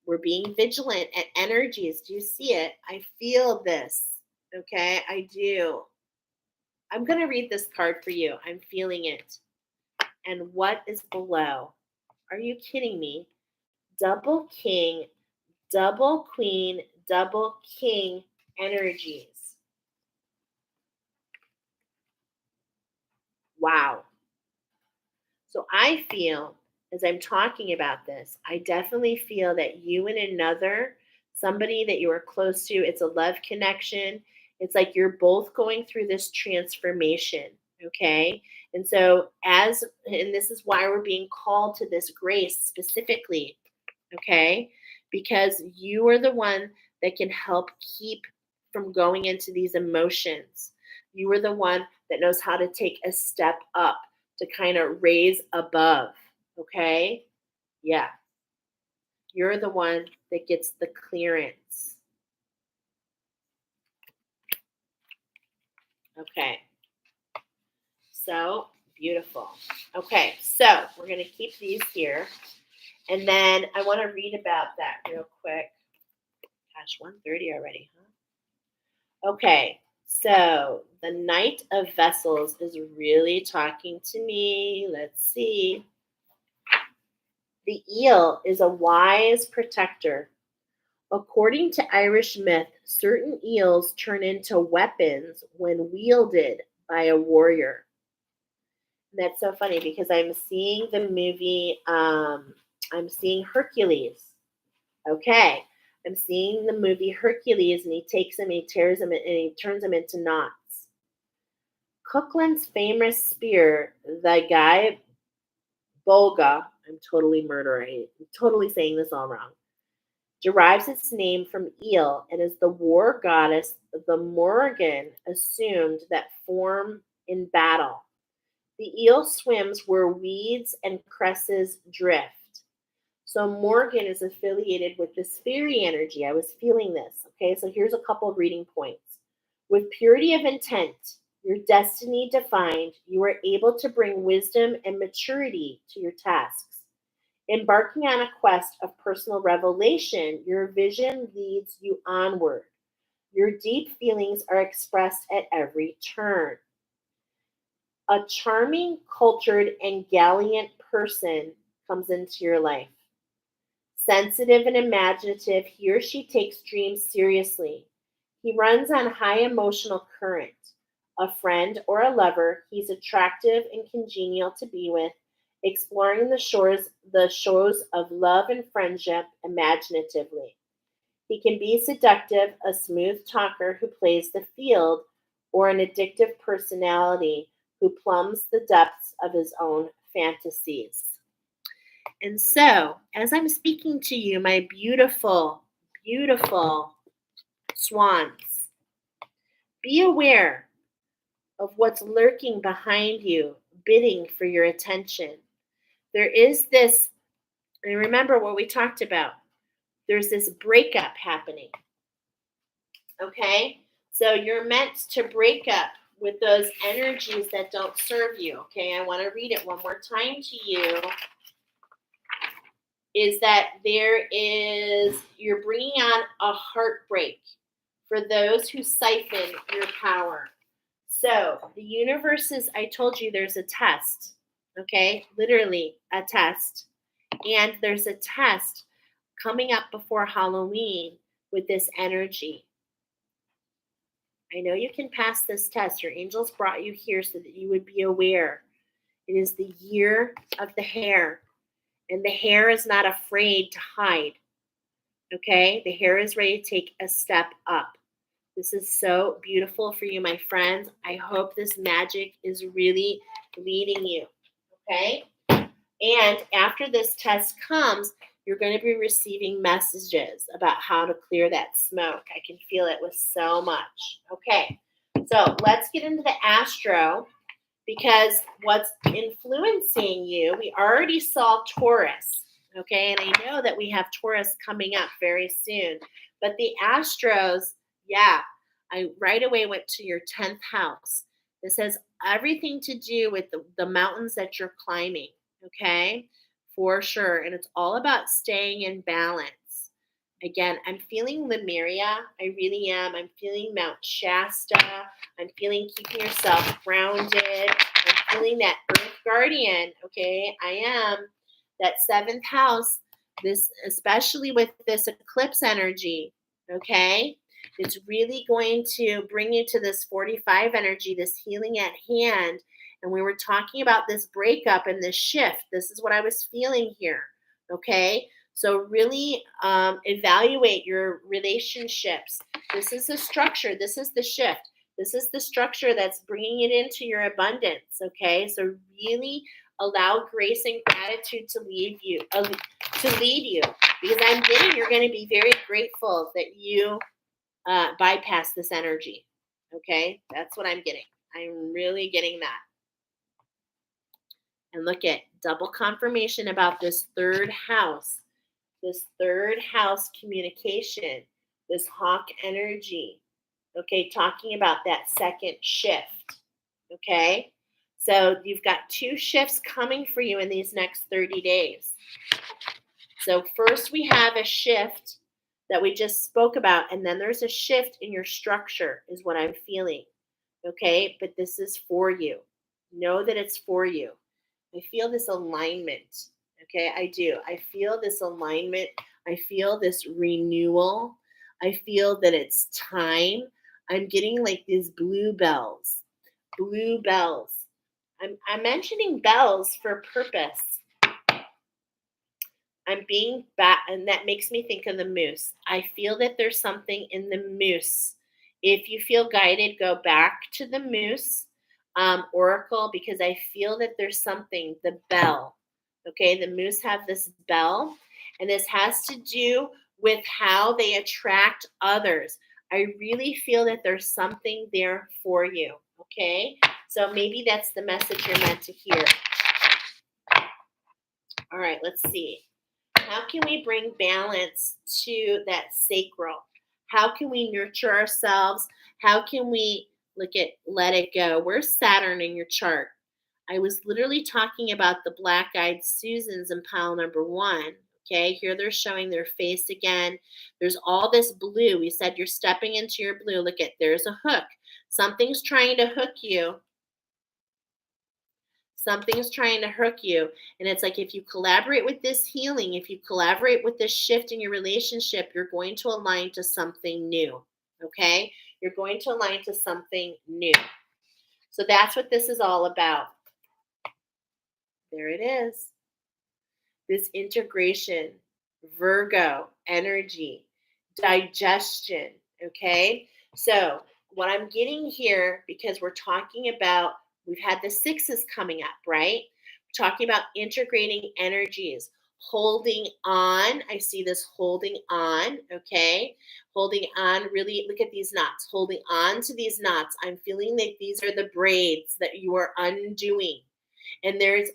We're being vigilant at energies. Do you see it? I feel this. Okay, I do. I'm going to read this card for you. I'm feeling it. And what is below? Are you kidding me? Double king, double queen, double king energies. Wow. So I feel, as I'm talking about this, I definitely feel that you and another, somebody that you are close to, it's a love connection. It's like you're both going through this transformation, okay? And so, and this is why we're being called to this grace specifically, okay? Because you are the one that can help keep from going into these emotions. You are the one that knows how to take a step up to kind of raise above, okay? Yeah, you're the one that gets the clearance. Okay, so beautiful. Okay, so we're going to keep these here. And then I want to read about that real quick. Gosh, 1:30 already, huh? Okay, so the Knight of Vessels is really talking to me. Let's see. The eel is a wise protector. According to Irish myth, certain eels turn into weapons when wielded by a warrior. And that's so funny because I'm seeing the movie, I'm seeing Hercules. Okay. I'm seeing the movie Hercules, and he takes him, he tears him, and he turns him into knots. Cookland's famous spear, the Guy Bolga, I'm totally murdering, I'm totally saying this all wrong, derives its name from eel and is the war goddess the Morrigan assumed that form in battle. The eel swims where weeds and cresses drift. So Morgan is affiliated with this fairy energy. I was feeling this. Okay, so here's a couple of reading points. With purity of intent, your destiny defined, you are able to bring wisdom and maturity to your tasks. Embarking on a quest of personal revelation, your vision leads you onward. Your deep feelings are expressed at every turn. A charming, cultured, and gallant person comes into your life. Sensitive and imaginative, he or she takes dreams seriously. He runs on high emotional current. A friend or a lover, he's attractive and congenial to be with, exploring the shores of love and friendship imaginatively. He can be seductive, a smooth talker who plays the field, or an addictive personality who plumbs the depths of his own fantasies. And so, as I'm speaking to you, my beautiful, beautiful swans, be aware of what's lurking behind you, bidding for your attention. There is this, and remember what we talked about, there's this breakup happening. Okay? So you're meant to break up with those energies that don't serve you. Okay? I want to read it one more time to you. Is that you're bringing on a heartbreak for those who siphon your power. So the universe is, I told you there's a test, okay? Literally a test. And there's a test coming up before Halloween with this energy. I know you can pass this test. Your angels brought you here so that you would be aware. It is the year of the hare, and the hare is not afraid to hide, okay? The hare is ready to take a step up. This is so beautiful for you, my friends. I hope this magic is really leading you, okay? And after this test comes, you're going to be receiving messages about how to clear that smoke. I can feel it with so much. Okay, so let's get into the astro, because what's influencing you, we already saw Taurus, okay? And I know that we have Taurus coming up very soon. But the astros, yeah, I right away went to your 10th house. This has everything to do with the mountains that you're climbing, okay? For sure. And it's all about staying in balance. Again, I'm feeling Lemuria. I really am. I'm feeling Mount Shasta. I'm feeling keeping yourself grounded. I'm feeling that Earth Guardian. Okay, I am. That 7th house, this, especially with this eclipse energy, okay? It's really going to bring you to this 45 energy, this healing at hand. And we were talking about this breakup and this shift. This is what I was feeling here, okay? So really evaluate your relationships. This is the structure. This is the shift. This is the structure that's bringing it into your abundance, okay? So really allow grace and gratitude to lead you, because I'm getting you're going to be very grateful that you bypass this energy, okay? That's what I'm getting. I'm really getting that. And look at double confirmation about this 3rd house. This 3rd house communication, this hawk energy, okay, talking about that second shift, okay? So you've got 2 shifts coming for you in these next 30 days. So first we have a shift that we just spoke about, and then there's a shift in your structure is what I'm feeling, okay? But this is for you. Know that it's for you. I feel this alignment. Okay, I do. I feel this alignment. I feel this renewal. I feel that it's time. I'm getting like these blue bells. Blue bells. I'm mentioning bells for purpose. I'm being back, and that makes me think of the moose. I feel that there's something in the moose. If you feel guided, go back to the moose oracle, because I feel that there's something, the bell. Okay, the moose have this bell, and this has to do with how they attract others. I really feel that there's something there for you. Okay, so maybe that's the message you're meant to hear. All right, let's see. How can we bring balance to that sacral? How can we nurture ourselves? How can we let it go? Where's Saturn in your chart? I was literally talking about the black-eyed Susans in pile number 1. Okay, here they're showing their face again. There's all this blue. We said you're stepping into your blue. Look at, there's a hook. Something's trying to hook you. Something's trying to hook you. And it's like if you collaborate with this healing, if you collaborate with this shift in your relationship, you're going to align to something new. Okay? You're going to align to something new. So that's what this is all about. There it is. This integration, Virgo energy, digestion. Okay? So what I'm getting here, because we're talking about, we've had the 6s coming up, right? We're talking about integrating energies, holding on. I see this holding on, okay? Holding on, really look at these knots, holding on to these knots. I'm feeling that these are the braids that you are undoing. And there's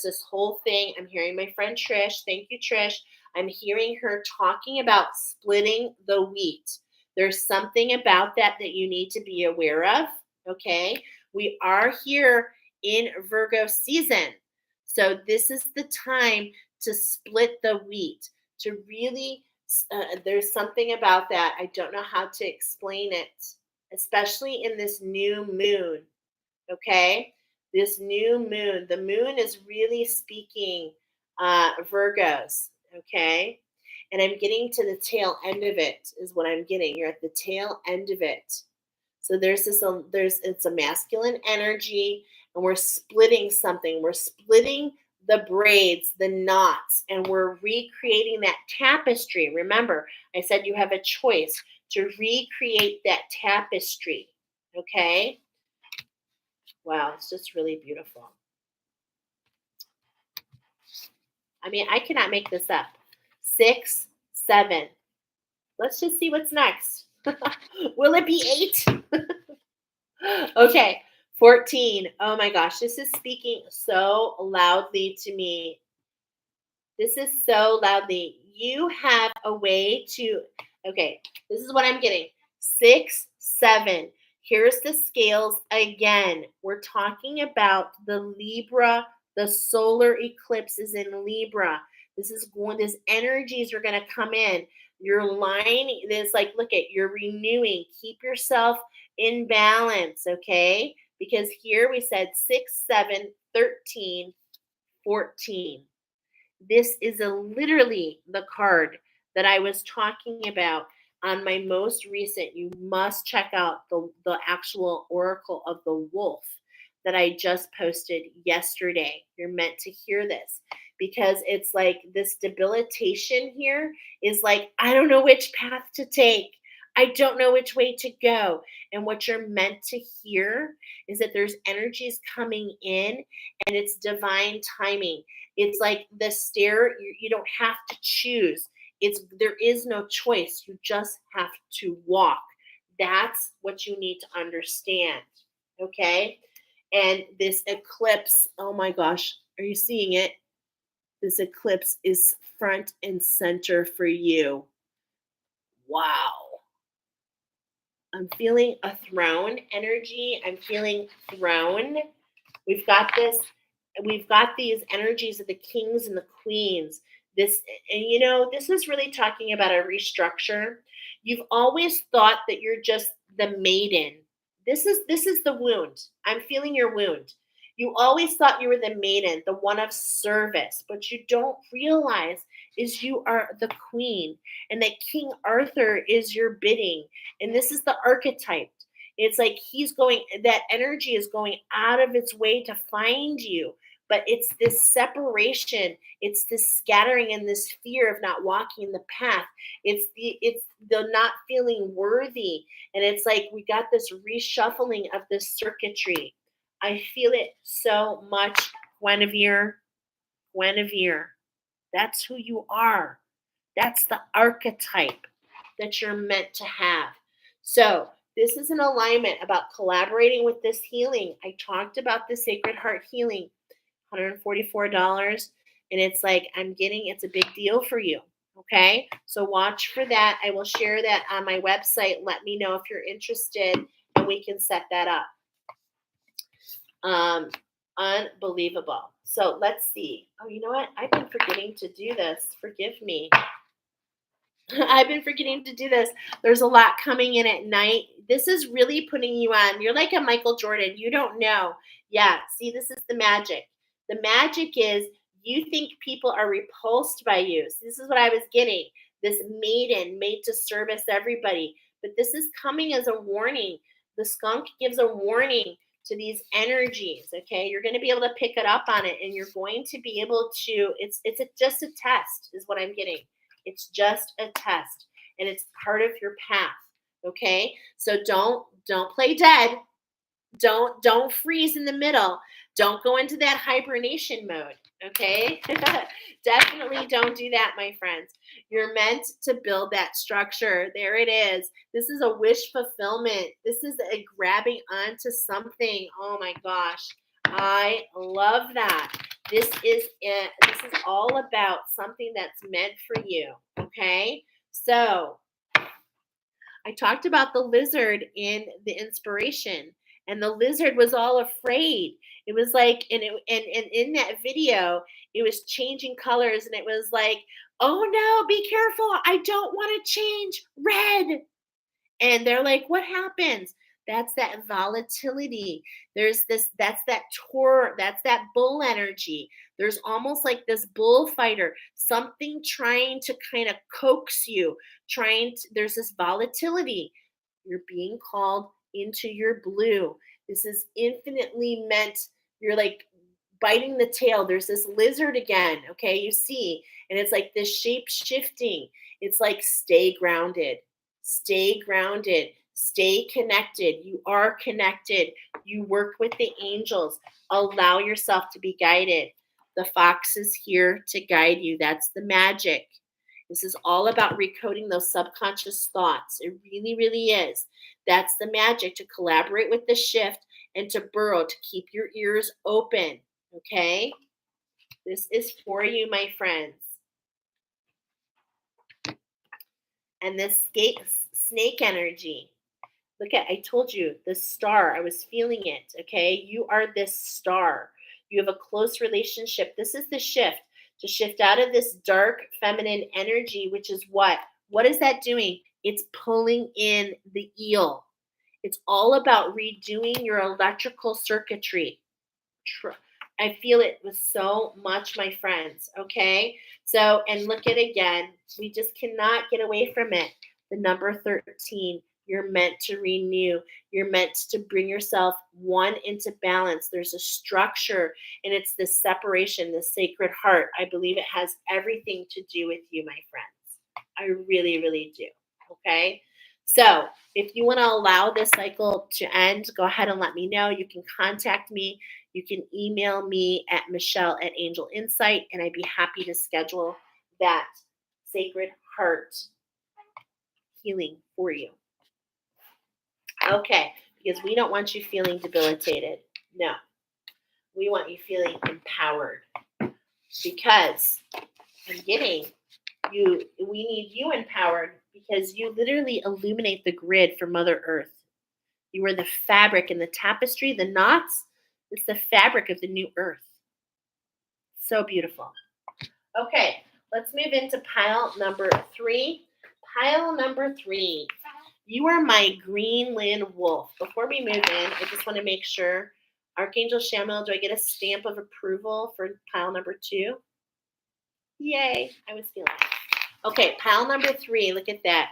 this whole thing. I'm hearing my friend Trish. Thank you, Trish. I'm hearing her talking about splitting the wheat. There's something about that you need to be aware of. Okay. We are here in Virgo season. So this is the time to split the wheat, to really, there's something about that. I don't know how to explain it. especially in this new moon. Okay, this new moon, the moon is really speaking Virgos. Okay, and I'm getting to the tail end of it, is what I'm getting. You're at the tail end of it. So there's this, it's a masculine energy, and we're splitting something. We're splitting the braids, the knots, and we're recreating that tapestry. Remember, I said you have a choice to recreate that tapestry. Okay. Wow, it's just really beautiful. I mean, I cannot make this up. 6, 7. Let's just see what's next. Will it be 8? Okay, 14. Oh my gosh, this is speaking so loudly to me. This is so loudly. You have a way to, okay, this is what I'm getting. 6, 7. Here's the scales again. We're talking about the Libra, the solar eclipse is in Libra. This energies are going to come in. You're lining this, like, look at, you're renewing. Keep yourself in balance, okay? Because here we said 6, 7, 13, 14. This is literally the card that I was talking about on my most recent. You must check out the actual Oracle of the Wolf that I just posted yesterday. You're meant to hear this because it's like this debilitation here is like, I don't know which path to take. I don't know which way to go. And what you're meant to hear is that there's energies coming in and it's divine timing. It's like the stair, you don't have to choose. There is no choice. You just have to walk. That's what you need to understand. Okay? And this eclipse, oh my gosh, are you seeing it? This eclipse is front and center for you. Wow. I'm feeling a throne energy. I'm feeling throne. We've got this, we've got these energies of the kings and the queens. This, and this is really talking about a restructure. You've always thought that you're just the maiden. This is the wound. I'm feeling your wound. You always thought you were the maiden, the one of service, but you don't realize is you are the queen and that King Arthur is your bidding. And this is the archetype. It's like that energy is going out of its way to find you. But it's this separation, it's this scattering and this fear of not walking the path. It's the not feeling worthy. And it's like we got this reshuffling of this circuitry. I feel it so much, Guinevere. Guinevere. That's who you are. That's the archetype that you're meant to have. So, this is an alignment about collaborating with this healing. I talked about the Sacred Heart healing, $144. And it's like, it's a big deal for you. Okay. So, watch for that. I will share that on my website. Let me know if you're interested and we can set that up. Unbelievable. So let's see. Oh, you know what? I've been forgetting to do this. Forgive me. I've been forgetting to do this. There's a lot coming in at night. This is really putting you on. You're like a Michael Jordan. You don't know. Yeah. See, this is the magic. The magic is you think people are repulsed by you. So this is what I was getting. This maiden made to service everybody. But this is coming as a warning. The skunk gives a warning to these energies. Okay, you're going to be able to pick it up on it, and you're going to be able to. Just a test, is what I'm getting. It's just a test, and it's part of your path. Okay, so don't play dead. Don't freeze in the middle. Don't go into that hibernation mode. Okay, definitely don't do that, my friends. You're meant to build that structure. There it is. This is a wish fulfillment. This is a grabbing onto something. Oh my gosh, I love that. This is it. This is all about something that's meant for you. Okay, so I talked about the lizard in the inspiration, and the lizard was all afraid. It was like, and in that video, it was changing colors, and it was like, oh no, be careful! I don't want to change red. And they're like, what happens? That's that volatility. There's this, that's that tor, that's that bull energy. There's almost like this bullfighter, something trying to kind of coax you, there's this volatility. You're being called into your blue. This is infinitely meant, you're like biting the tail. There's this lizard again, okay, you see, and it's like this shape shifting. It's like stay grounded, stay grounded, stay connected. You are connected. You work with the angels. Allow yourself to be guided. The fox is here to guide you. That's the magic. This is all about recoding those subconscious thoughts. It really, really is. That's the magic, to collaborate with the shift and to burrow, to keep your ears open. Okay? This is for you, my friends. And this snake energy. Look at, I told you, the star. I was feeling it. Okay? You are this star. You have a close relationship. This is the shift, to shift out of this dark feminine energy, which is what? What is that doing? It's pulling in the eel. It's all about redoing your electrical circuitry. I feel it with so much, my friends. Okay. So, and look at again, we just cannot get away from it. The number 13, you're meant to renew. You're meant to bring yourself one into balance. There's a structure, and it's this separation, the sacred heart. I believe it has everything to do with you, my friends. I really, really do. Okay. So, if you want to allow this cycle to end, go ahead and let me know. You can contact me. You can email me at Michelle@Angel Insight, and I'd be happy to schedule that sacred heart healing for you. Okay, because we don't want you feeling debilitated. No, we want you feeling empowered, because I'm getting you, we need you empowered, because you literally illuminate the grid for Mother Earth. You are the fabric and the tapestry, the knots. It's the fabric of the new earth. So beautiful. Okay, let's move into pile number 3. Pile number 3. You are my Greenland wolf. Before we move in, I just want to make sure, Archangel Shamuel, do I get a stamp of approval for pile number 2? Yay, I was feeling it. Okay, pile number 3, look at that.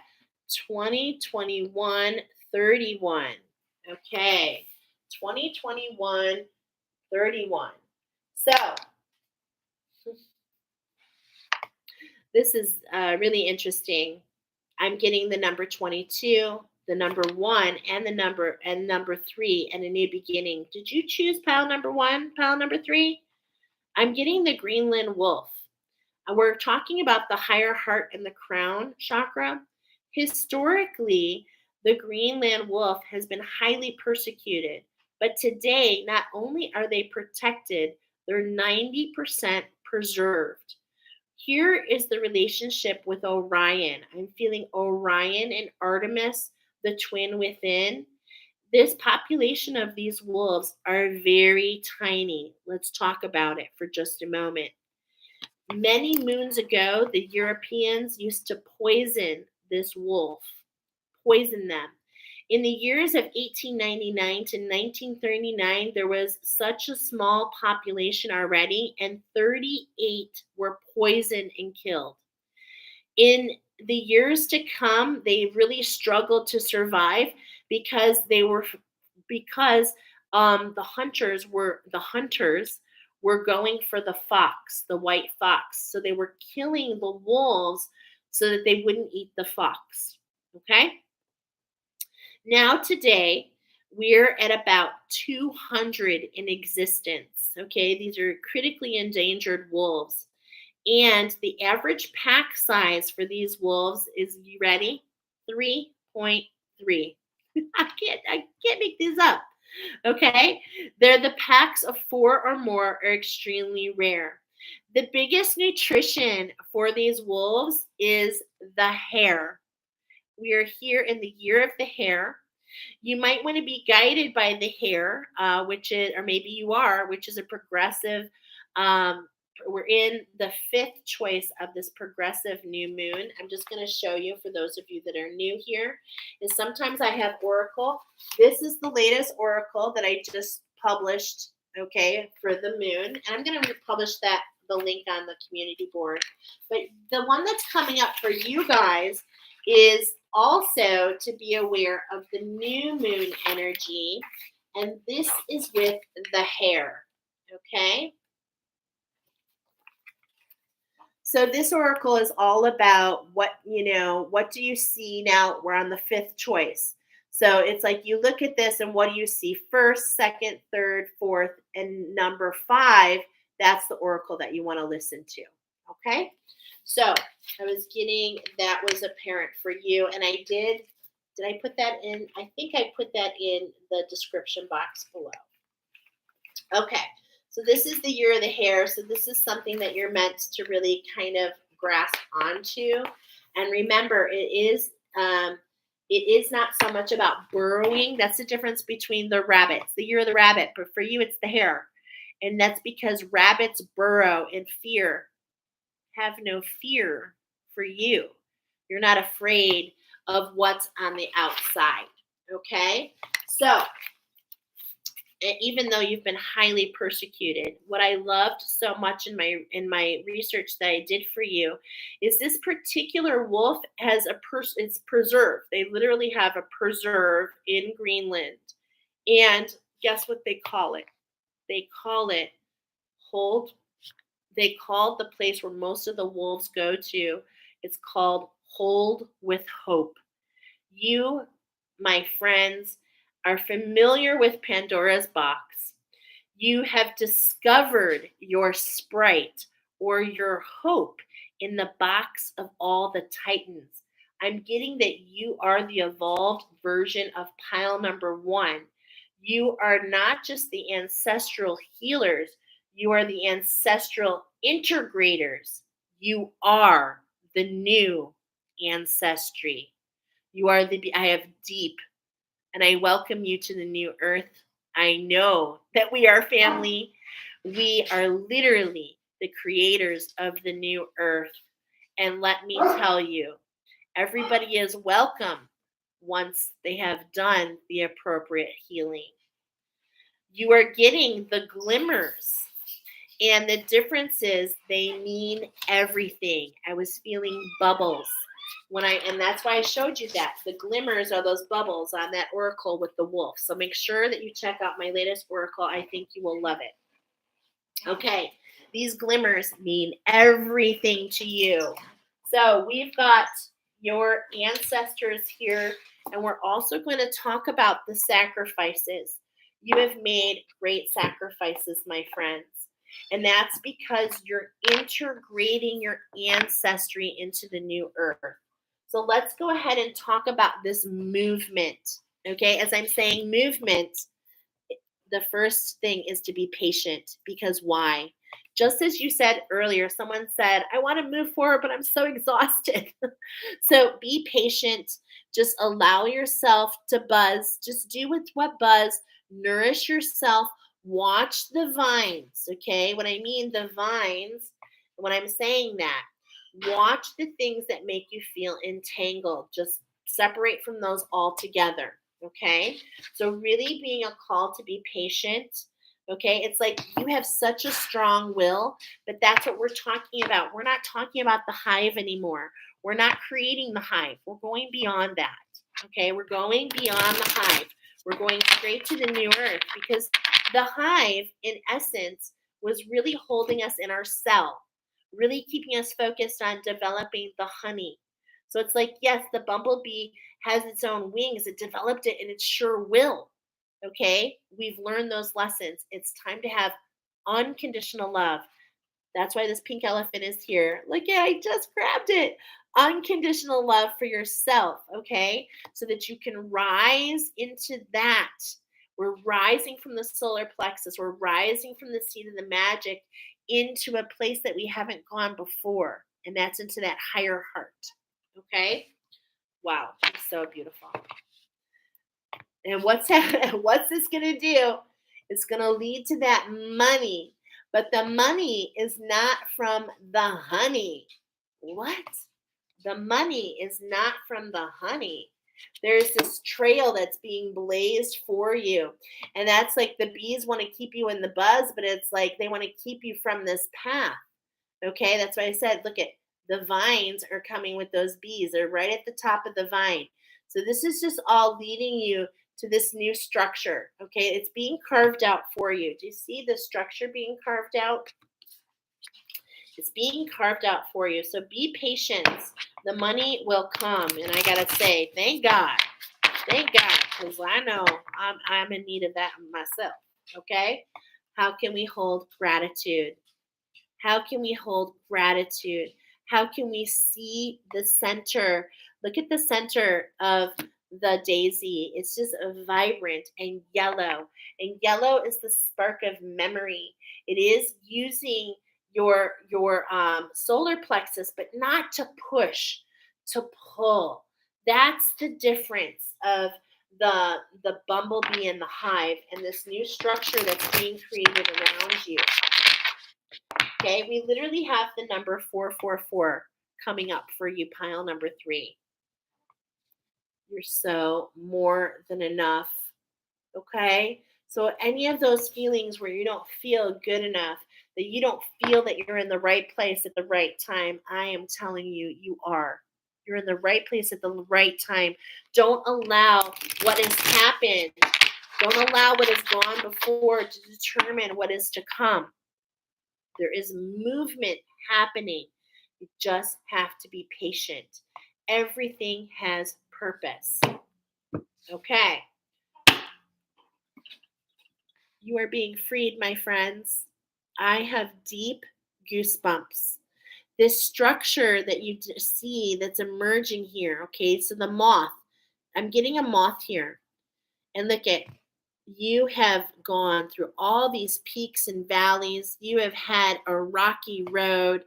2021 31. Okay, 2021 31. So, this is really interesting. I'm getting the number 22, the number 1, and the number 3, and a new beginning. Did you choose pile number 1, pile number 3? I'm getting the Greenland wolf. And we're talking about the higher heart and the crown chakra. Historically, the Greenland wolf has been highly persecuted, but today, not only are they protected, they're 90% preserved. Here is the relationship with Orion. I'm feeling Orion and Artemis, the twin within. This population of these wolves are very tiny. Let's talk about it for just a moment. Many moons ago, the Europeans used to poison this wolf, poison them. In the years of 1899 to 1939, there was such a small population already, and 38 were poisoned and killed. In the years to come, they really struggled to survive, because the hunters were going for the fox, the white fox. So they were killing the wolves so that they wouldn't eat the fox. Okay? Now, today, we're at about 200 in existence. Okay? These are critically endangered wolves. And the average pack size for these wolves is, you ready? 3.3. I can't make these up. Okay? They're the packs of 4 or more are extremely rare. The biggest nutrition for these wolves is the hare. We are here in the year of the hare. You might want to be guided by the hare, which is, or maybe you are, which is a progressive we're in the fifth choice of this progressive new moon. I'm just going to show you for those of you that are new here is sometimes I have oracle. This is the latest oracle that I just published, okay, for the moon. And I'm going to republish that the link on the community board. But the one that's coming up for you guys is also to be aware of the new moon energy. And this is with the hair, okay? So this oracle is all about what do you see now? We're on the fifth choice. So it's like you look at this and what do you see first, second, third, fourth, and number 5, that's the oracle that you want to listen to. Okay? So I was getting that was apparent for you. And did I put that in? I think I put that in the description box below. Okay. So this is the year of the hare. So this is something that you're meant to really kind of grasp onto. And remember, it is not so much about burrowing. That's the difference between the rabbits, the year of the rabbit. But for you, it's the hare. And that's because rabbits burrow in fear. Have no fear for you. You're not afraid of what's on the outside. Okay? So even though you've been highly persecuted, what I loved so much in my research that I did for you is this particular wolf has it's preserve. They literally have a preserve in Greenland, and guess what they call it? They call it hold. They called the place where most of the wolves go to. It's called Hold with Hope. You, my friends, are familiar with Pandora's box. You have discovered your sprite or your hope in the box of all the titans. I'm getting that you are the evolved version of pile number 1. You are not just the ancestral healers, you are the ancestral integrators. You are the new ancestry. You are I have deep, and I welcome you to the new earth. I know that we are family. We are literally the creators of the new earth. And let me tell you, everybody is welcome once they have done the appropriate healing. You are getting the glimmers. And the difference is they mean everything. I was feeling bubbles. And that's why I showed you that. The glimmers are those bubbles on that oracle with the wolf. So make sure that you check out my latest oracle. I think you will love it. Okay, these glimmers mean everything to you. So we've got your ancestors here, and we're also going to talk about the sacrifices. You have made great sacrifices, my friends. And that's because you're integrating your ancestry into the new earth. So let's go ahead and talk about this movement. Okay, as I'm saying movement, the first thing is to be patient. Because why? Just as you said earlier, someone said, I want to move forward, but I'm so exhausted. So be patient. Just allow yourself to buzz. Just do what buzz. Nourish yourself. Watch the vines, okay? When I mean the vines, when I'm saying that, watch the things that make you feel entangled. Just separate from those altogether, okay? So really being a call to be patient, okay? It's like you have such a strong will, but that's what we're talking about. We're not talking about the hive anymore. We're not creating the hive. We're going beyond that, okay? We're going beyond the hive. We're going straight to the new earth because the hive, in essence, was really holding us in our cell, really keeping us focused on developing the honey. So it's like, yes, the bumblebee has its own wings. It developed it and it sure will. Okay? We've learned those lessons. It's time to have unconditional love. That's why this pink elephant is here. Look, yeah, I just grabbed it. Unconditional love for yourself, okay? So that you can rise into that. We're rising from the solar plexus. We're rising from the seat of the magic into a place that we haven't gone before. And that's into that higher heart, okay? Wow, it's so beautiful. And what's this going to do? It's going to lead to that money. But the money is not from the honey. What? The money is not from the honey. There's this trail that's being blazed for you. And that's like the bees want to keep you in the buzz, but it's like they want to keep you from this path. Okay, that's why I said, look at the vines are coming with those bees. They're right at the top of the vine. So this is just all leading you to this new structure. Okay, it's being carved out for you. Do you see the structure being carved out? It's being carved out for you. So be patient. The money will come. And I gotta say, thank God. Thank God, because I know I'm in need of that myself. Okay? How can we hold gratitude? How can we hold gratitude? How can we see the center? Look at the center of the daisy. It's just a vibrant and yellow. And yellow is the spark of memory. It is using your solar plexus, but not to push, to pull. That's the difference of the bumblebee and the hive and this new structure that's being created around you. Okay, we literally have the number 444 coming up for you, pile number 3. You're so more than enough. Okay, so any of those feelings where you don't feel good enough, that you don't feel that you're in the right place at the right time, I am telling you, you are. You're in the right place at the right time. Don't allow what has happened, don't allow what has gone before to determine what is to come. There is movement happening. You just have to be patient. Everything has purpose. Okay. You are being freed, my friends. I have deep goosebumps. This structure that you see that's emerging here, okay? So the moth, I'm getting a moth here. And look at, you have gone through all these peaks and valleys. You have had a rocky road,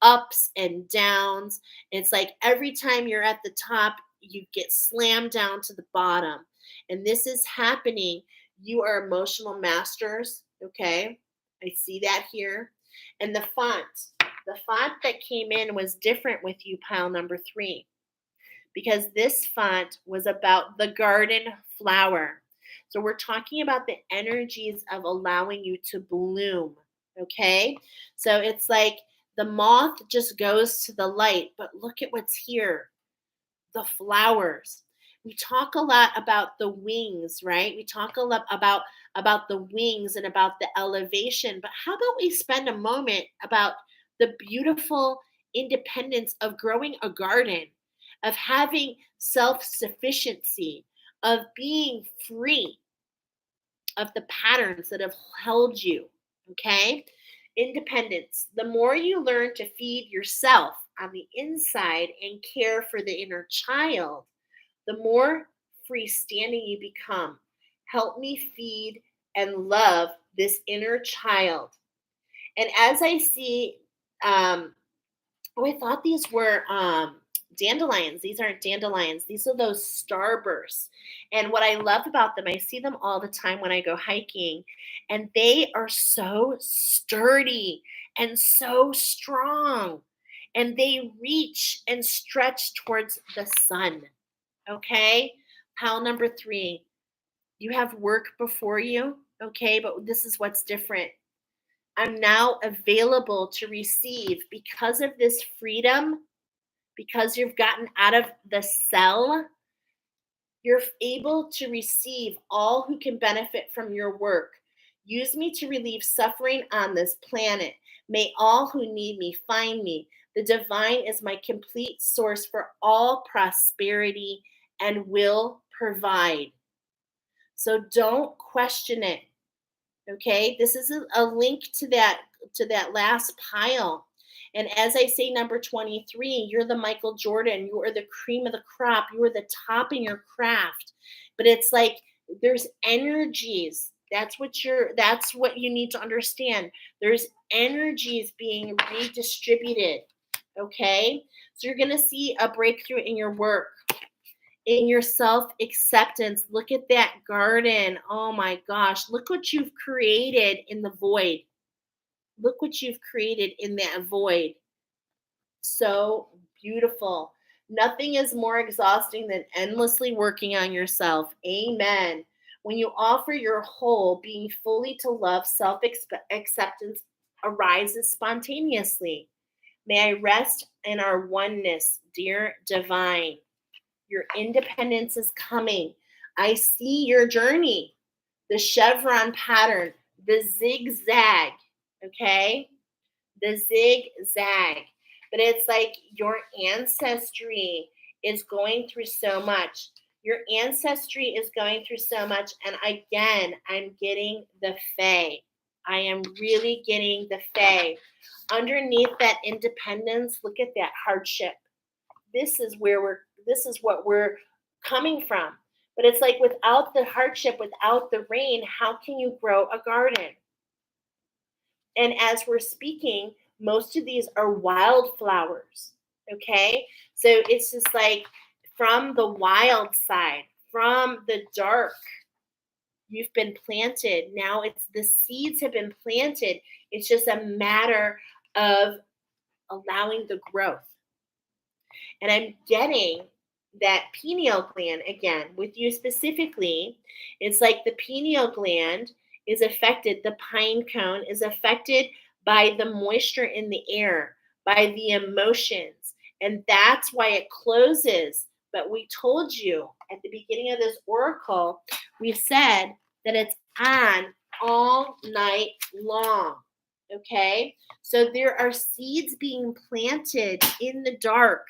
ups and downs. It's like every time you're at the top, you get slammed down to the bottom. And this is happening. You are emotional masters, okay? I see that here. And the font that came in was different with you, pile number 3, because this font was about the garden flower. So we're talking about the energies of allowing you to bloom, okay? So it's like the moth just goes to the light, but look at what's here, the flowers. We talk a lot about the wings, right? We talk a lot about the wings and about the elevation, but how about we spend a moment about the beautiful independence of growing a garden, of having self-sufficiency, of being free of the patterns that have held you, okay? Independence. The more you learn to feed yourself on the inside and care for the inner child, the more freestanding you become. Help me feed and love this inner child. And as I see, oh, I thought these were dandelions. These aren't dandelions. These are those starbursts. And what I love about them, I see them all the time when I go hiking, and they are so sturdy and so strong. And they reach and stretch towards the sun. Okay? Pile number 3, you have work before you. Okay? But this is what's different. I'm now available to receive because of this freedom, because you've gotten out of the cell. You're able to receive all who can benefit from your work. Use me to relieve suffering on this planet. May all who need me find me. The divine is my complete source for all prosperity and will provide. So don't question it. Okay, this is a link to that last pile. And as I say, number 23, you're the Michael Jordan. You are the cream of the crop. You are the top in your craft. But it's like there's energies. That's what you need to understand. There's energies being redistributed. Okay? So you're gonna see a breakthrough in your work, in your self acceptance. Look at that garden. Oh my gosh. Look what you've created in the void. Look what you've created in that void. So beautiful. Nothing is more exhausting than endlessly working on yourself. Amen. When you offer your whole, being fully to love, self acceptance arises spontaneously. May I rest in our oneness, dear divine. Your independence is coming. I see your journey, the chevron pattern, the zigzag. Okay? The zigzag. But it's like your ancestry is going through so much. Your ancestry is going through so much. And again, I'm getting the Fae. I am really getting the Fae. Underneath that independence, look at that hardship. This is what we're coming from. But it's like without the hardship, without the rain, how can you grow a garden? And as we're speaking, most of these are wildflowers. Okay. So it's just like from the wild side, from the dark, you've been planted. Now it's the seeds have been planted. It's just a matter of allowing the growth. And I'm getting that pineal gland again with you specifically. It's like the pineal gland is affected, the pine cone is affected by the moisture in the air, by the emotions. And that's why it closes. But we told you at the beginning of this oracle, we said that it's on all night long. Okay. So there are seeds being planted in the dark,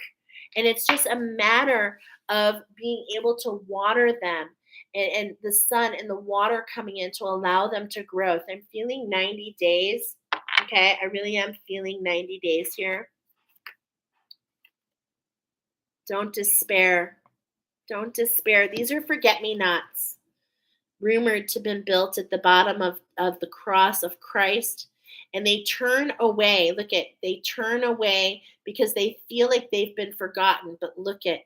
and it's just a matter of being able to water them, and the sun and the water coming in to allow them to grow. I'm feeling 90 days. Okay. I really am feeling 90 days here. Don't despair. Don't despair. These are forget me nots, rumored to have been built at the bottom of the cross of Christ. And they turn away. Look at, they turn away because they feel like they've been forgotten. But look at,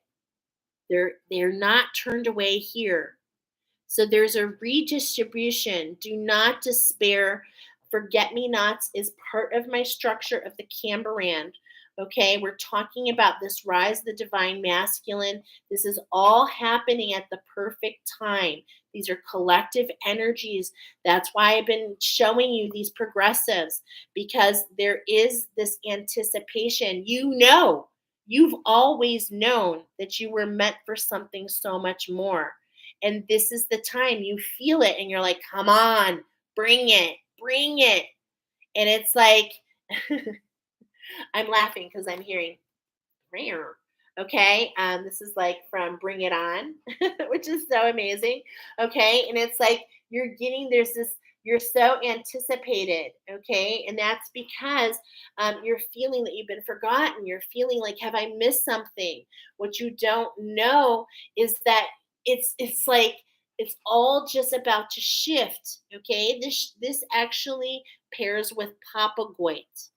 they're not turned away here. So there's a redistribution. Do not despair. Forget me nots is part of my structure of the Camberand. Okay, we're talking about this rise of the divine masculine. This is all happening at the perfect time. These are collective energies. That's why I've been showing you these progressives, because there is this anticipation. You know, you've always known that you were meant for something so much more. And this is the time you feel it and you're like, come on, bring it, bring it. And it's like, I'm laughing because I'm hearing rare. Okay. This is like from Bring It On, which is so amazing. Okay. And it's like you're getting, there's this, you're so anticipated. Okay. And that's because you're feeling that you've been forgotten. You're feeling like, have I missed something? What you don't know is that it's like, it's all just about to shift. Okay. This actually pairs with Papa Goit.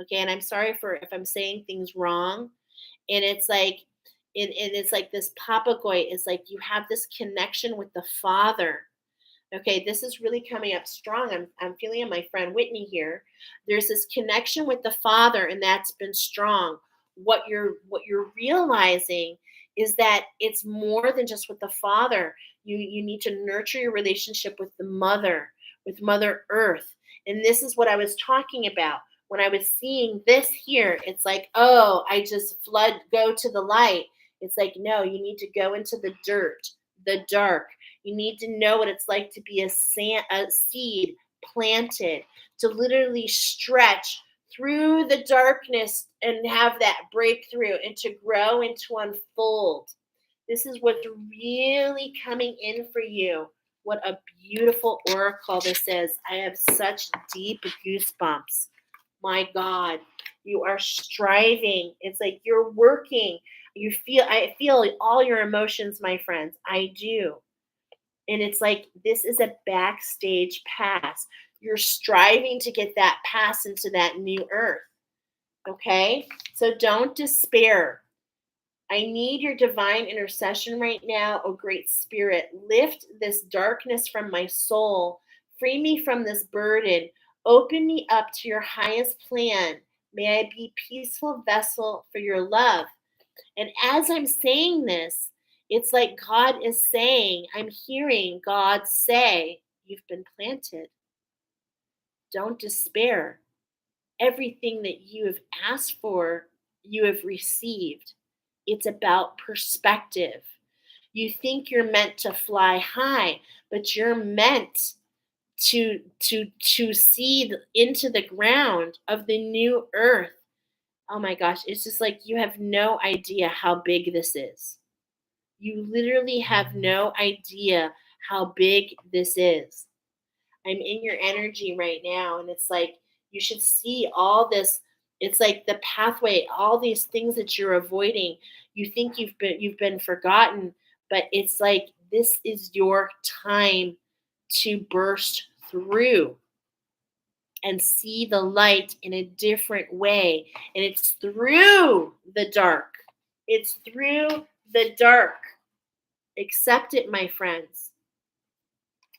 Okay. And I'm sorry for if I'm saying things wrong. And it's like, and it's like this papagoy is like you have this connection with the father. Okay, this is really coming up strong. I'm feeling it, my friend Whitney here. There's this connection with the father, and that's been strong. What you're realizing is that it's more than just with the father. You need to nurture your relationship with the mother, with Mother Earth. And this is what I was talking about. When I was seeing this here, it's like, oh, I just go to the light. It's like, no, you need to go into the dirt, the dark. You need to know what it's like to be a seed planted, to literally stretch through the darkness and have that breakthrough and to grow and to unfold. This is what's really coming in for you. What a beautiful oracle this is. I have such deep goosebumps. My God, you are striving. It's like you're working. I feel all your emotions, my friends. I do. And it's like, this is a backstage pass. You're striving to get that pass into that new earth. Okay. So don't despair. I need your divine intercession right now, oh great spirit. Lift this darkness from my soul. Free me from this burden. Open me up to your highest plan. May I be peaceful vessel for your love. And as I'm saying this, it's like God is saying, I'm hearing God say, you've been planted. Don't despair. Everything that you have asked for, you have received. It's about perspective. You think you're meant to fly high, but you're meant to see into the ground of the new earth. Oh my gosh, it's just like you have no idea how big this is. You literally have no idea how big this is. I'm in your energy right now, and it's like you should see all this. It's like the pathway, all these things that you're avoiding. You think you've been forgotten, but it's like this is your time to burst through and see the light in a different way. And it's through the dark. It's through the dark. Accept it, my friends.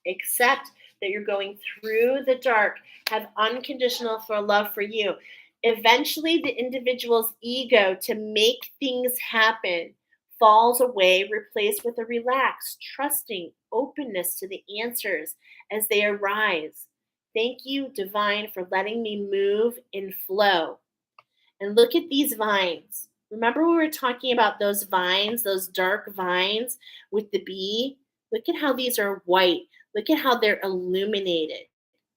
Accept that you're going through the dark. Have unconditional love for you. Eventually, the individual's ego to make things happen falls away, replaced with a relaxed, trusting openness to the answers as they arise. Thank you, Divine, for letting me move in flow. And look at these vines. Remember we were talking about those vines, those dark vines with the bee? Look at how these are white. Look at how they're illuminated.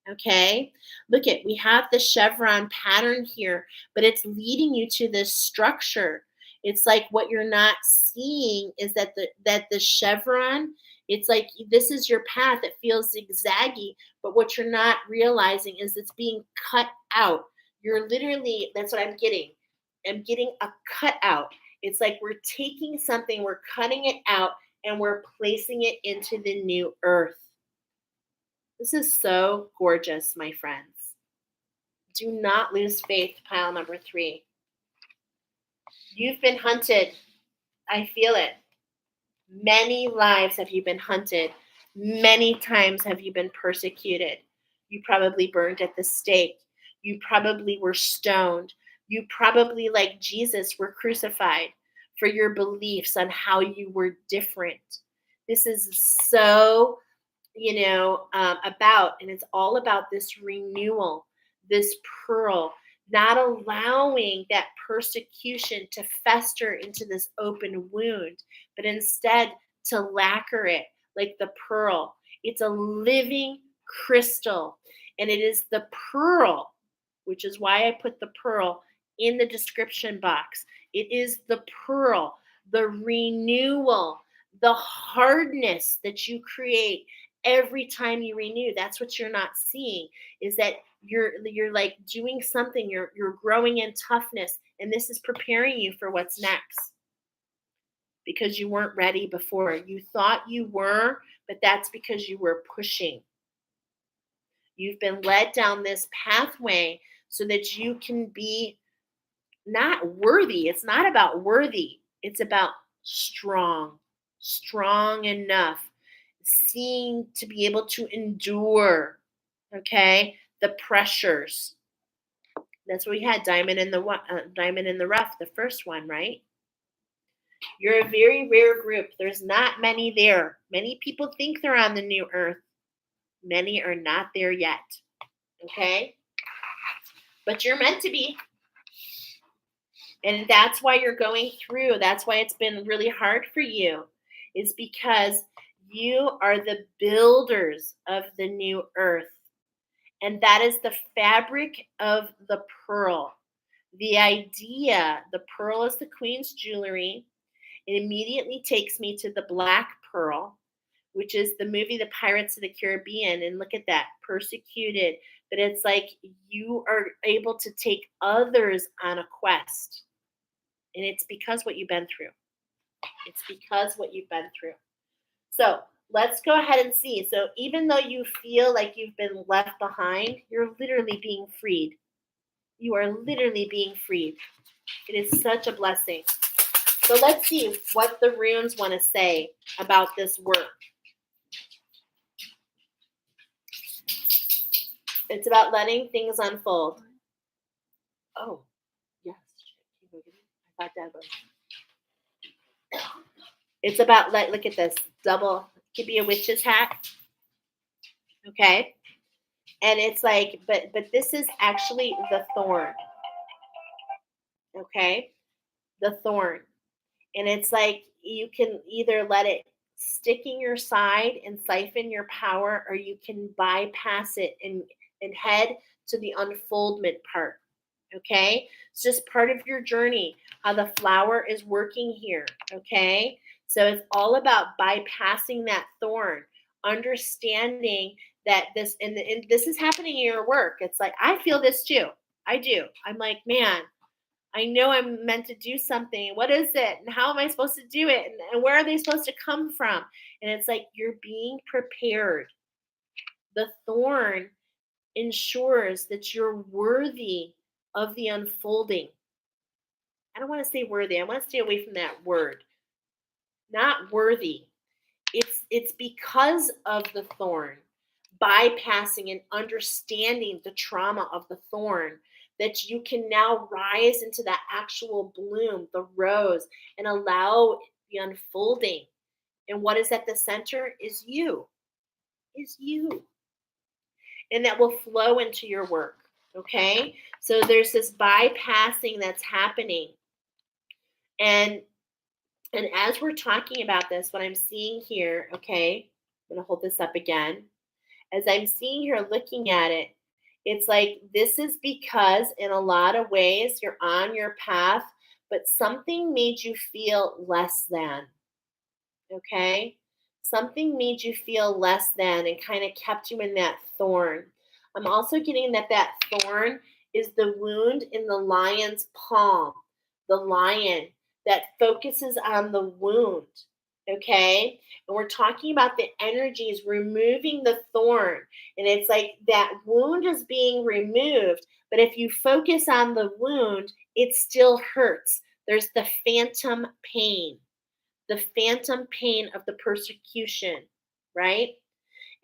Okay? Look at, we have the chevron pattern here, but it's leading you to this structure. It's like what you're not seeing is that the chevron, it's like this is your path. It feels zigzaggy, but what you're not realizing is it's being cut out. You're literally, that's what I'm getting. I'm getting a cutout. It's like we're taking something, we're cutting it out, and we're placing it into the new earth. This is so gorgeous, my friends. Do not lose faith, pile number 3. You've been hunted. I feel it. Many lives have you been hunted. Many times have you been persecuted. You probably burned at the stake. You probably were stoned. You probably, like Jesus, were crucified for your beliefs on how you were different. This is so, about, and it's all about this renewal, this pearl, not allowing that persecution to fester into this open wound, but instead to lacquer it like the pearl. It's a living crystal, and it is the pearl, which is why I put the pearl in the description box. It is the pearl, the renewal, the hardness that you create every time you renew. That's what you're not seeing, is that you're like doing something, you're growing in toughness, and this is preparing you for what's next, because you weren't ready before. You thought you were, but that's because you were pushing. You've been led down this pathway so that you can be not worthy. It's not about worthy. It's about strong enough, seeing to be able to endure, okay, the pressures. That's what we had, diamond in the rough, the first one, right? You're a very rare group. There's not many there. Many people think they're on the new earth. Many are not there yet, okay? But you're meant to be. And that's why you're going through. That's why it's been really hard for you, is because you are the builders of the new earth. And that is the fabric of the pearl. The idea, the pearl is the queen's jewelry. It immediately takes me to the black pearl, which is the movie The Pirates of the Caribbean. And look at that, persecuted. But it's like you are able to take others on a quest. And it's because what you've been through. It's because what you've been through. So let's go ahead and see. So even though you feel like you've been left behind, you're literally being freed. You are literally being freed. It is such a blessing. So let's see what the runes want to say about this work. It's about letting things unfold. Oh, yes. Can you go get it? I thought Dad was. It's about look at this double. Could be a witch's hat. Okay. And it's like, but this is actually the thorn. Okay. The thorn. And it's like you can either let it stick in your side and siphon your power, or you can bypass it and head to the unfoldment part. Okay. It's just part of your journey, how the flower is working here. Okay. So it's all about bypassing that thorn, understanding that and this is happening in your work. It's like, I feel this too. I do. I'm like, man, I know I'm meant to do something. What is it? And how am I supposed to do it? And where are they supposed to come from? And it's like you're being prepared. The thorn ensures that you're worthy of the unfolding. I don't want to say worthy. I want to stay away from that word. Not worthy. It's because of the thorn, bypassing and understanding the trauma of the thorn, that you can now rise into that actual bloom, the rose, and allow the unfolding. And what is at the center is you. Is you. And that will flow into your work. Okay? So there's this bypassing that's happening. And as we're talking about this, what I'm seeing here, okay, I'm going to hold this up again. As I'm seeing here, looking at it, it's like this is because in a lot of ways you're on your path, but something made you feel less than, okay? Something made you feel less than and kind of kept you in that thorn. I'm also getting that thorn is the wound in the lion's palm, the lion that focuses on the wound, okay? And we're talking about the energies removing the thorn. And it's like that wound is being removed, but if you focus on the wound, it still hurts. There's the phantom pain, the phantom pain of the persecution, right?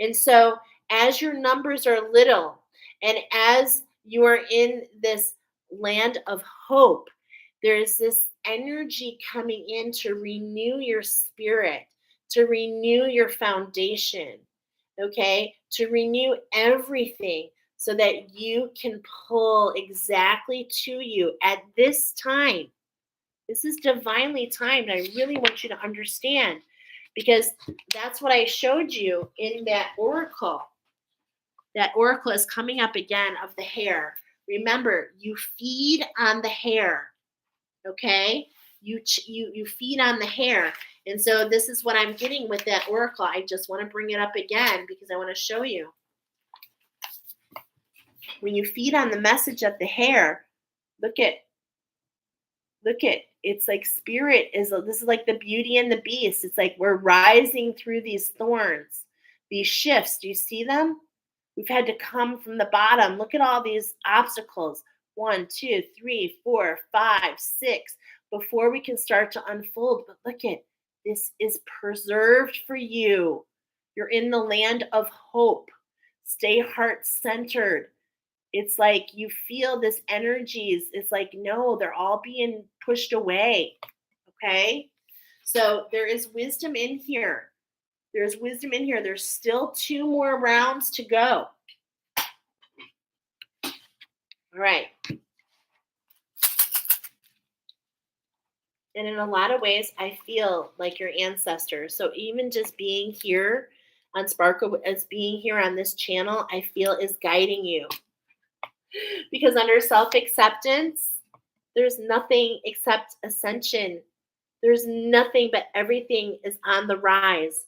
And so, as your numbers are little, and as you are in this land of hope, there's this energy coming in to renew your spirit, to renew your foundation, okay? To renew everything so that you can pull exactly to you at this time. This is divinely timed. I really want you to understand, because that's what I showed you in that oracle. That oracle is coming up again of the hair. Remember, you feed on the hair, okay? You feed on the hair. And so this is what I'm getting with that oracle. I just want to bring it up again because I want to show you. When you feed on the message of the hair, look at it's like spirit is this is like the beauty and the beast. It's like we're rising through these thorns, these shifts. Do you see them? We've had to come from the bottom. Look at all these obstacles. 1, 2, 3, 4, 5, 6 before we can start to unfold. But look at this is preserved for you. You're in the land of hope. Stay heart centered. It's like you feel this energies. It's like, no, they're all being pushed away. Okay. So there is wisdom in here. There's wisdom in here. There's still 2 more rounds to go. All right. And in a lot of ways, I feel like your ancestors. So even just being here on Sparkle, as being here on this channel, I feel is guiding you. Because under self-acceptance, there's nothing except ascension. There's nothing, but everything is on the rise.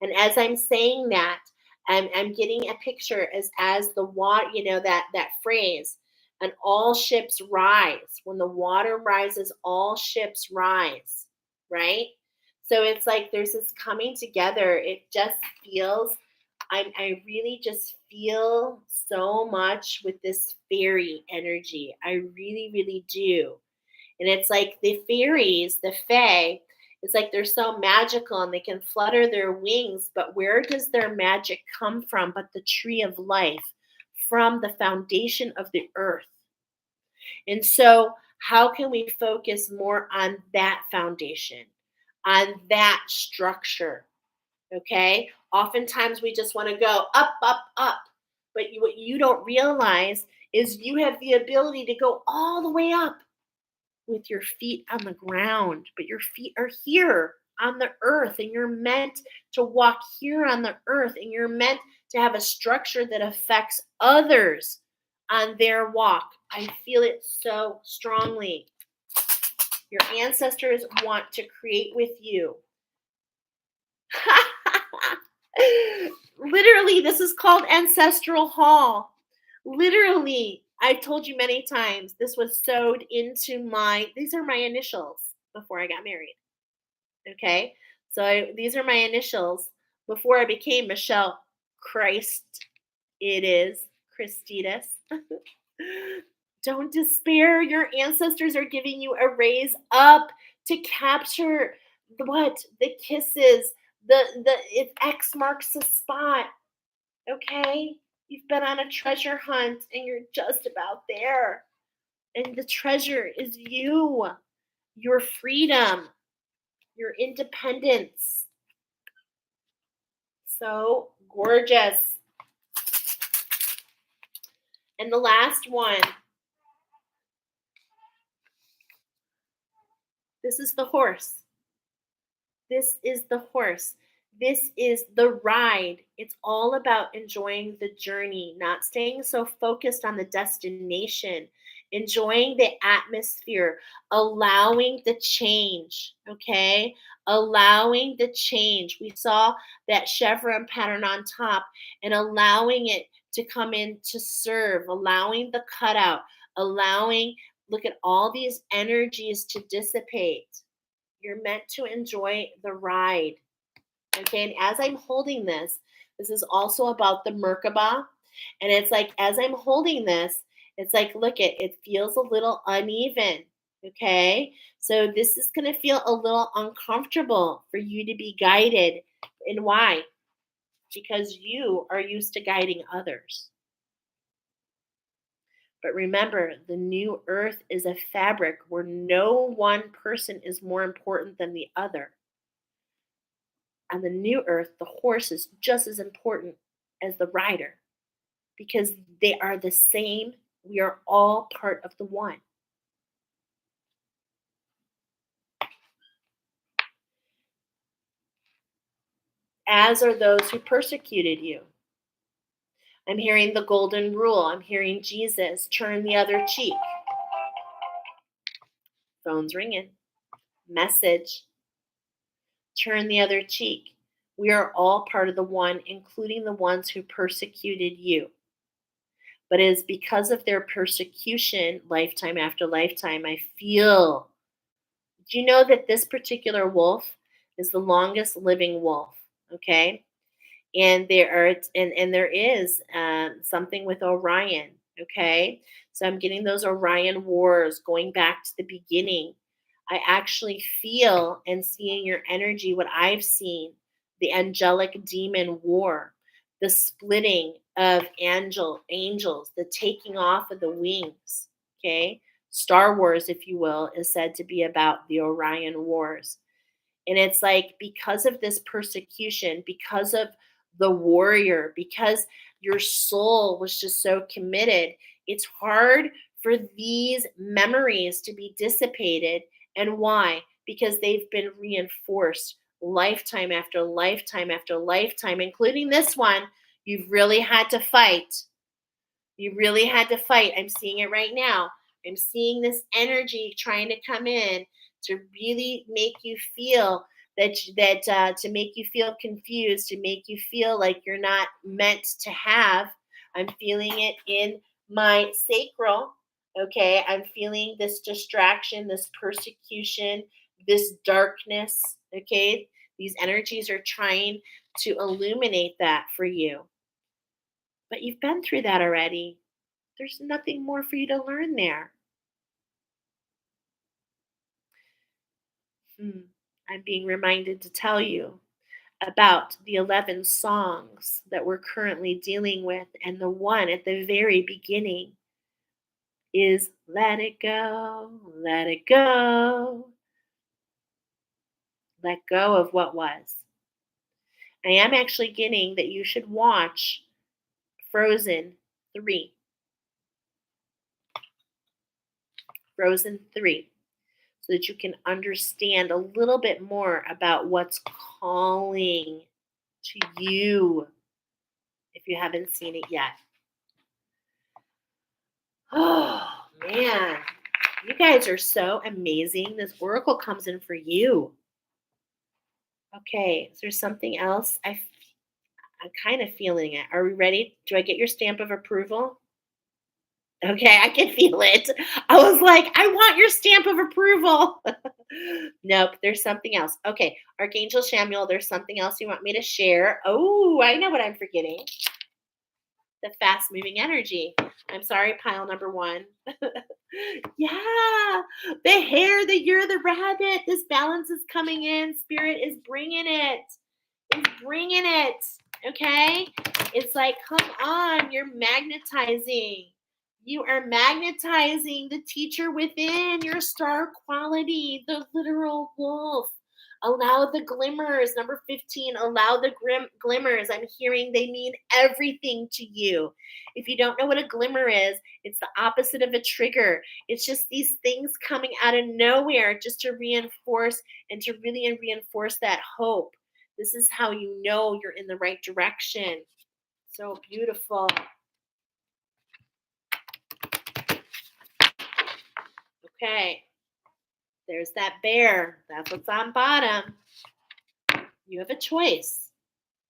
And as I'm saying that, I'm getting a picture as the water, that phrase, and all ships rise. When the water rises, all ships rise, right? So it's like there's this coming together. It just feels, I really just feel so much with this fairy energy. I really, really do. And it's like the fairies, the fae, it's like they're so magical and they can flutter their wings, but where does their magic come from but the tree of life, from the foundation of the earth. And so, how can we focus more on that foundation, on that structure? Okay. Oftentimes we just want to go up, up, up. But what you don't realize is you have the ability to go all the way up with your feet on the ground, but your feet are here on the earth, and you're meant to walk here on the earth, and you're meant to have a structure that affects others on their walk. I feel it so strongly. Your ancestors want to create with you. Literally, this is called ancestral hall. Literally, I've told you many times, this was sewed into these are my initials before I got married. Okay. So these are my initials before I became Michelle Christ. It is Christitas. Don't despair. Your ancestors are giving you a raise up to capture the kisses. If X marks the spot. Okay? You've been on a treasure hunt and you're just about there. And the treasure is you, your freedom, your independence. So gorgeous. And the last one. This is the horse. This is the horse. This is the ride. It's all about enjoying the journey, not staying so focused on the destination, enjoying the atmosphere, allowing the change, okay? Allowing the change. We saw that chevron pattern on top and allowing it to come in to serve, allowing the cutout, look at all these energies to dissipate. You're meant to enjoy the ride. Okay. And as I'm holding this is also about the Merkaba. And it's like, as I'm holding this, it's like, look, it feels a little uneven. Okay. So this is going to feel a little uncomfortable for you to be guided. And why? Because you are used to guiding others. But remember, the new earth is a fabric where no one person is more important than the other. On the new earth, the horse is just as important as the rider because they are the same. We are all part of the one. As are those who persecuted you. I'm hearing the golden rule. I'm hearing Jesus turn the other cheek. Phone's ringing. Message. Turn the other cheek. We are all part of the one, including the ones who persecuted you. But it is because of their persecution, lifetime after lifetime, I feel. Do you know that this particular wolf is the longest living wolf? Okay. And there is something with Orion. Okay. So I'm getting those Orion wars going back to the beginning. I actually feel and see in your energy what I've seen, the angelic demon war, the splitting of angels, the taking off of the wings. Okay. Star Wars, if you will, is said to be about the Orion wars. And it's like, because of this persecution, because of the warrior, because your soul was just so committed, it's hard for these memories to be dissipated. And why? Because they've been reinforced lifetime after lifetime after lifetime, including this one. You've really had to fight. You really had to fight. I'm seeing it right now. I'm seeing this energy trying to come in to really make you feel to make you feel confused, to make you feel like you're not meant to have. I'm feeling it in my sacral. Okay, I'm feeling this distraction, this persecution, this darkness. Okay, these energies are trying to illuminate that for you. But you've been through that already. There's nothing more for you to learn there. I'm being reminded to tell you about the 11 songs that we're currently dealing with. And the one at the very beginning is let it go, let go of what was. I am actually getting that you should watch Frozen 3. Frozen 3. So that you can understand a little bit more about what's calling to you if you haven't seen it yet. Oh, man. You guys are so amazing. This oracle comes in for you. Okay, is there something else? I'm kind of feeling it. Are we ready? Do I get your stamp of approval? Okay, I can feel it. I was like, I want your stamp of approval. Nope, there's something else. Okay, Archangel Samuel, there's something else you want me to share. Oh, I know what I'm forgetting. The fast moving energy. I'm sorry, pile number one. Yeah, the hare, you're the rabbit. This balance is coming in. Spirit is bringing it. It's bringing it. Okay? It's like, come on, you're magnetizing. You are magnetizing the teacher within, your star quality, the literal wolf. Allow the glimmers. Number 15, allow the glimmers. I'm hearing they mean everything to you. If you don't know what a glimmer is, it's the opposite of a trigger. It's just these things coming out of nowhere just to reinforce and to really reinforce that hope. This is how you know you're in the right direction. So beautiful. Okay. There's that bear. That's what's on bottom. You have a choice.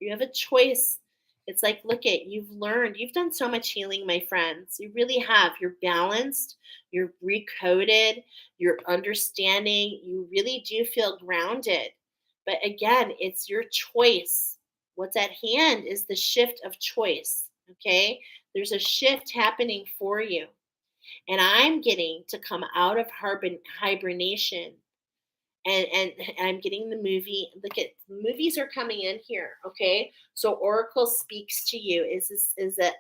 You have a choice. It's like, look at, you've learned, you've done so much healing, my friends. You really have. You're balanced, you're recoded, you're understanding, you really do feel grounded. But again, it's your choice. What's at hand is the shift of choice. Okay. There's a shift happening for you. And I'm getting to come out of hibernation and I'm getting the movie. Look at movies are coming in here. Okay, so Oracle speaks to you is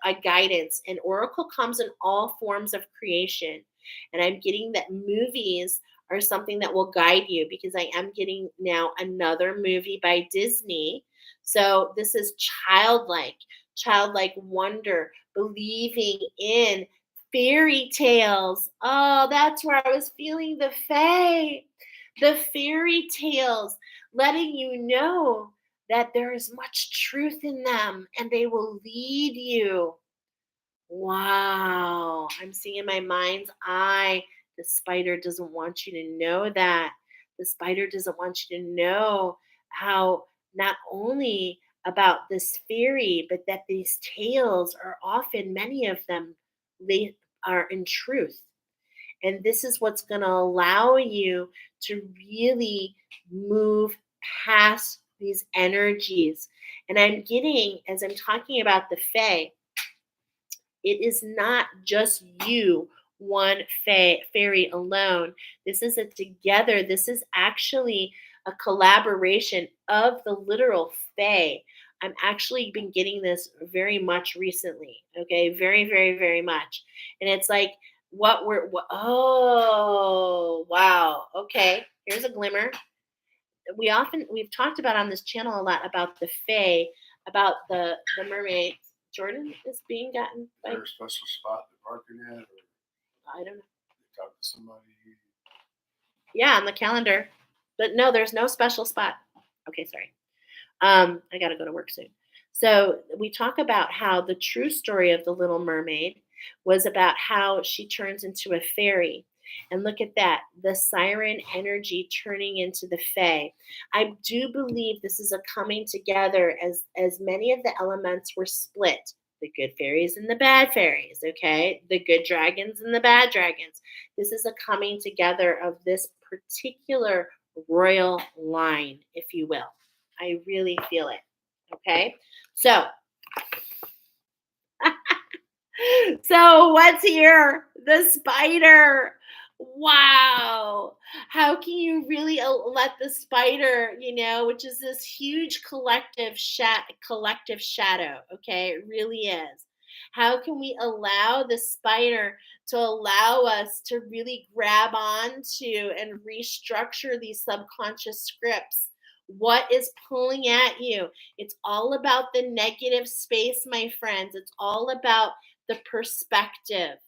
a guidance, and Oracle comes in all forms of creation, and I'm getting that movies are something that will guide you because I am getting now another movie by Disney. So this is childlike wonder, believing in fairy tales. Oh, that's where I was feeling the fairy tales, letting you know that there is much truth in them and they will lead you. Wow. I'm seeing in my mind's eye, the spider doesn't want you to know that. The spider doesn't want you to know how not only about this fairy, but that these tales are often, many of them, they are in truth. And this is what's going to allow you to really move past these energies. And I'm getting, as I'm talking about the Fae, it is not just you, one fairy alone. This is a together. This is actually a collaboration of the literal Fae. I'm actually been getting this very much recently. Okay, very, very, very much. And it's like oh, wow. Okay, here's a glimmer. We've talked about on this channel a lot about the Fae, about the mermaids. Jordan is being gotten by. Is there a special spot they're barking at, or I don't know. they talk to somebody? Yeah, on the calendar, but no, there's no special spot. Okay, sorry. I got to go to work soon. So we talk about how the true story of the Little Mermaid was about how she turns into a fairy. And look at that, the siren energy turning into the fae. I do believe this is a coming together as many of the elements were split. The good fairies and the bad fairies, okay? The good dragons and the bad dragons. This is a coming together of this particular royal line, if you will. I really feel it. Okay. So, so what's here? The spider. Wow. How can you really let the spider, which is this huge collective shadow, okay? It really is. How can we allow the spider to allow us to really grab onto and restructure these subconscious scripts? What is pulling at you? It's all about the negative space, my friends. It's all about the perspective.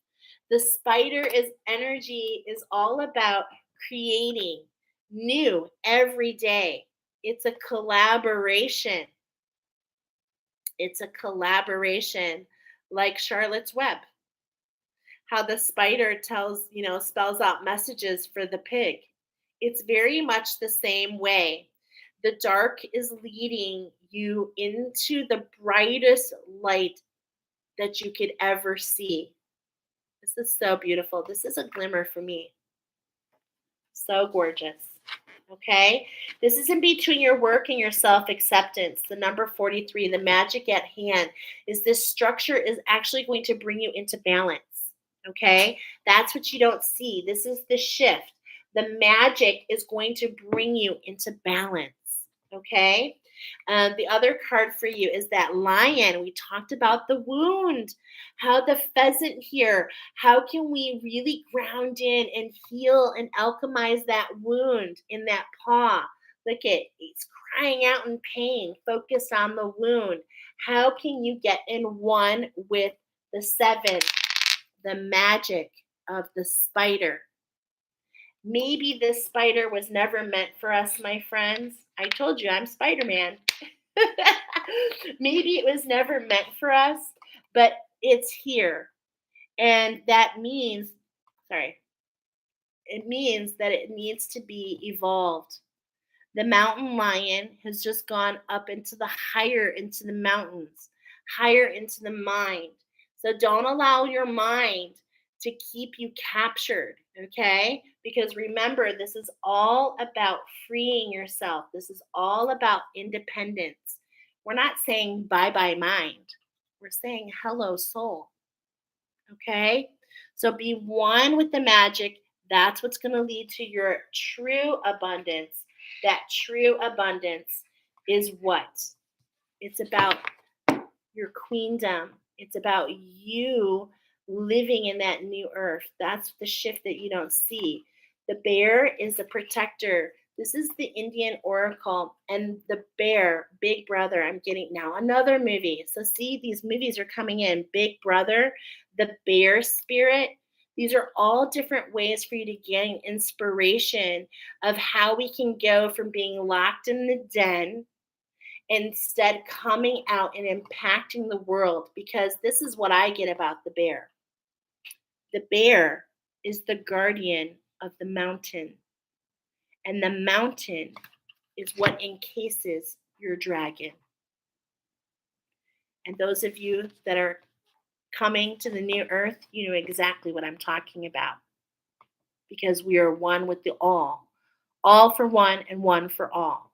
The spider is energy is all about creating new every day. It's a collaboration. It's a collaboration like Charlotte's Web. How the spider spells out messages for the pig. It's very much the same way. The dark is leading you into the brightest light that you could ever see. This is so beautiful. This is a glimmer for me. So gorgeous. Okay. This is in between your work and your self acceptance. The number 43, the magic at hand, is this structure is actually going to bring you into balance. Okay. That's what you don't see. This is the shift. The magic is going to bring you into balance. Okay. The other card for you is that lion. We talked about the wound, how the pheasant here, how can we really ground in and heal and alchemize that wound in that paw? Look at it's crying out in pain. Focus on the wound. How can you get in one with the seven, the magic of the spider? Maybe this spider was never meant for us, my friends. I told you I'm Spider Man. Maybe it was never meant for us, but it's here. And that means, sorry, it means that it needs to be evolved. The mountain lion has just gone up into the mountains, higher into the mind. So don't allow your mind to keep you captured, okay? Because remember, this is all about freeing yourself. This is all about independence. We're not saying bye bye mind, we're saying hello soul, okay? So be one with the magic. That's what's going to lead to your true abundance. That true abundance is what? It's about your queendom. It's about you living in that new earth. That's the shift that you don't see. The bear is the protector. This is the Indian oracle, and the bear, Big Brother. I'm getting now another movie. So, see, these movies are coming in. Big Brother, the bear spirit. These are all different ways for you to gain inspiration of how we can go from being locked in the den, instead coming out and impacting the world, because this is what I get about the bear. The bear is the guardian of the mountain, and the mountain is what encases your dragon. And those of you that are coming to the new earth, you know exactly what I'm talking about, because we are one with the all for one and one for all.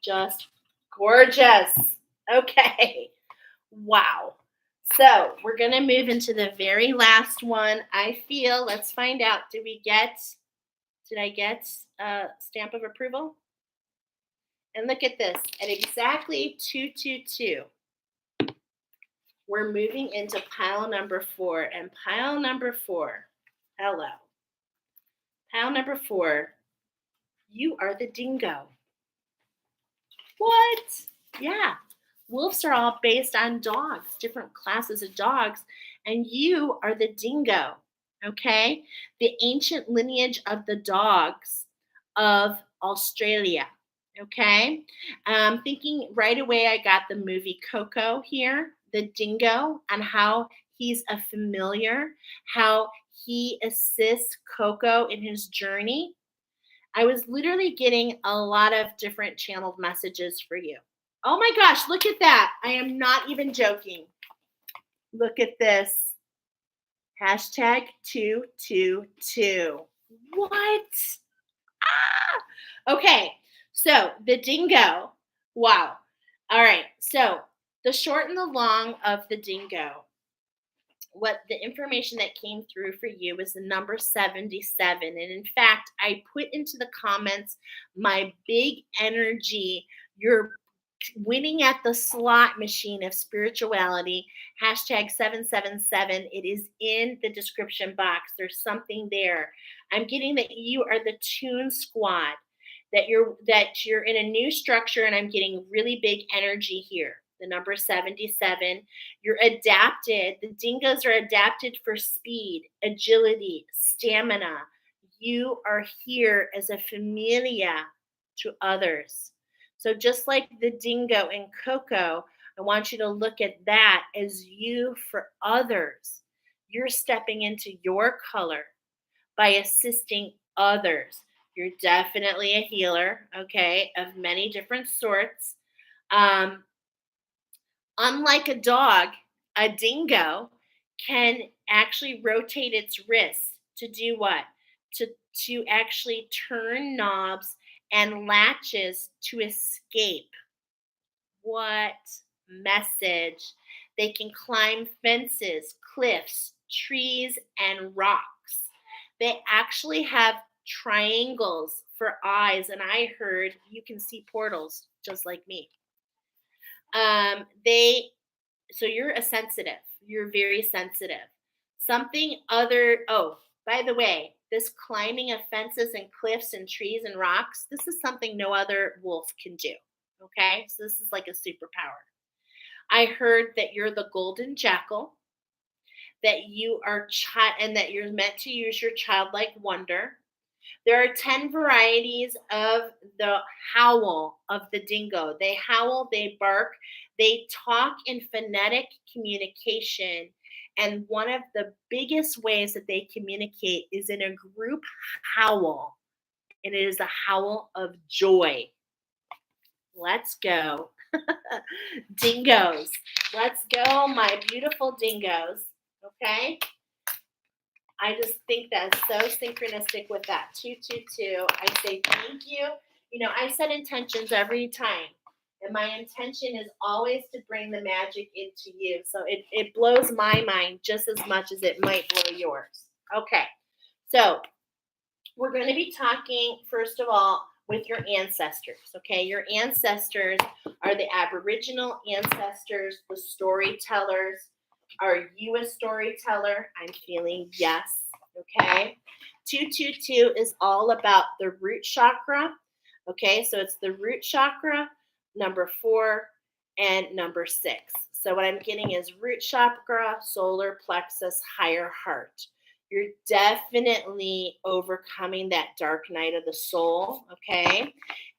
Just gorgeous. Okay. Wow. So we're going to move into the very last one. I feel, let's find out. Did I get a stamp of approval? And look at this. At exactly 222, we're moving into pile number 4. And pile number 4, hello. Pile number 4, you are the dingo. What? Yeah. Wolves are all based on dogs, different classes of dogs, and you are the dingo, okay? The ancient lineage of the dogs of Australia, okay? Thinking right away, I got the movie Coco here, the dingo, and how he's a familiar, how he assists Coco in his journey. I was literally getting a lot of different channeled messages for you. Oh my gosh, look at that. I am not even joking. Look at this. Hashtag 222. What? Ah! Okay, so the dingo. Wow. All right, so the short and the long of the dingo. what the information that came through for you is the number 77. And in fact, I put into the comments my big energy. You're winning at the slot machine of spirituality. Hashtag 777. It is in the description box. There's something there. I'm getting that you are the Tune Squad, that you're in a new structure, and I'm getting really big energy here. The number 77. You're adapted. The dingoes are adapted for speed, agility, stamina. You are here as a familia to others. So just like the dingo and Coco, I want you to look at that as you for others. You're stepping into your color by assisting others. You're definitely a healer, okay, of many different sorts. Um, Unlike a dog, a dingo can actually rotate its wrists to do what? To actually turn knobs and latches to escape. What message? They can climb fences, cliffs, trees, and rocks. They actually have triangles for eyes, and I heard you can see portals just like me. They So you're a sensitive. You're very sensitive. Something other Oh, by the way, this climbing of fences and cliffs and trees and rocks, this is something no other wolf can do. Okay? So this is like a superpower. I heard that you're the golden jackal, that you are child and that you're meant to use your childlike wonder. There are 10 varieties of the howl of the dingo. They howl, they bark, they talk in phonetic communication. And one of the biggest ways that they communicate is in a group howl, and it is a howl of joy. Let's go. Dingoes. Let's go, my beautiful dingoes. Okay? I just think that's so synchronistic with that 222. I say thank you. I set intentions every time. And my intention is always to bring the magic into you. So it blows my mind just as much as it might blow yours. Okay. So we're going to be talking, first of all, with your ancestors. Okay. Your ancestors are the Aboriginal ancestors, the storytellers. Are you a storyteller? I'm feeling yes. Okay. 222 is all about the root chakra. Okay. So it's the root chakra, number 4, and number 6. So what I'm getting is root chakra, solar plexus, higher heart. You're definitely overcoming that dark night of the soul. Okay.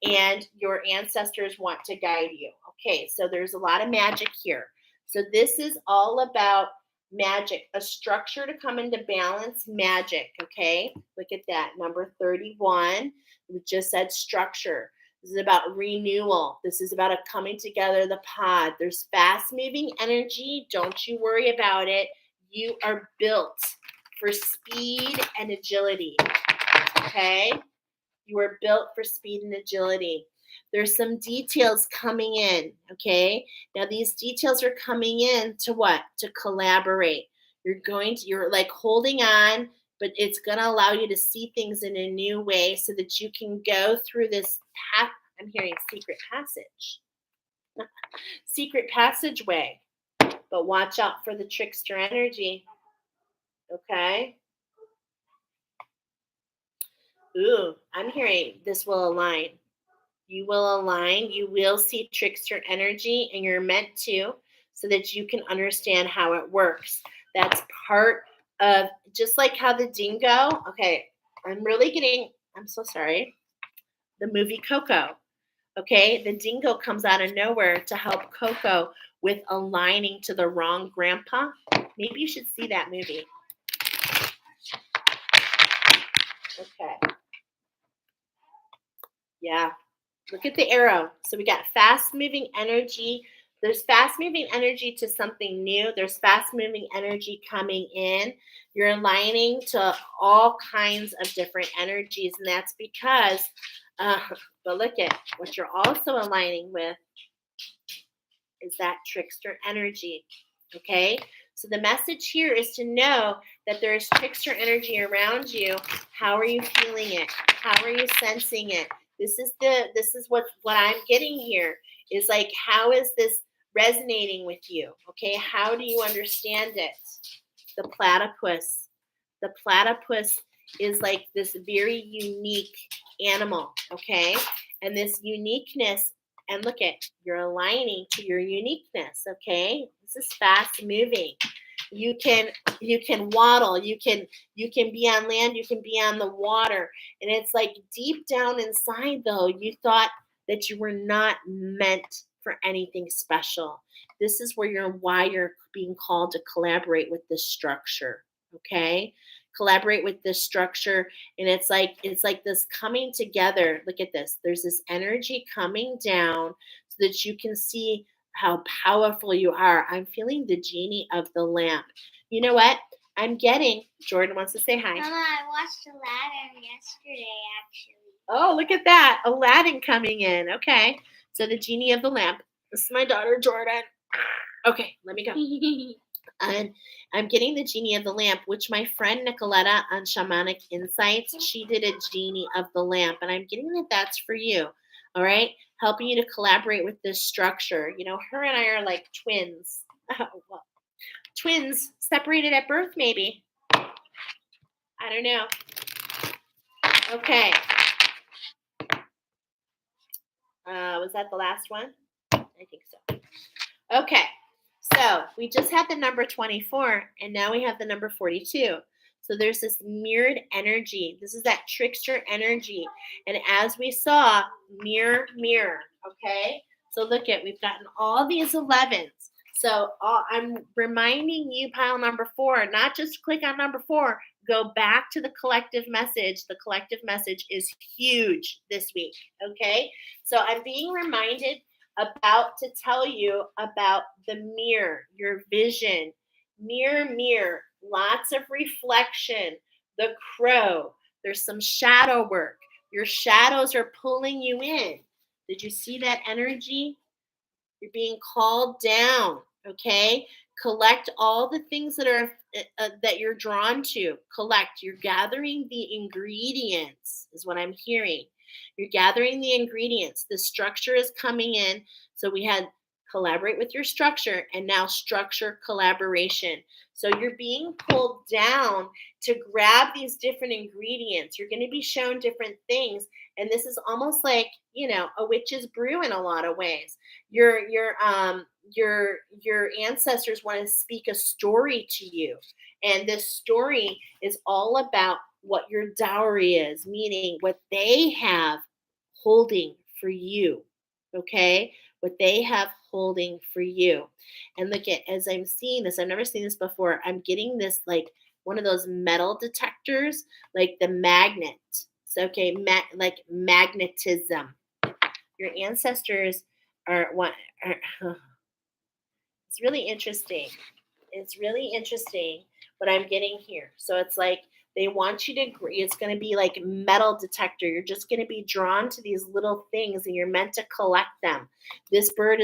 And your ancestors want to guide you. Okay. So there's a lot of magic here. So this is all about magic, a structure to come into balance, magic, okay? Look at that, number 31. We just said structure. This is about renewal. This is about a coming together of the pod. There's fast-moving energy. Don't you worry about it. You are built for speed and agility, okay? You are built for speed and agility. There's some details coming in, okay? Now these details are coming in to what? To collaborate. You're like holding on, but it's going to allow you to see things in a new way so that you can go through this path. I'm hearing secret passage. Secret passageway. But watch out for the trickster energy, okay? Ooh, I'm hearing this will align. You will align, you will see trickster energy, and you're meant to, so that you can understand how it works. That's part of, just like how the dingo, okay, I'm so sorry, the movie Coco. Okay, the dingo comes out of nowhere to help Coco with aligning to the wrong grandpa. Maybe you should see that movie. Okay. Yeah. Look at the arrow. So we got fast moving energy. There's fast moving energy to something new. There's fast moving energy coming in. You're aligning to all kinds of different energies. And that's because, but look at what you're also aligning with is that trickster energy. Okay. So the message here is to know that there is trickster energy around you. How are you feeling it? How are you sensing it? This is what I'm getting here is like, how is this resonating with you? Okay, how do you understand it? The platypus. The platypus is like this very unique animal, okay? And this uniqueness, and look at, you're aligning to your uniqueness, okay? This is fast moving. You can you can waddle, you can be on land, you can be on the water. And it's like deep down inside though, you thought that you were not meant for anything special. This is where you're being called to collaborate with this structure, okay? Collaborate with this structure, and it's like this coming together. Look at this. There's this energy coming down so that you can see how powerful you are. I'm feeling the genie of the lamp. You know what? I'm getting, Jordan wants to say hi. Mama, I watched Aladdin yesterday, actually. Oh, look at that. Aladdin coming in. Okay. So the genie of the lamp. This is my daughter, Jordan. Okay, let me go. And I'm getting the genie of the lamp, which my friend Nicoletta on Shamanic Insights, she did a genie of the lamp. And I'm getting that that's for you. All right. Helping you to collaborate with this structure. You know, her and I are like twins. Well, twins separated at birth, maybe. I don't know. Okay. Was that the last one? I think so. Okay. So we just had the number 24, and now we have the number 42. So there's this mirrored energy. This is that trickster energy. And as we saw, mirror, mirror. Okay. So look at, we've gotten all these 11s. So I'm reminding you, pile number 4, not just click on number 4, go back to the collective message. The collective message is huge this week. Okay. So I'm being reminded about to tell you about the mirror, your vision. Mirror, mirror, lots of reflection. The crow, there's some shadow work. Your shadows are pulling you in. Did you see that energy? You're being called down, okay? Collect all the things that are that you're drawn to. Collect. You're gathering the ingredients, is what I'm hearing. You're gathering the ingredients. The structure is coming in. So we had collaborate with your structure, and now structure collaboration. So you're being pulled down to grab these different ingredients. You're going to be shown different things, and this is almost like, you know, a witch's brew in a lot of ways. Your ancestors want to speak a story to you, and this story is all about what your dowry is, meaning what they have holding for you. Okay, what they have holding for you. And look at, as I'm seeing this, I've never seen this before. I'm getting this like one of those metal detectors, like the magnet. So okay, like magnetism. Your ancestors are what are, it's really interesting. It's really interesting what I'm getting here. So it's like they want you to, it's going to be like metal detector. You're just going to be drawn to these little things, and you're meant to collect them. This bird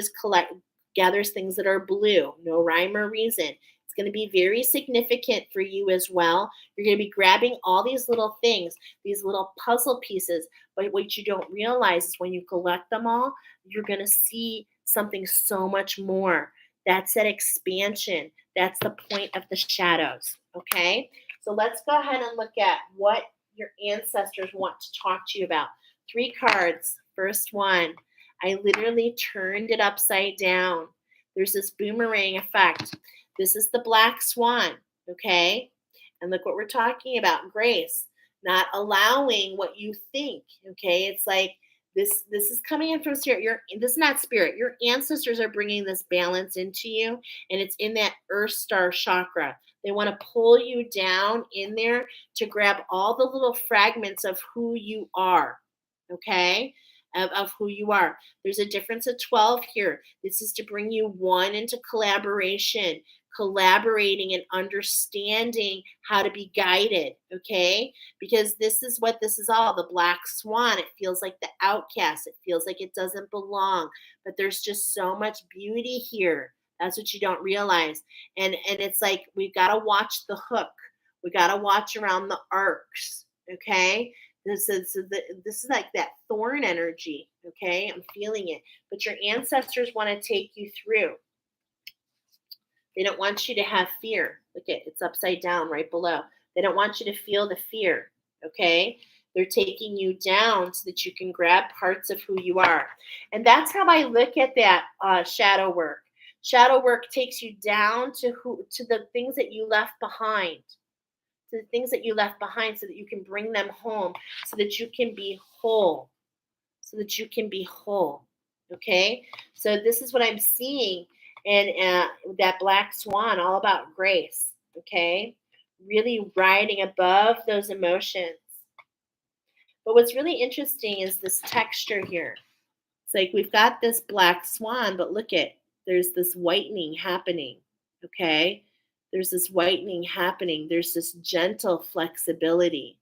gathers things that are blue, no rhyme or reason. It's going to be very significant for you as well. You're going to be grabbing all these little things, these little puzzle pieces. But what you don't realize is when you collect them all, you're going to see something so much more. That's that expansion. That's the point of the shadows. Okay? So let's go ahead and look at what your ancestors want to talk to you about. 3 cards. First one, I literally turned it upside down. There's this boomerang effect. This is the black swan. Okay? And look what we're talking about. Grace. Not allowing what you think. Okay? It's like, this is coming in from spirit. This is not spirit. Your ancestors are bringing this balance into you, and it's in that Earth Star chakra. They want to pull you down in there to grab all the little fragments of who you are, okay? Of who you are. There's a difference of 12 here. This is to bring you one into collaboration, collaborating and understanding how to be guided, okay? Because this is what this is all, the black swan. It feels like the outcast. It feels like it doesn't belong. But there's just so much beauty here. That's what you don't realize. And it's like we've got to watch the hook. We got to watch around the arcs. Okay. This is like that thorn energy. Okay. I'm feeling it. But your ancestors want to take you through. They don't want you to have fear. Look at it's upside down right below. They don't want you to feel the fear. Okay. They're taking you down so that you can grab parts of who you are. And that's how I look at that shadow work. Shadow work takes you down to the things that you left behind, to the things that you left behind so that you can bring them home, so that you can be whole, so that you can be whole. Okay? So this is what I'm seeing and that black swan, all about grace. Okay? Really riding above those emotions. But what's really interesting is this texture here. It's like we've got this black swan, but look at there's this whitening happening. Okay? There's this whitening happening. There's this gentle flexibility.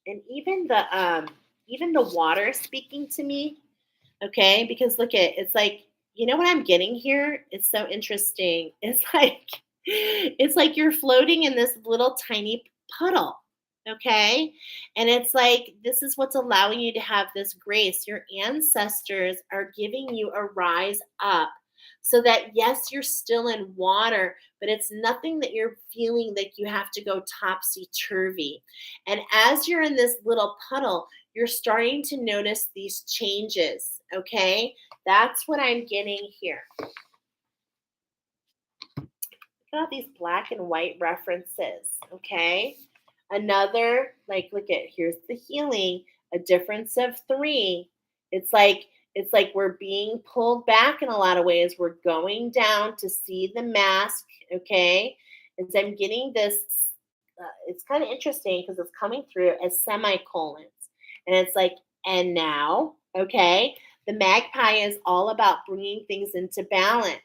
And even the water speaking to me, okay? Because look at it's like you know what I'm getting here? It's so interesting. It's like you're floating in this little tiny puddle, okay? And it's like this is what's allowing you to have this grace. Your ancestors are giving you a rise up so that yes, you're still in water, but it's nothing that you're feeling like you have to go topsy turvy. And as you're in this little puddle, you're starting to notice these changes, okay? That's what I'm getting here. Look at all these black and white references, okay? Another, like, look at here's the healing, a difference of three. It's like we're being pulled back in a lot of ways. We're going down to see the mask, okay? As I'm getting this, it's kind of interesting because it's coming through as semicolons, and it's like, and now, okay? The magpie is all about bringing things into balance.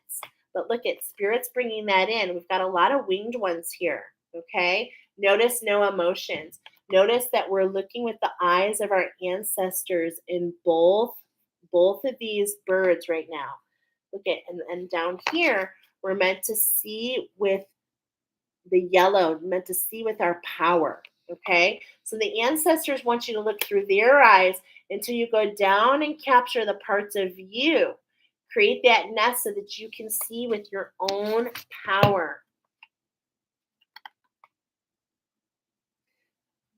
But look at spirits bringing that in. We've got a lot of winged ones here. Okay. Notice no emotions. Notice that we're looking with the eyes of our ancestors in both of these birds right now. Look at and down here, we're meant to see with the yellow, meant to see with our power. Okay. So the ancestors want you to look through their eyes until you go down and capture the parts of you. Create that nest so that you can see with your own power.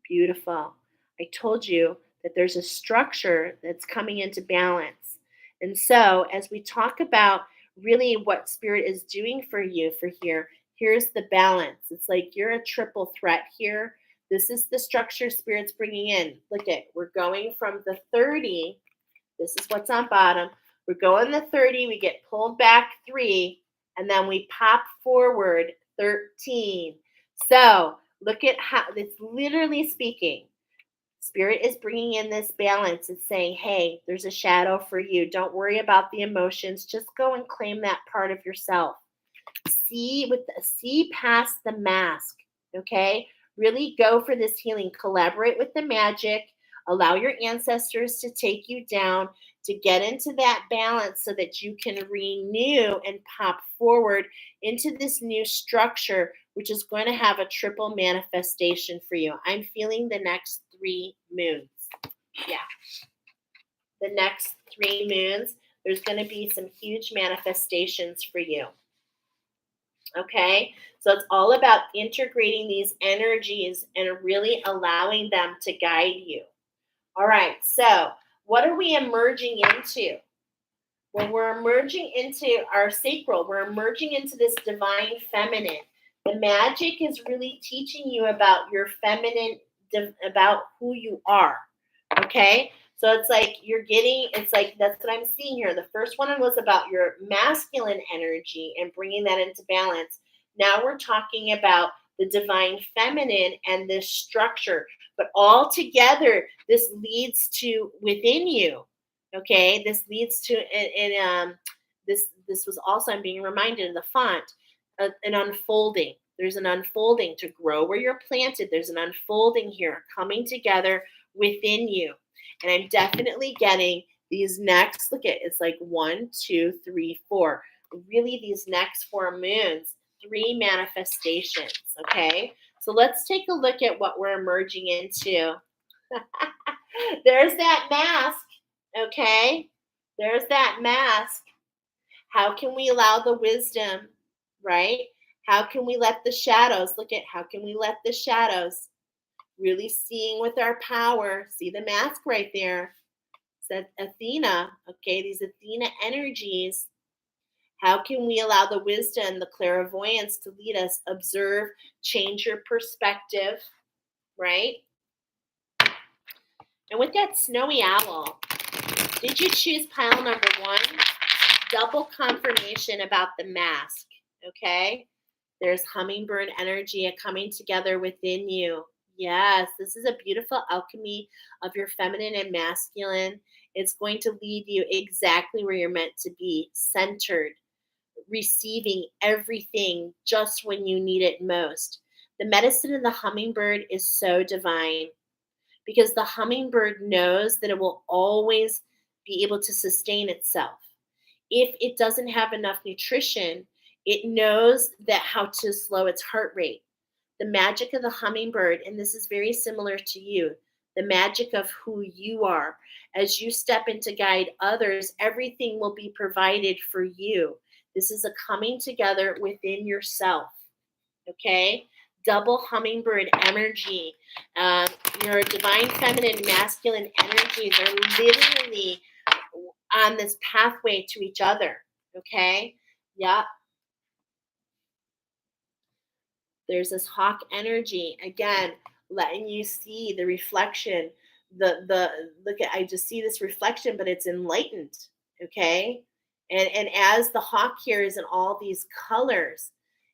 Beautiful. I told you that there's a structure that's coming into balance. And so, as we talk about really what spirit is doing for you for here, here's the balance. It's like you're a triple threat here. This is the structure spirit's bringing in. Look at, we're going from the 30. This is what's on bottom. We're going the 30, we get pulled back 3, and then we pop forward 13. So look at how it's literally speaking. Spirit is bringing in this balance. It's saying, hey, there's a shadow for you. Don't worry about the emotions. Just go and claim that part of yourself. See past the mask. Okay? Really go for this healing. Collaborate with the magic. Allow your ancestors to take you down to get into that balance so that you can renew and pop forward into this new structure, which is going to have a triple manifestation for you. I'm feeling the next 3 moons. Yeah. The next 3 moons, there's going to be some huge manifestations for you. Okay, so it's all about integrating these energies and really allowing them to guide you. All right, so what are we emerging into? Well, we're emerging into our sacral. We're emerging into this divine feminine. The magic is really teaching you about your feminine, about who you are. Okay, so it's like it's like that's what I'm seeing here. The first one was about your masculine energy and bringing that into balance. Now we're talking about the divine feminine and this structure. But all together, this leads to within you. Okay, this leads to this was also I'm being reminded of the font, an unfolding. There's an unfolding to grow where you're planted. There's an unfolding here coming together within you. And I'm definitely getting these next, look at it's like 1, 2, 3, 4. Really, these next 4 moons, 3 manifestations. Okay. So let's take a look at what we're emerging into. There's that mask. Okay. There's that mask. How can we allow the wisdom, right? How can we let the shadows, look at how can we let the shadows really seeing with our power? See the mask right there. Said Athena. Okay, these Athena energies. How can we allow the wisdom, the clairvoyance to lead us? Observe, change your perspective, right? And with that snowy owl, did you choose pile number 1? Double confirmation about the mask, okay? There's hummingbird energy coming together within you. Yes, this is a beautiful alchemy of your feminine and masculine. It's going to lead you exactly where you're meant to be, centered, receiving everything just when you need it most. The medicine of the hummingbird is so divine because the hummingbird knows that it will always be able to sustain itself. If it doesn't have enough nutrition, it knows that how to slow its heart rate. The magic of the hummingbird, and this is very similar to you, the magic of who you are. As you step in to guide others, everything will be provided for you. This is a coming together within yourself. Okay? Double hummingbird energy. Your divine feminine masculine energies are literally on this pathway to each other. Okay? Yeah. There's this hawk energy. Again, letting you see the reflection. The look at I just see this reflection, but it's enlightened. Okay? And as the hawk here is in all these colors,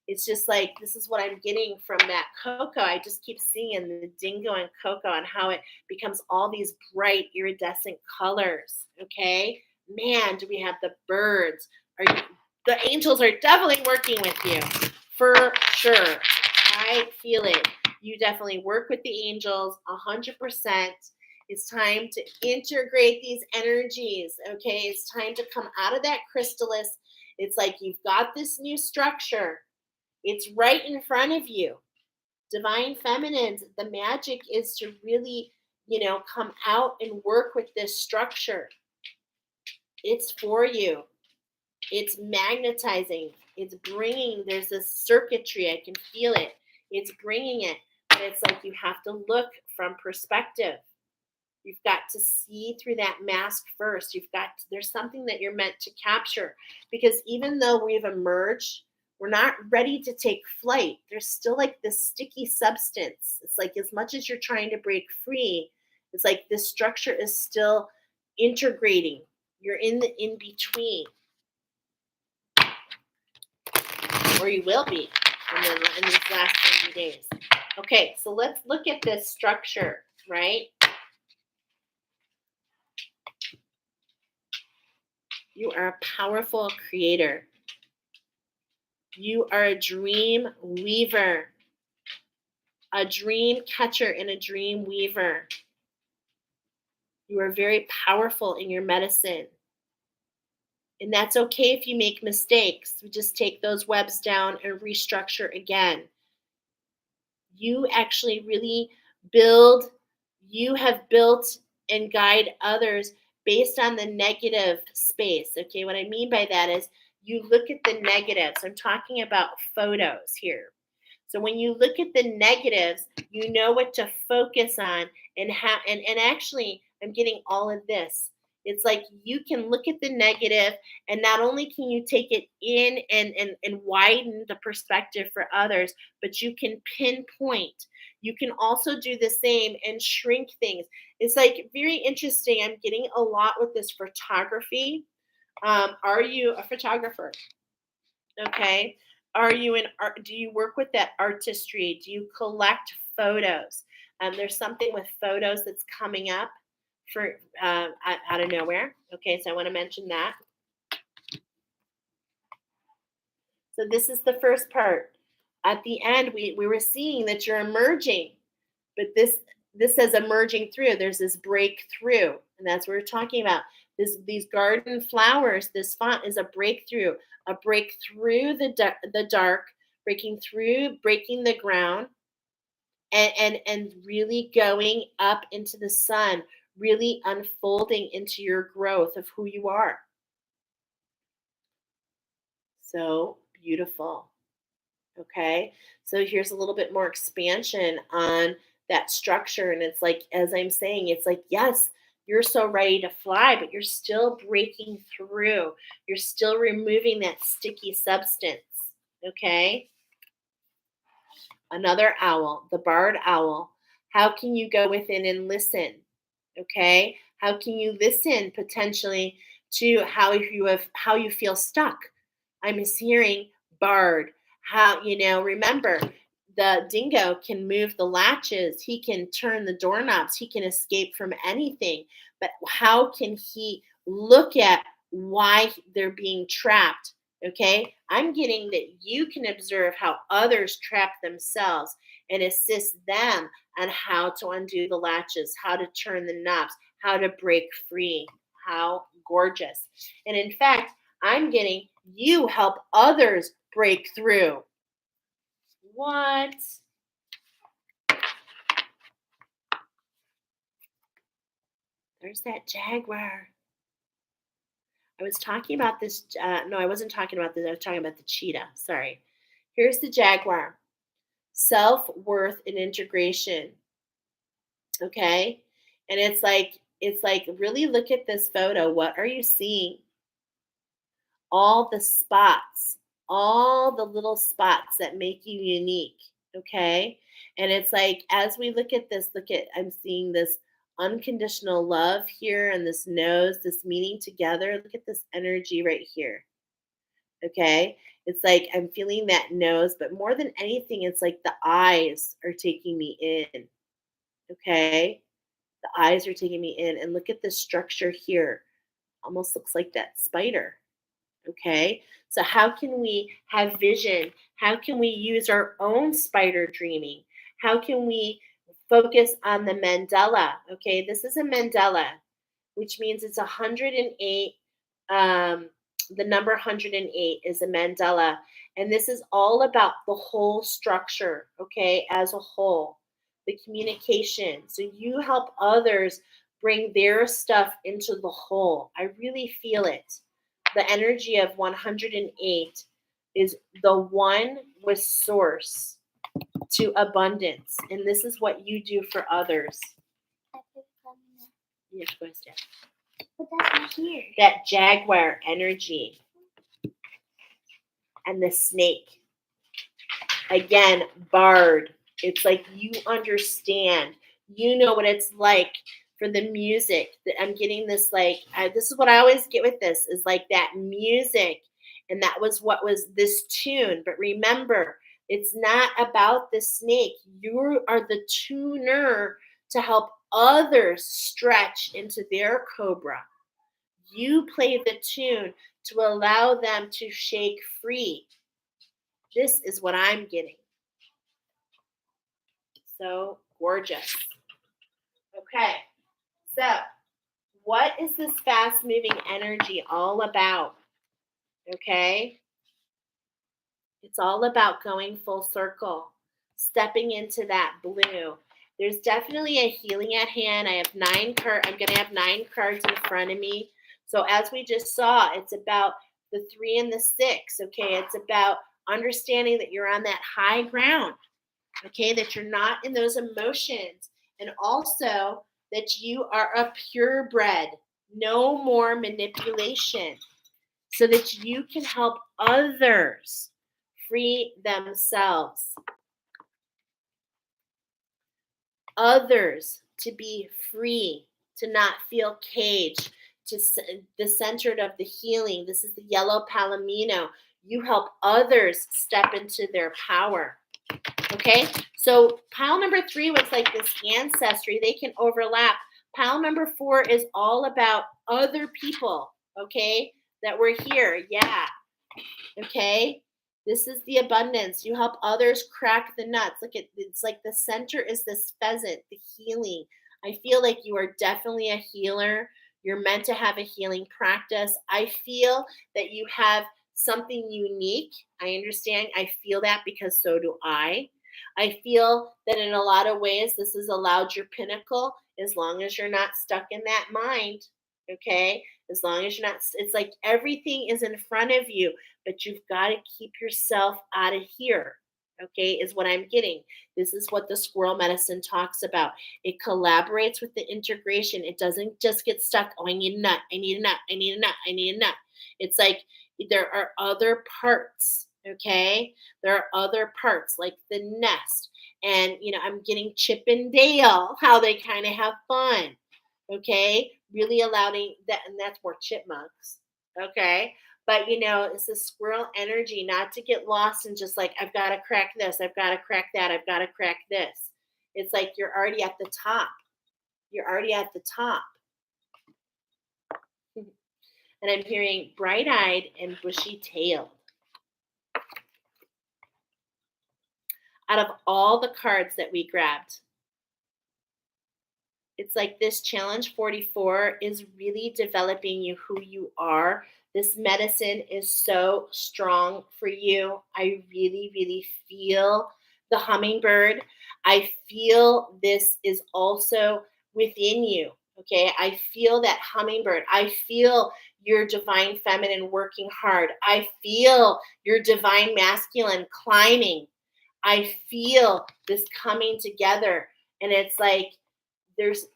it's just like this is what I'm getting from that cocoa. I just keep seeing the dingo and cocoa and how it becomes all these bright iridescent colors. Okay? Man, do we have the birds. The angels are definitely working with you for sure. I feel it. You definitely work with the angels 100%. It's time to integrate these energies. Okay, it's time to come out of that chrysalis. It's like you've got this new structure. It's right in front of you. Divine feminines, the magic is to really, come out and work with this structure. It's for you. It's magnetizing. It's bringing, there's this circuitry. I can feel it. It's bringing it. But it's like you have to look from perspective. You've got to see through that mask first. There's something that you're meant to capture. Because even though we've emerged, we're not ready to take flight. There's still like this sticky substance. It's like as much as you're trying to break free, it's like this structure is still integrating. You're in the in between. Or you will be in these last 90 days. Okay, so let's look at this structure, right? You are a powerful creator. You are a dream weaver, a dream catcher, and a dream weaver. You are very powerful in your medicine. And that's okay if you make mistakes. We just take those webs down and restructure again. You actually really you have built and guide others based on the negative space. Okay, what I mean by that is you look at the negatives. I'm talking about photos here. So when you look at the negatives, you know what to focus on and how and actually I'm getting all of this. It's like you can look at the negative and not only can you take it in and widen the perspective for others, but you can pinpoint. You can also do the same and shrink things. It's like very interesting. I'm getting a lot with this photography. Are you a photographer? Okay. Are you in art? Do you work with that artistry? Do you collect photos? There's something with photos that's coming up for out of nowhere. Okay, so I want to mention that. So this is the first part. At the end, we were seeing that you're emerging, but this this says emerging through. There's this breakthrough, and that's what we're talking about. These garden flowers, this font is a breakthrough, a break through the dark, breaking through, breaking the ground, and really going up into the sun, really unfolding into your growth of who you are. So beautiful. Okay. So here's a little bit more expansion on that structure. And it's like, as I'm saying, it's like, yes, you're so ready to fly, but you're still breaking through. You're still removing that sticky substance. Okay. Another owl, the barred owl. How can you go within and listen? Okay. How can you listen potentially to how you feel stuck? I'm just hearing barred. How, remember, the dingo can move the latches, he can turn the doorknobs, he can escape from anything. But how can he look at why they're being trapped? Okay, I'm getting that you can observe how others trap themselves and assist them on how to undo the latches, how to turn the knobs, how to break free. How gorgeous. And in fact, I'm getting you help others break through. What? There's that jaguar. I was talking about this. No, I wasn't talking about this. I was talking about the cheetah. Sorry. Here's the jaguar. Self-worth and integration. Okay? And it's like really look at this photo. What are you seeing? All the spots, all the little spots that make you unique. Okay. And it's like, as we look at this, I'm seeing this unconditional love here and this nose, this meeting together. Look at this energy right here. Okay. It's like I'm feeling that nose, but more than anything, it's like the eyes are taking me in. Okay. The eyes are taking me in. And look at this structure here. Almost looks like that spider. Okay. So, how can we have vision? How can we use our own spider dreaming? How can we focus on the mandala? Okay. This is a mandala, which means it's 108. The number 108 is a mandala. And this is all about the whole structure, okay, as a whole, the communication. So, you help others bring their stuff into the whole. I really feel it. The energy of 108 is the one with source to abundance. And this is what you do for others. Yes, go ahead, Steph. But that's not here. That jaguar energy and the snake. Again, barred. It's like you understand. You know what it's like for the music. That I'm getting this this is what I always get with this is like that music, and that was what was this tune. But remember, it's not about the snake. You are the tuner to help others stretch into their cobra. You play the tune to allow them to shake free. This is what I'm getting. So gorgeous. Okay, so what is this fast moving energy all about? Okay, it's all about going full circle, stepping into that blue. There's definitely a healing at hand. I have 9 cards. I'm going to have 9 cards in front of me. So as we just saw, it's about the 3 and the 6. Okay, it's about understanding that you're on that high ground. Okay, that you're not in those emotions, and also that you are a purebred, no more manipulation, so that you can help others free themselves, others to be free, to not feel caged, to the centered of the healing. This is the yellow palomino. You help others step into their power. Okay, so pile number 3 was like this ancestry. They can overlap. Pile number 4 is all about other people, okay, that were here. Yeah, okay. This is the abundance. You help others crack the nuts. Look at it's like the center is this pheasant, the healing. I feel like you are definitely a healer. You're meant to have a healing practice. I feel that you have something unique. I understand. I feel that because so do I. I feel that in a lot of ways, this has allowed your pinnacle as long as you're not stuck in that mind. Okay. As long as you're not, it's like everything is in front of you, but you've got to keep yourself out of here. Okay. Is what I'm getting. This is what the squirrel medicine talks about. It collaborates with the integration. It doesn't just get stuck. Oh, I need a nut. I need a nut. I need a nut. I need a nut. It's like there are other parts. Okay. There are other parts like the nest. And, I'm getting Chip and Dale, how they kind of have fun. Okay. Really allowing that. And that's more chipmunks. Okay. But, it's the squirrel energy, not to get lost in just like, I've got to crack this. I've got to crack that. I've got to crack this. It's like you're already at the top. You're already at the top. And I'm hearing bright-eyed and bushy-tailed. Out of all the cards that we grabbed, it's like this challenge 44 is really developing you who you are. This medicine is so strong for you. I really, really feel the hummingbird. I feel this is also within you. Okay. I feel that hummingbird. I feel your divine feminine working hard. I feel your divine masculine climbing. I feel this coming together. And it's like,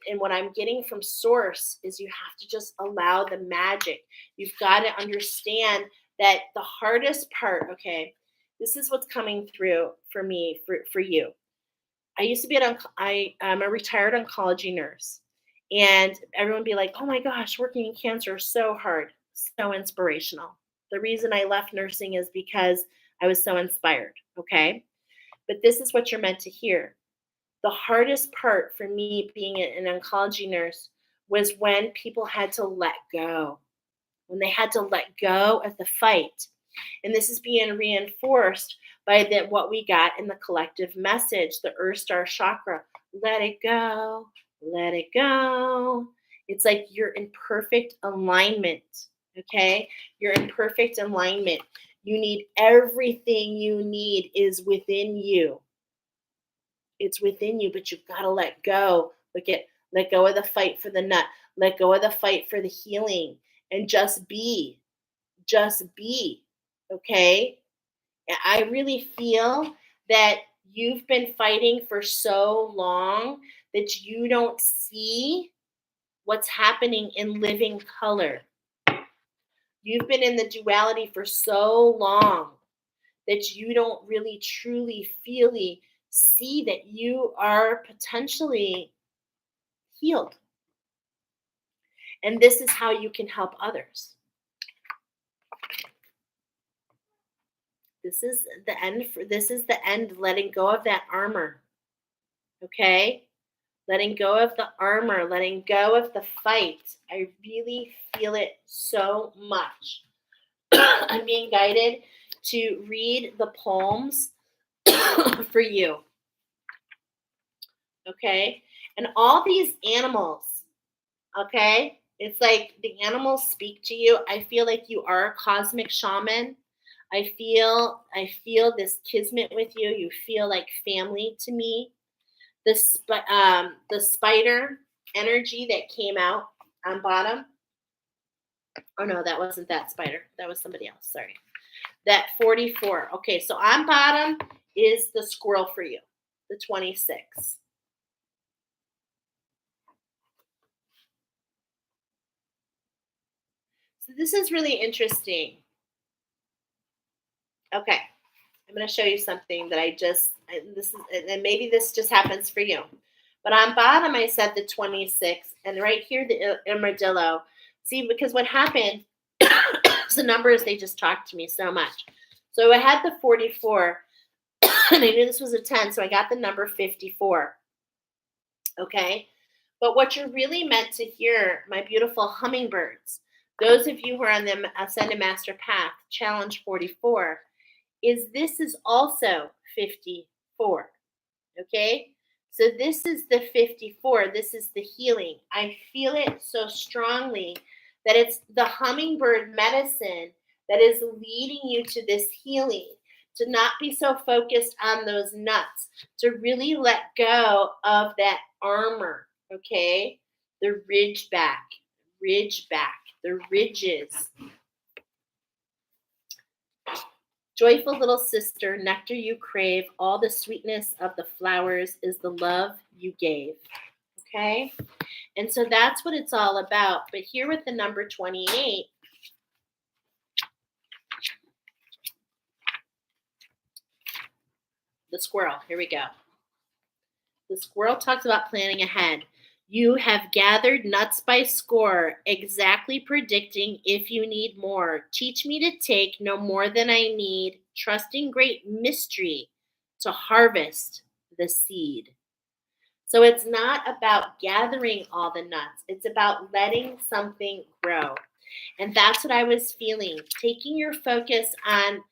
and what I'm getting from source is you have to just allow the magic. You've got to understand that the hardest part, okay, this is what's coming through for me, for you. I used to be I'm a retired oncology nurse, and everyone would be like, oh my gosh, working in cancer is so hard, so inspirational. The reason I left nursing is because I was so inspired, okay? But this is what you're meant to hear. The hardest part for me being an oncology nurse was when people had to let go, when they had to let go of the fight. And this is being reinforced by what we got in the collective message, the Earth Star chakra. Let it go, let it go. It's like you're in perfect alignment, okay? You're in perfect alignment. You need everything you need is within you. It's within you, but you've got to let go. Let go of the fight for the nut. Let go of the fight for the healing and just be. Just be. Okay? I really feel that you've been fighting for so long that you don't see what's happening in living color. You've been in the duality for so long that you don't really truly see that you are potentially healed. And this is how you can help others. This is the end, letting go of that armor. Okay? Letting go of the armor, letting go of the fight. I really feel it so much. I'm being guided to read the poems for you. Okay? And all these animals, okay? It's like the animals speak to you. I feel like you are a cosmic shaman. I feel this kismet with you. You feel like family to me. The spider energy that came out on bottom. Oh no, that wasn't that spider. That was somebody else. Sorry. That 44. Okay, so on bottom is the squirrel for you, the 26. So this is really interesting. Okay, I'm going to show you something that and maybe this just happens for you. But on bottom, I said the 26, and right here, the armadillo. See, because what happened, the numbers, they just talked to me so much. So I had the 44, and I knew this was a 10, so I got the number 54. Okay? But what you're really meant to hear, my beautiful hummingbirds, those of you who are on the Ascended Master Path, Challenge 44, is this is also 54. Okay? So this is the 54. This is the healing. I feel it so strongly that it's the hummingbird medicine that is leading you to this healing, to not be so focused on those nuts, to really let go of that armor, okay? The ridge back, the ridges. Joyful little sister, nectar you crave, all the sweetness of the flowers is the love you gave. Okay? And so that's what it's all about. But here with the number 28, the squirrel. Here we go. The squirrel talks about planning ahead. You have gathered nuts by score, exactly predicting if you need more. Teach me to take no more than I need, trusting great mystery to harvest the seed. So it's not about gathering all the nuts, it's about letting something grow. And that's what I was feeling, taking your focus on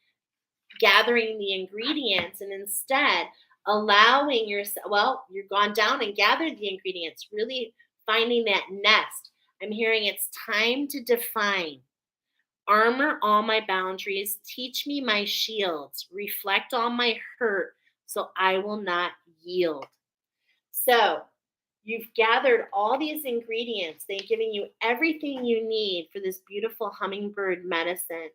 gathering the ingredients and instead allowing yourself, well, you've gone down and gathered the ingredients, really finding that nest. I'm hearing it's time to define. Armor all my boundaries, teach me my shields, reflect all my hurt so I will not yield. So you've gathered all these ingredients. They've given you everything you need for this beautiful hummingbird medicine.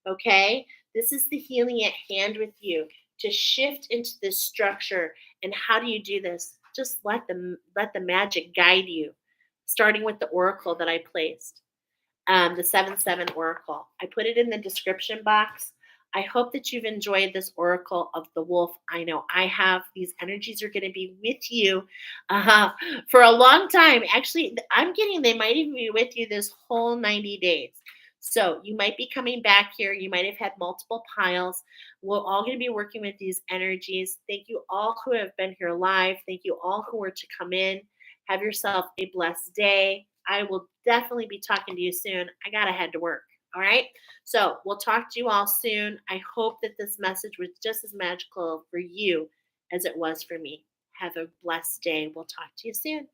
Okay? This is the healing at hand with you to shift into this structure. And how do you do this? Just let the magic guide you, starting with the oracle that I placed, the 7/7 oracle. I put it in the description box. I hope that you've enjoyed this oracle of the wolf. I know I have. These energies are going to be with you for a long time. Actually, I'm getting they might even be with you this whole 90 days. So you might be coming back here. You might have had multiple piles. We're all going to be working with these energies. Thank you all who have been here live. Thank you all who were to come in. Have yourself a blessed day. I will definitely be talking to you soon. I got to head to work. All right. So we'll talk to you all soon. I hope that this message was just as magical for you as it was for me. Have a blessed day. We'll talk to you soon.